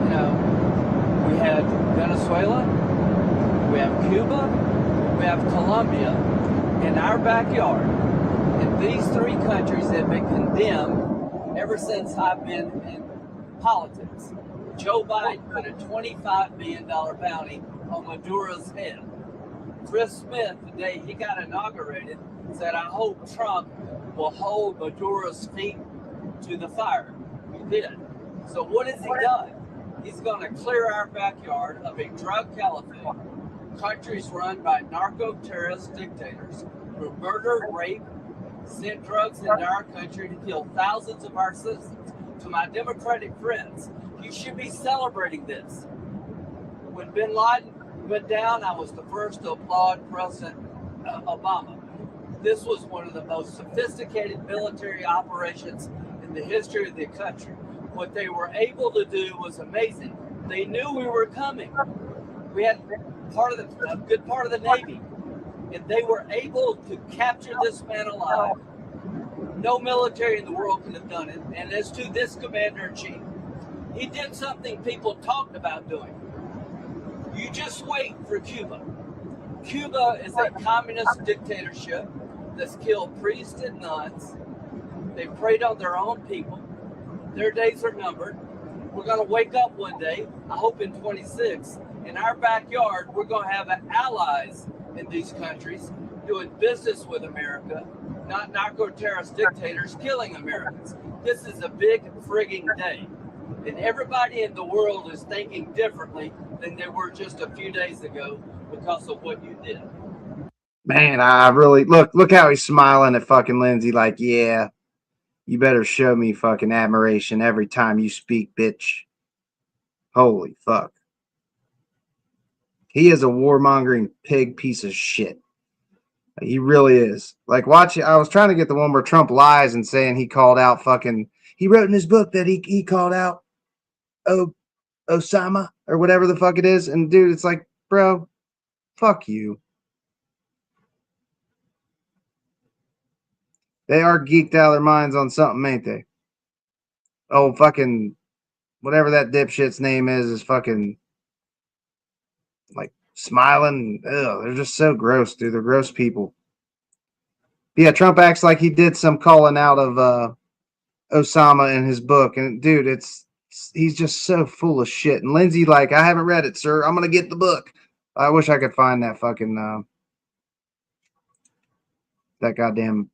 [SPEAKER 19] You know, we had Venezuela, we have Cuba, we have Colombia in our backyard. And these three countries have been condemned ever since I've been in politics. Joe Biden put a $25 million bounty on Maduro's head. Chris Smith, the day he got inaugurated, said, I hope Trump will hold Maduro's feet to the fire. He did. So what has he done? He's going to clear our backyard of a drug caliphate. Countries run by narco-terrorist dictators who murder, rape, send drugs into our country to kill thousands of our citizens. To my Democratic friends, you should be celebrating this. When bin Laden went down, I was the first to applaud President Obama. This was one of the most sophisticated military operations in the history of the country. What they were able to do was amazing. They knew we were coming. We had a good part of the Navy, and they were able to capture this man alive. No military in the world could have done it. And as to this commander-in-chief, he did something people talked about doing. You just wait for Cuba. Cuba is a communist dictatorship that's killed priests and nuns. They preyed on their own people. Their days are numbered. We're going to wake up one day, I hope in 26, in our backyard, we're going to have allies in these countries doing business with America, not narco-terrorist dictators killing Americans. This is a big frigging day. And everybody in the world is thinking differently than they were just a few days ago because of what you did.
[SPEAKER 1] Man, I really look how he's smiling at fucking Lindsay, like, yeah, you better show me fucking admiration every time you speak, bitch. Holy fuck. He is a warmongering pig piece of shit. He really is. Like, watch it. I was trying to get the one where Trump lies and saying he called out fucking, he wrote in his book that he called out Osama or whatever the fuck it is. And dude, it's like, bro, fuck you. They are geeked out of their minds on something, ain't they? Oh, fucking whatever that dipshit's name is fucking like smiling. Ugh, they're just so gross, dude. They're gross people. Yeah, Trump acts like he did some calling out of Osama in his book. And dude, he's just so full of shit. And Lindsay, like, I haven't read it, sir. I'm gonna get the book. I wish I could find that fucking that goddamn.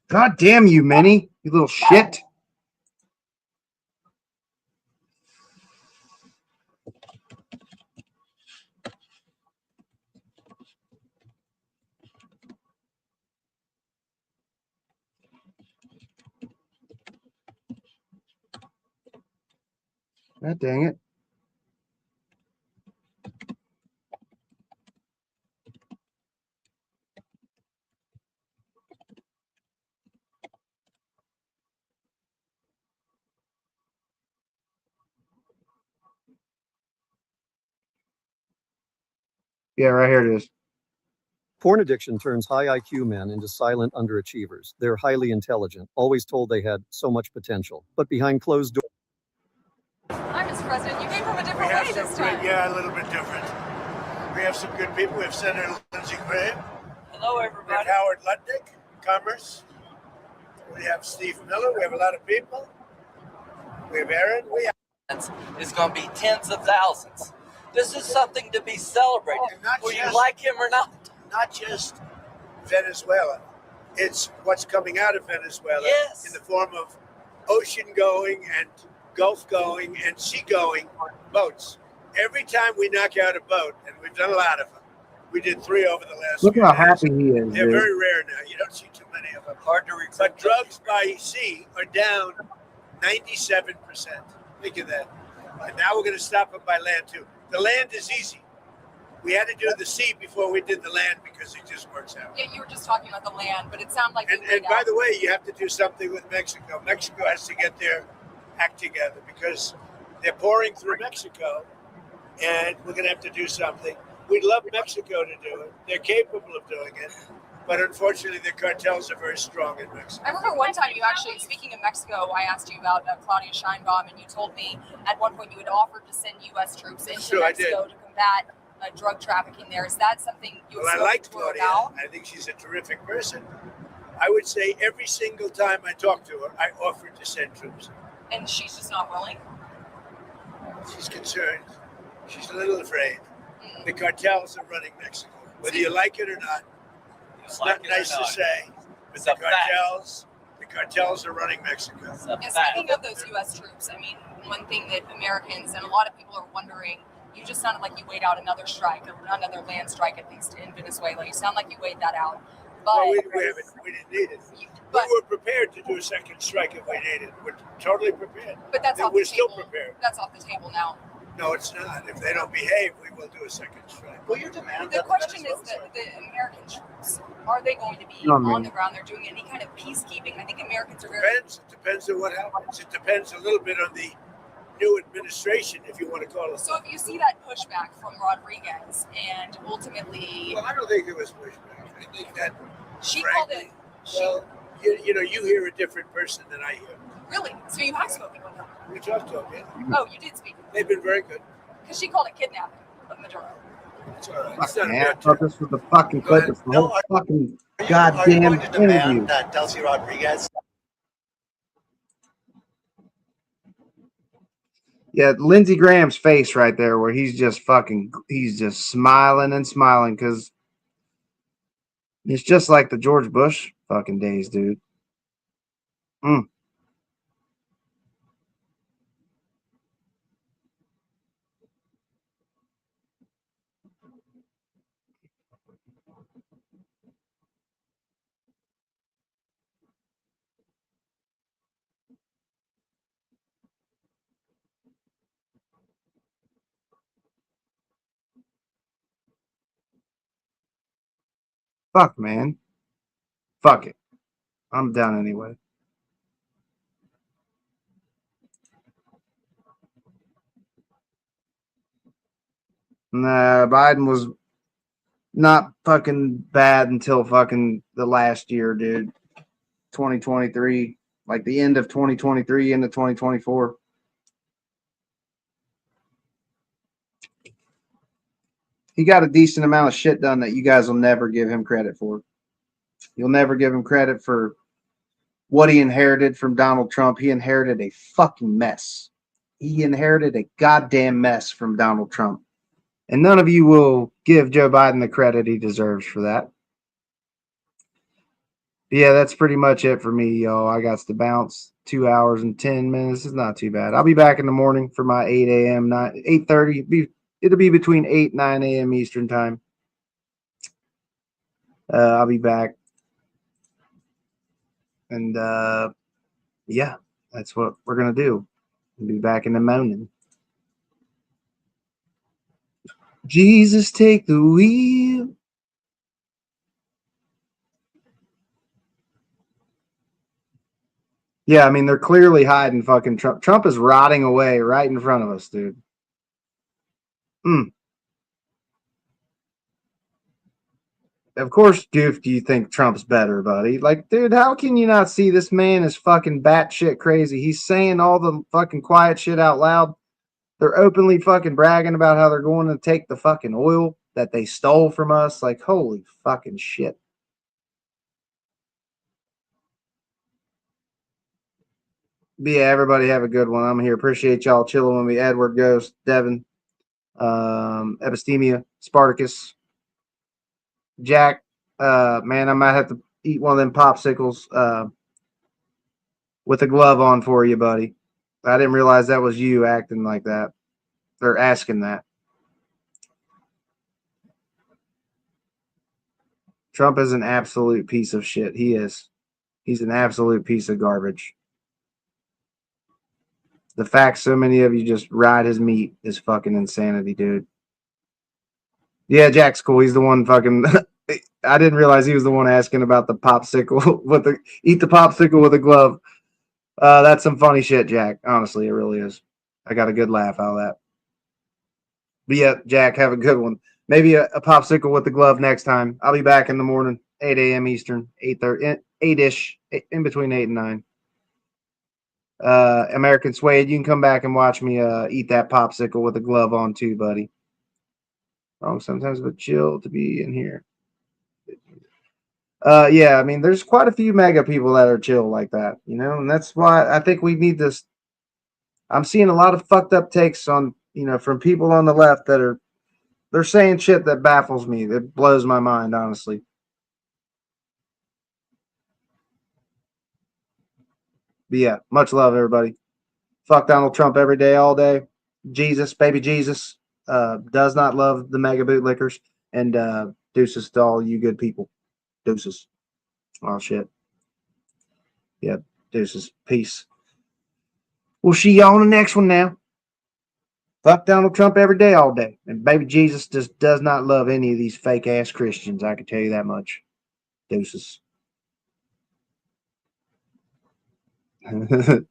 [SPEAKER 1] God damn you, Minnie, you little shit. God dang it. Yeah, right here it is.
[SPEAKER 7] Porn addiction turns high IQ men into silent underachievers. They're highly intelligent, always told they had so much potential. But behind closed doors.
[SPEAKER 17] Hi, Mr. President. You came from a different way this time.
[SPEAKER 6] Yeah, a little bit different. We have some good people. We have Senator Lindsey Graham.
[SPEAKER 19] Hello,
[SPEAKER 6] We have
[SPEAKER 19] everybody.
[SPEAKER 6] Howard Lutnick, Commerce. We have Steve Miller. We have a lot of people. We have Aaron. We have
[SPEAKER 19] It's going to be tens of thousands. This is something to be celebrated, whether you like him or not.
[SPEAKER 6] not just Venezuela. It's what's coming out of Venezuela in the form of ocean-going and Gulf-going and sea-going boats. Every time we knock out a boat, and we've done a lot of them, we did 3 over the last
[SPEAKER 1] Look
[SPEAKER 6] few
[SPEAKER 1] how
[SPEAKER 6] days.
[SPEAKER 1] happy he is.
[SPEAKER 6] They're
[SPEAKER 1] Dude.
[SPEAKER 6] very rare now. You don't see too many of them. Hard to recruit. But drugs by sea are down 97%. Think of that. And now we're going to stop them by land too. The land is easy. We had to do the sea before we did the land because it just works out.
[SPEAKER 17] Yeah, you were just talking about the land, but it sounded like
[SPEAKER 6] And by the way, you have to do something with Mexico. Mexico has to get their act together because they're pouring through Mexico, and we're going to have to do something. We'd love Mexico to do it. They're capable of doing it, but unfortunately, the cartels are very strong in Mexico.
[SPEAKER 17] I remember one time you actually, speaking of Mexico, I asked you about Claudia Sheinbaum, and you told me at one point you had offered to send U.S. troops into
[SPEAKER 6] Sure, I did.
[SPEAKER 17] Mexico to combat drug trafficking there. Is that something you
[SPEAKER 6] Well, I like Claudia. I think she's a terrific person. I would say every single time I talk to her, I offered to send troops.
[SPEAKER 17] And she's just not willing?
[SPEAKER 6] She's concerned. She's a little afraid. The cartels are running Mexico. Whether you like it or not, it's not nice to say, but the cartels are running Mexico.
[SPEAKER 17] And speaking of those U.S. troops, I mean, one thing that Americans and a lot of people are wondering, you just sounded like you weighed out another strike, another land strike, at least in Venezuela. You sound like you weighed that out. But
[SPEAKER 6] Well, we didn't need it. We were prepared to do a second strike if we needed it. We're totally prepared.
[SPEAKER 17] But that's off
[SPEAKER 6] We're
[SPEAKER 17] the
[SPEAKER 6] still
[SPEAKER 17] table.
[SPEAKER 6] prepared.
[SPEAKER 17] That's off the table now.
[SPEAKER 6] No, it's not. If they don't behave, we will do a second strike. Well, your demand.
[SPEAKER 17] The question is that the American troops, are they going to be
[SPEAKER 6] No, man.
[SPEAKER 17] on the ground? They're doing any kind of peacekeeping. I think Americans are very...
[SPEAKER 6] Depends. It depends on what happens. It depends a little bit on the new administration, if you want to call it.
[SPEAKER 17] So if you see that pushback from Rodriguez and ultimately...
[SPEAKER 6] Well, I don't think it was pushback. I think that
[SPEAKER 17] She called it...
[SPEAKER 6] Well, you know, you hear a different person than I hear.
[SPEAKER 17] Really? So you have spoken with them?
[SPEAKER 6] We talked to them, yeah.
[SPEAKER 17] Oh, you did speak.
[SPEAKER 6] They've been very good.
[SPEAKER 17] Because she called it kidnapping of Maduro.
[SPEAKER 6] It's all right.
[SPEAKER 1] Fuck, man, I thought this was the fucking clip. It's the whole fucking goddamn interview.
[SPEAKER 5] That Delcy Rodriguez.
[SPEAKER 1] Yeah, Lindsey Graham's face right there where he's just smiling and smiling because it's just like the George Bush fucking days, dude. Fuck, man. Fuck it. I'm done anyway. Nah, Biden was not fucking bad until fucking the last year, dude. 2023. Like the end of 2023 into 2024. He got a decent amount of shit done that you guys will never give him credit for. You'll never give him credit for what he inherited from Donald Trump. He inherited a fucking mess. He inherited a goddamn mess from Donald Trump. And none of you will give Joe Biden the credit he deserves for that. But yeah, that's pretty much it for me, y'all. I got to bounce 2 hours and 10 minutes. It's not too bad. I'll be back in the morning for my 8 a.m., 8:30. It'll be between 8 and 9 a.m. Eastern time. I'll be back. And, yeah, that's what we're going to do. We'll be back in the morning. Jesus, take the wheel. Yeah, I mean, they're clearly hiding fucking Trump. Trump is rotting away right in front of us, dude. of course, Goof, do you think Trump's better, buddy? Like, dude, how can you not see this man is fucking batshit crazy? He's saying all the fucking quiet shit out loud. They're openly fucking bragging about how they're going to take the fucking oil that they stole from us. Like, holy fucking shit. But yeah, everybody have a good one. I'm here. Appreciate y'all chilling with me. Edward Ghost, Devin, Epistemia, Spartacus, Jack. Man, I might have to eat one of them popsicles with a glove on for you, buddy. I didn't realize that was you acting like that or asking that. Trump is an absolute piece of shit. He is. He's an absolute piece of garbage. The fact so many of you just ride his meat is fucking insanity, dude. Yeah, Jack's cool. He's the one fucking. I didn't realize he was the one asking about the popsicle with the eat the popsicle with a glove. That's some funny shit, Jack. Honestly, it really is. I got a good laugh out of that. But yeah, Jack, have a good one. Maybe a popsicle with the glove next time. I'll be back in the morning, 8 a.m. Eastern, 8:30, 8-ish, in between 8 and 9. American Suede, you can come back and watch me eat that popsicle with a glove on too, buddy. Wrong sometimes, but chill to be in here. Yeah, I mean, there's quite a few MAGA people that are chill like that, you know, and that's why I think we need this. I'm seeing a lot of fucked up takes on, you know, from people on the left that are, they're saying shit that baffles me, that blows my mind, honestly. But yeah, much love, everybody. Fuck Donald Trump every day, all day. Jesus, baby Jesus, does not love the MAGA bootlickers, and deuces to all you good people. Deuces. Oh, shit. Yeah, deuces. Peace. We'll see y'all on the next one now. Fuck Donald Trump every day, all day. And baby Jesus just does not love any of these fake-ass Christians. I can tell you that much. Deuces. The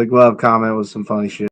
[SPEAKER 1] glove comment was some funny shit.